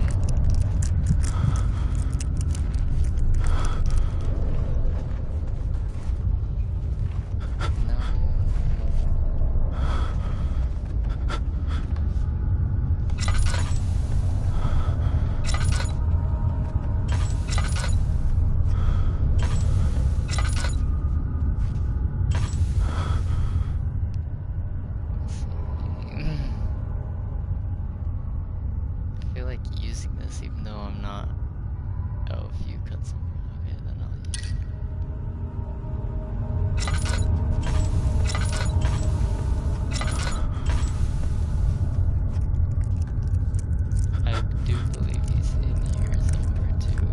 Using this even though I'm not. Oh, if you cut some. Okay, then I'll use it. I do believe he's in here somewhere too.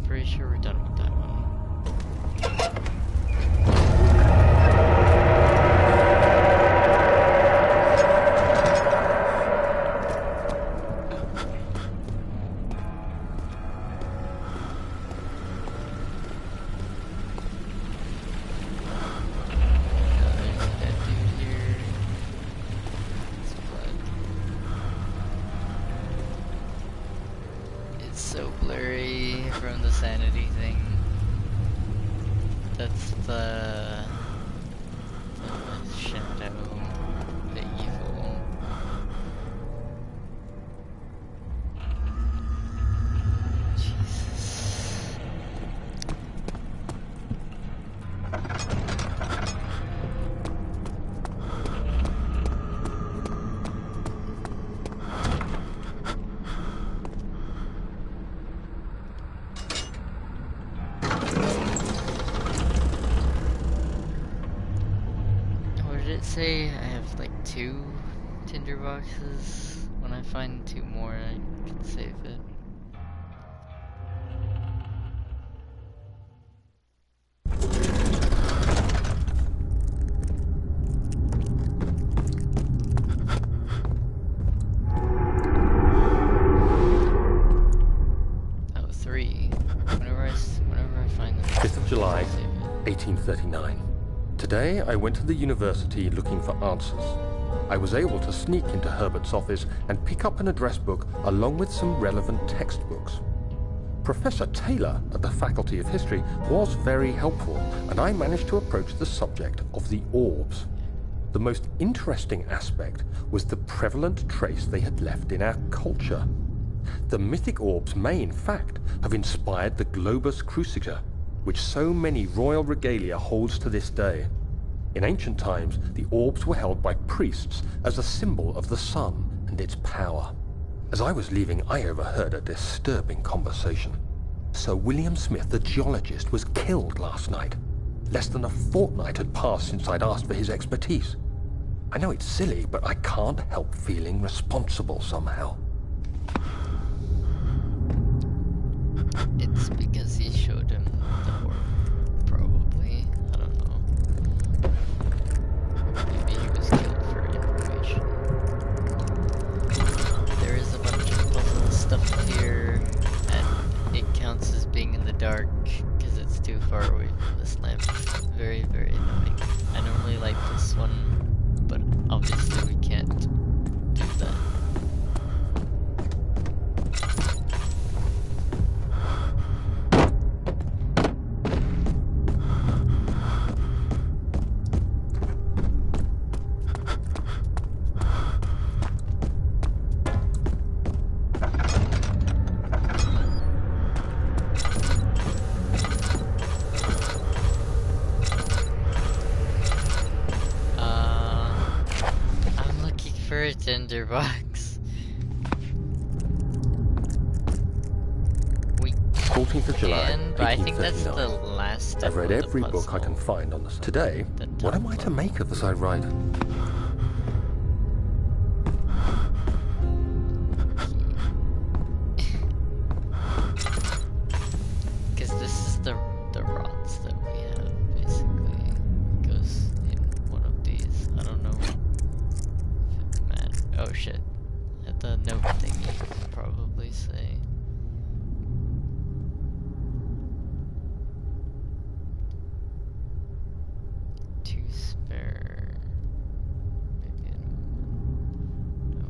Pretty sure we're done with that one. There's a dead dude here. It's blood. It's so blurry from the sanity thing. That's the shadow, the evil. Jesus. Say I have like 2 tinder boxes. When I find 2 more, I can save it. Oh, 3. Whenever I find them. 5th of July, 1839. Today, I went to the university looking for answers. I was able to sneak into Herbert's office and pick up an address book along with some relevant textbooks. Professor Taylor at the Faculty of History was very helpful, and I managed to approach the subject of the orbs. The most interesting aspect was the prevalent trace they had left in our culture. The mythic orbs may, in fact, have inspired the globus cruciger, which so many royal regalia holds to this day. In ancient times, the orbs were held by priests as a symbol of the sun and its power. As I was leaving, I overheard a disturbing conversation. Sir William Smith, the geologist, was killed last night. Less than a fortnight had passed since I'd asked for his expertise. I know it's silly, but I can't help feeling responsible somehow. It's because he showed him the orb, probably. I don't know. Maybe he was killed for information. There is a bunch of puzzle stuff here, and it counts as being in the dark because it's too far away from this lamp. Very, very annoying. I normally like this one, but obviously we can't do that. Tinderbox. 14th of July, But I think that's the 1839. last step. I've read of the every book I puzzle. can find on this. Today, what am I to make of this I write? shit. At the note thing, you could probably say. Two spare. Maybe no.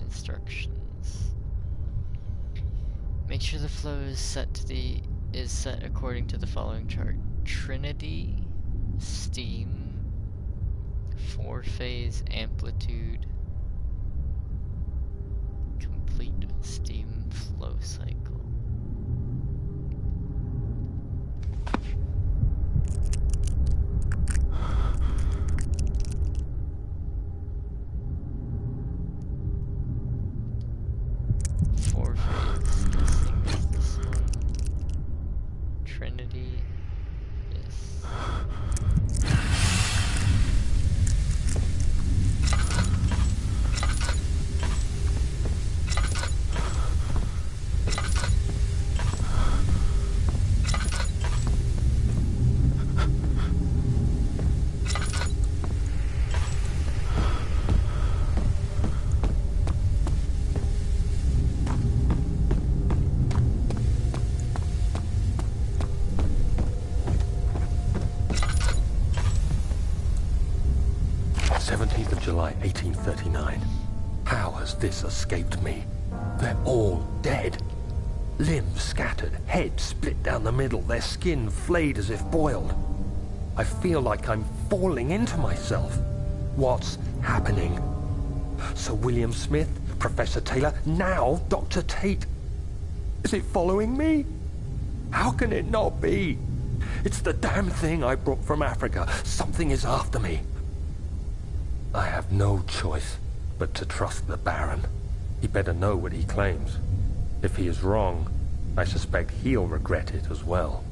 Instructions. Make sure the flow is set according to the following chart: Trinity, steam, 4-phase amplitude, complete steam flow cycle. Trinity, yes. July 1839. How has this escaped me? They're all dead. Limbs scattered, heads split down the middle, their skin flayed as if boiled. I feel like I'm falling into myself. What's happening? Sir William Smith, Professor Taylor, now Dr. Tate. Is it following me? How can it not be? It's the damn thing I brought from Africa. Something is after me. I have no choice but to trust the Baron. He better know what he claims. If he is wrong, I suspect he'll regret it as well.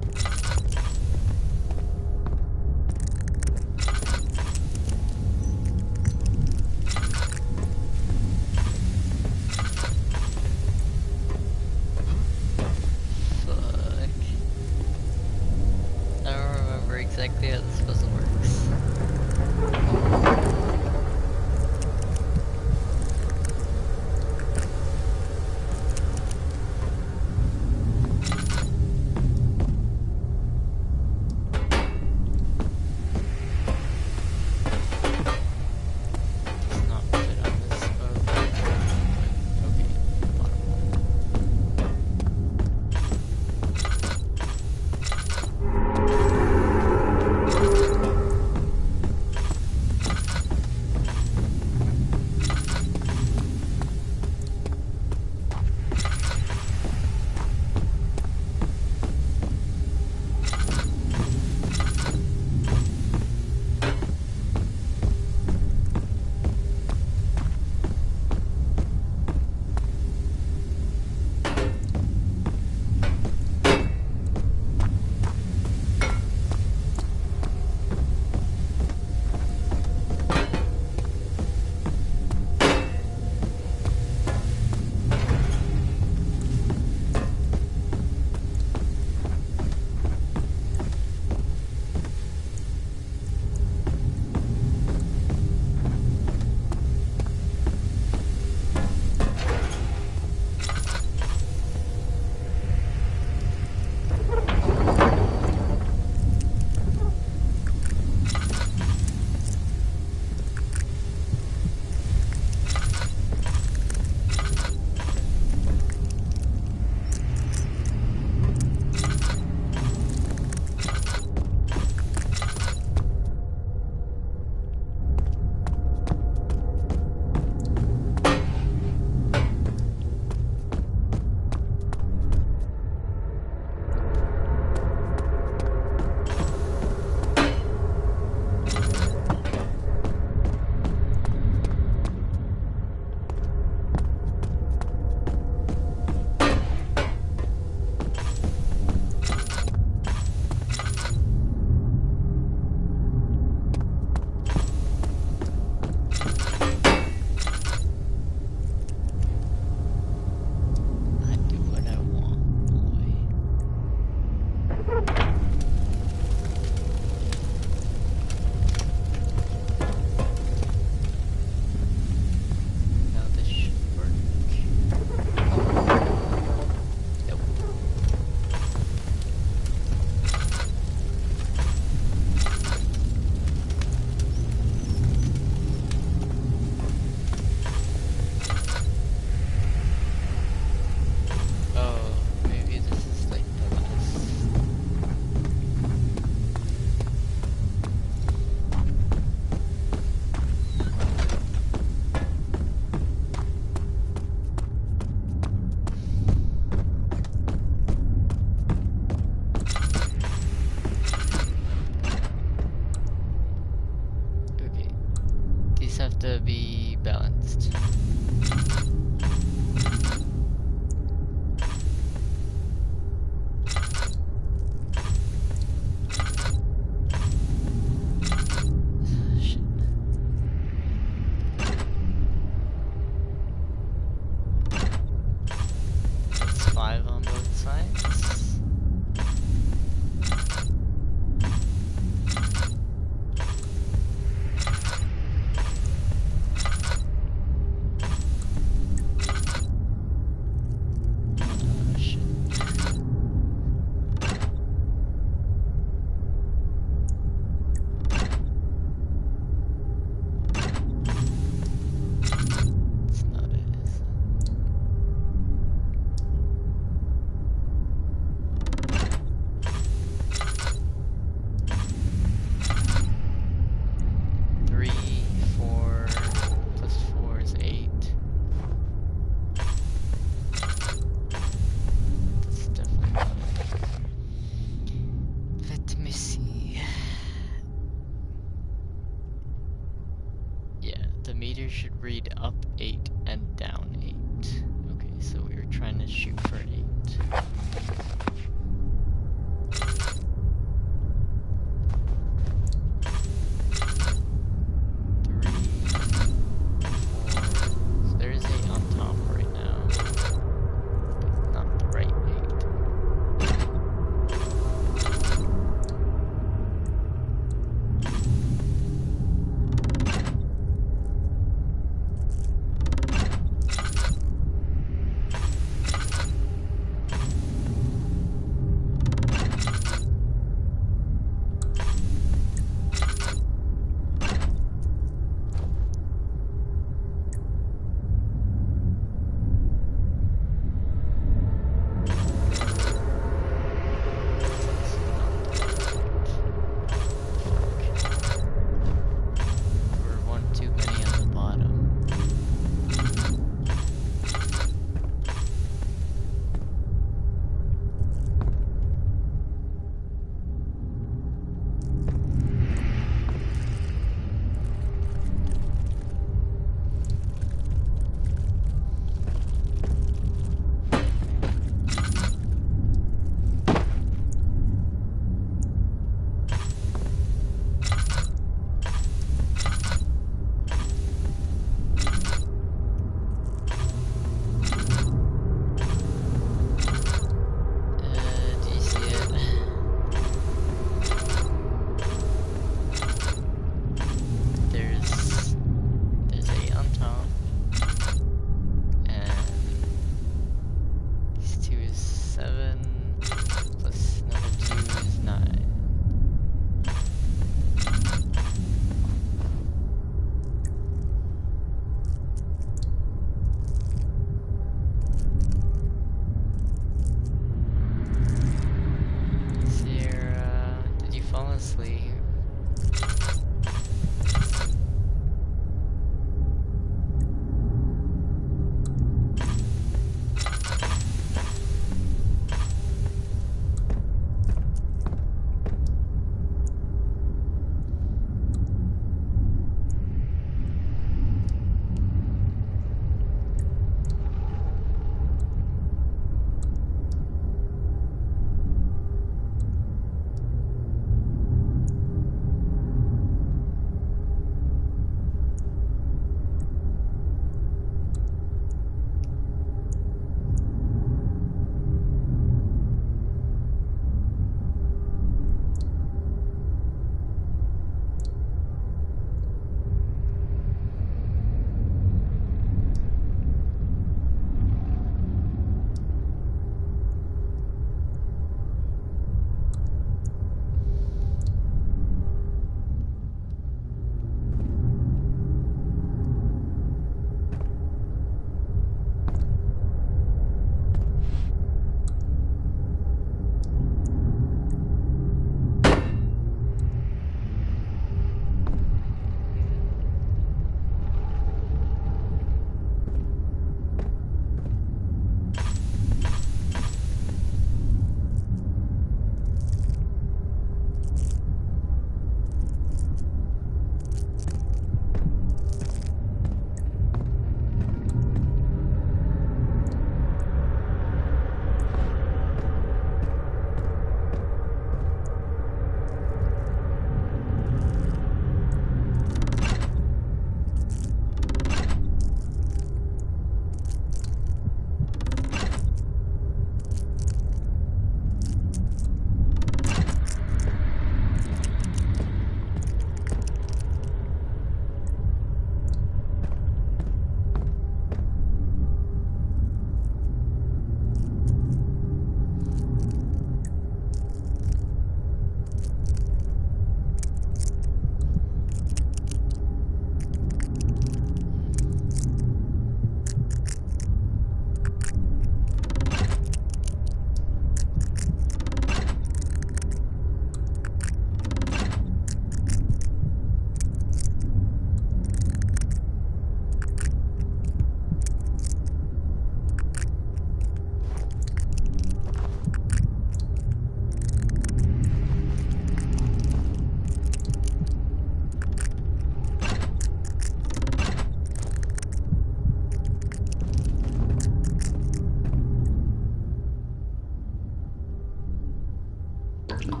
Fuck.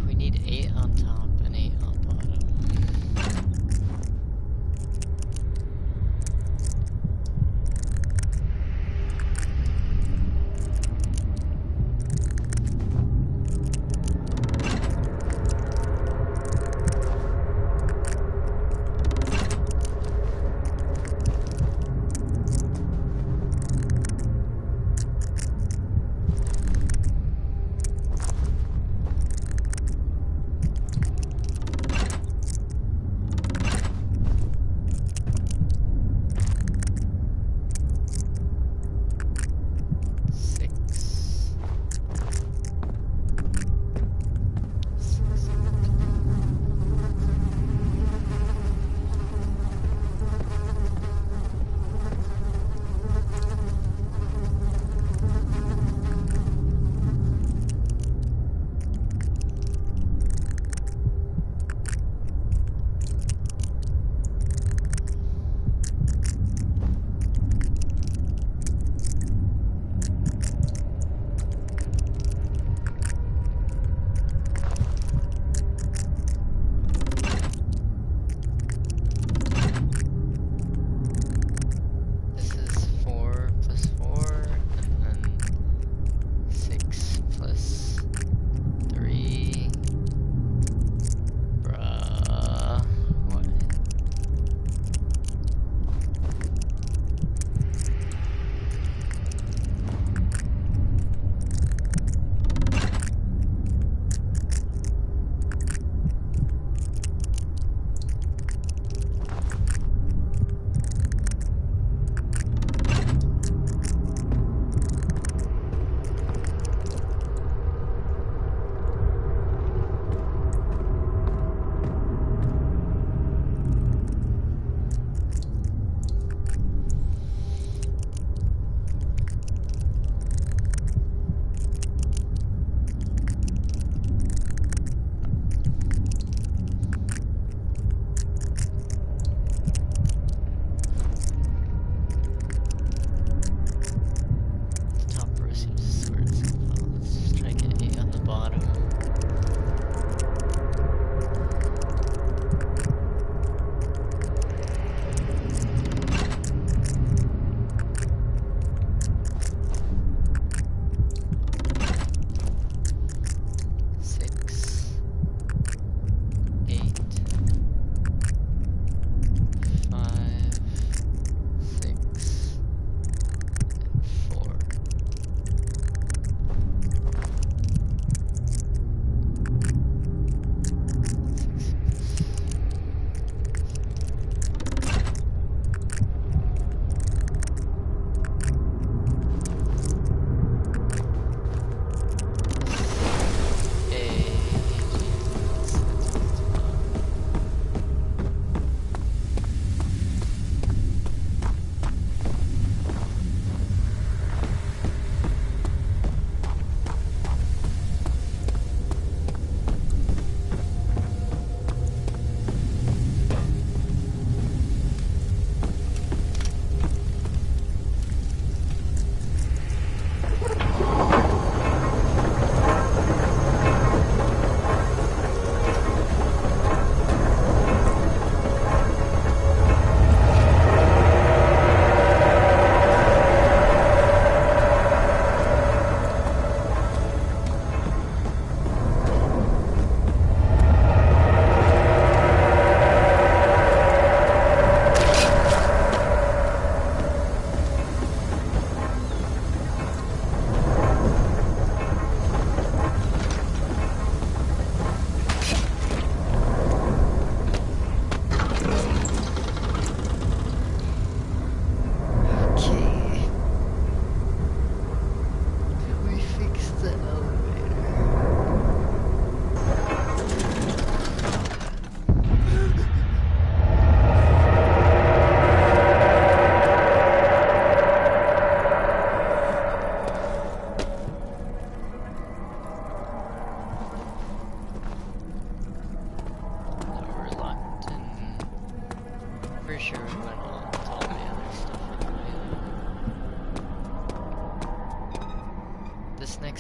We need 8 on top and 8 on bottom.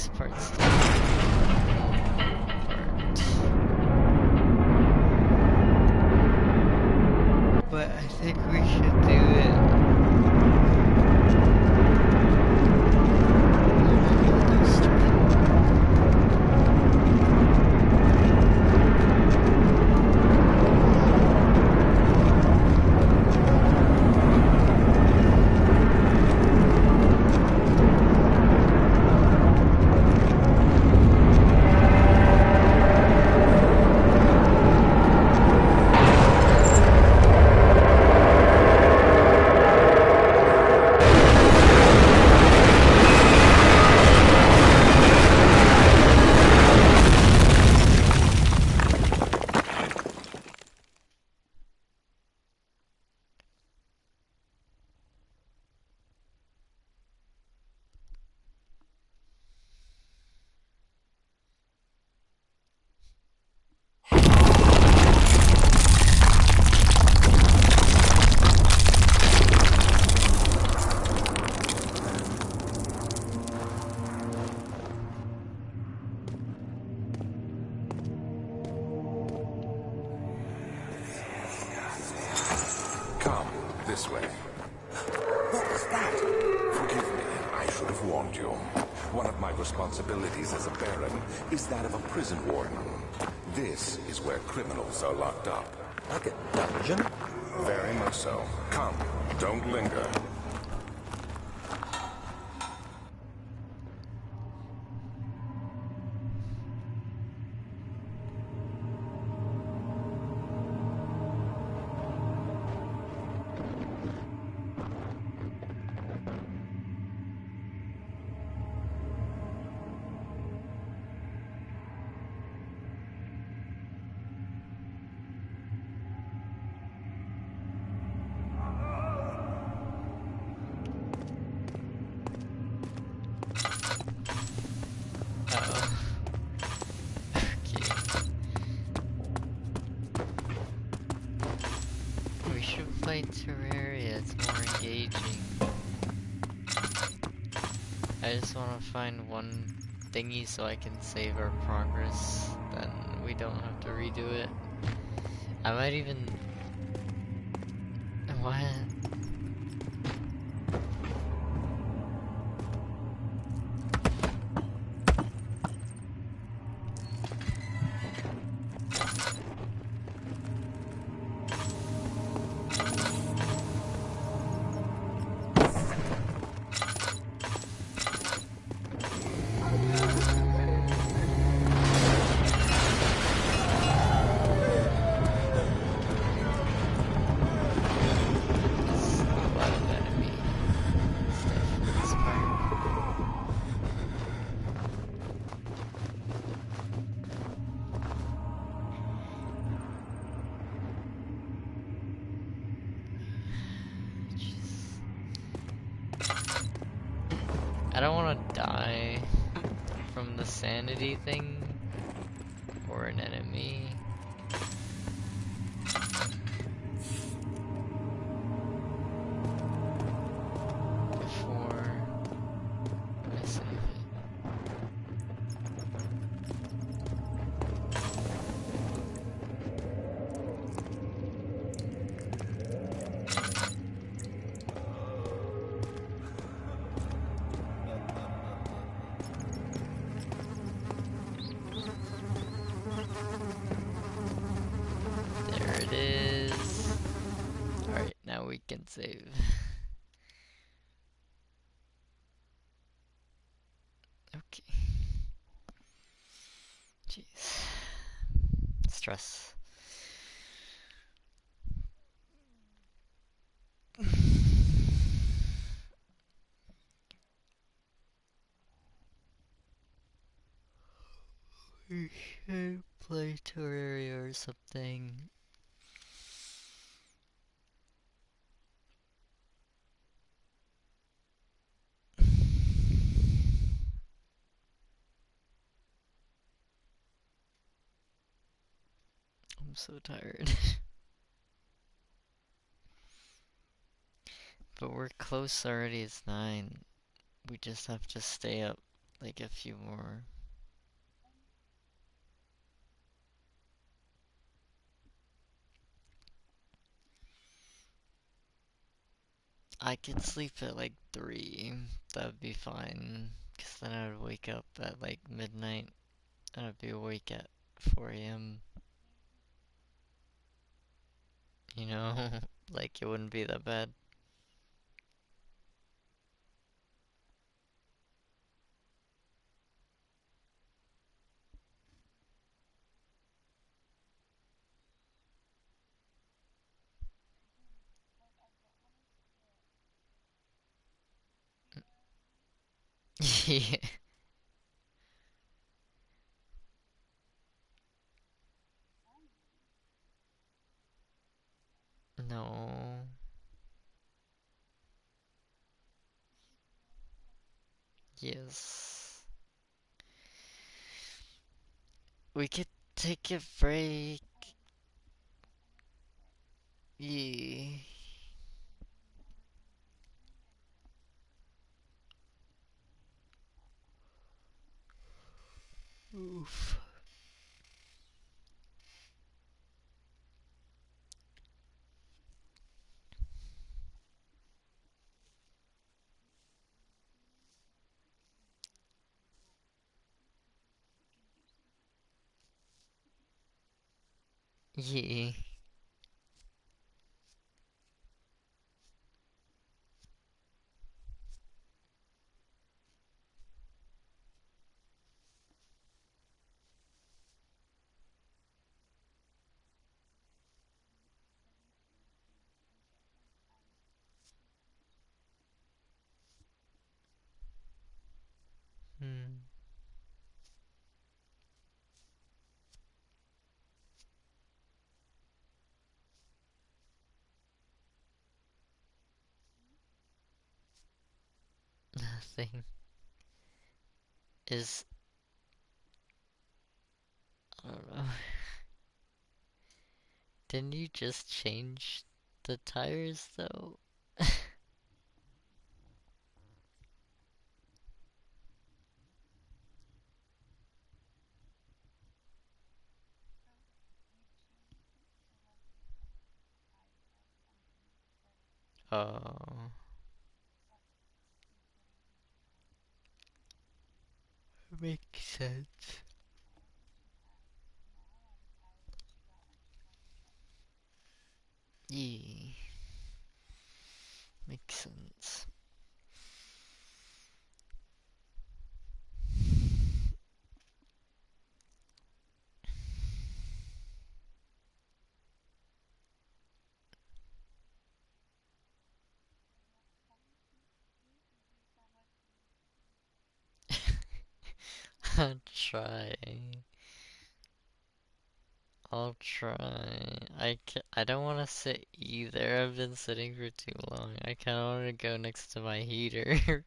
next part's part. But I think we should do it. This way. What was that? Forgive me, I should have warned you. One of my responsibilities as a Baron is that of a prison warden. This is where criminals are locked up. Like a dungeon? Very much so. Come, don't linger. Terraria, it's more engaging. I just want to find one thingy so I can save our progress, then we don't have to redo it. I might even... What? I don't want to die from the sanity thing or an enemy. Before I save it. We can save. Okay. Jeez. Stress. We should play Terraria or something. I'm so tired. But we're close already, it's 9. We just have to stay up like a few more. I could sleep at like 3. That would be fine. Cause then I would wake up at like midnight. And I'd be awake at 4 a.m. You know? Like it wouldn't be that bad. Yeah. No. Yes. We could take a break. Yeah. Oof. Yeah. Hmm. Nothing. Is I don't know. Didn't you just change the tires though? Oh, makes sense. Yeah, makes sense. I'll try. I'll try. I don't want to sit either. I've been sitting for too long. I kind of want to go next to my heater.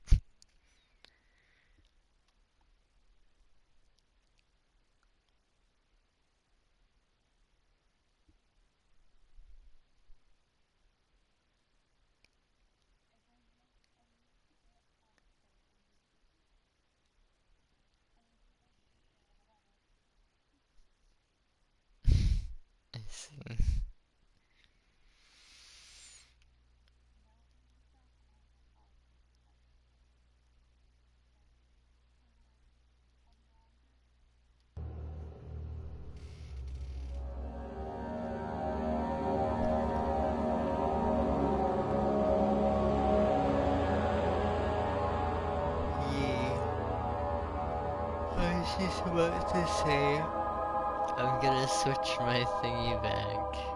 I see. Yeah. I was just about to say, I'm gonna switch my thingy back.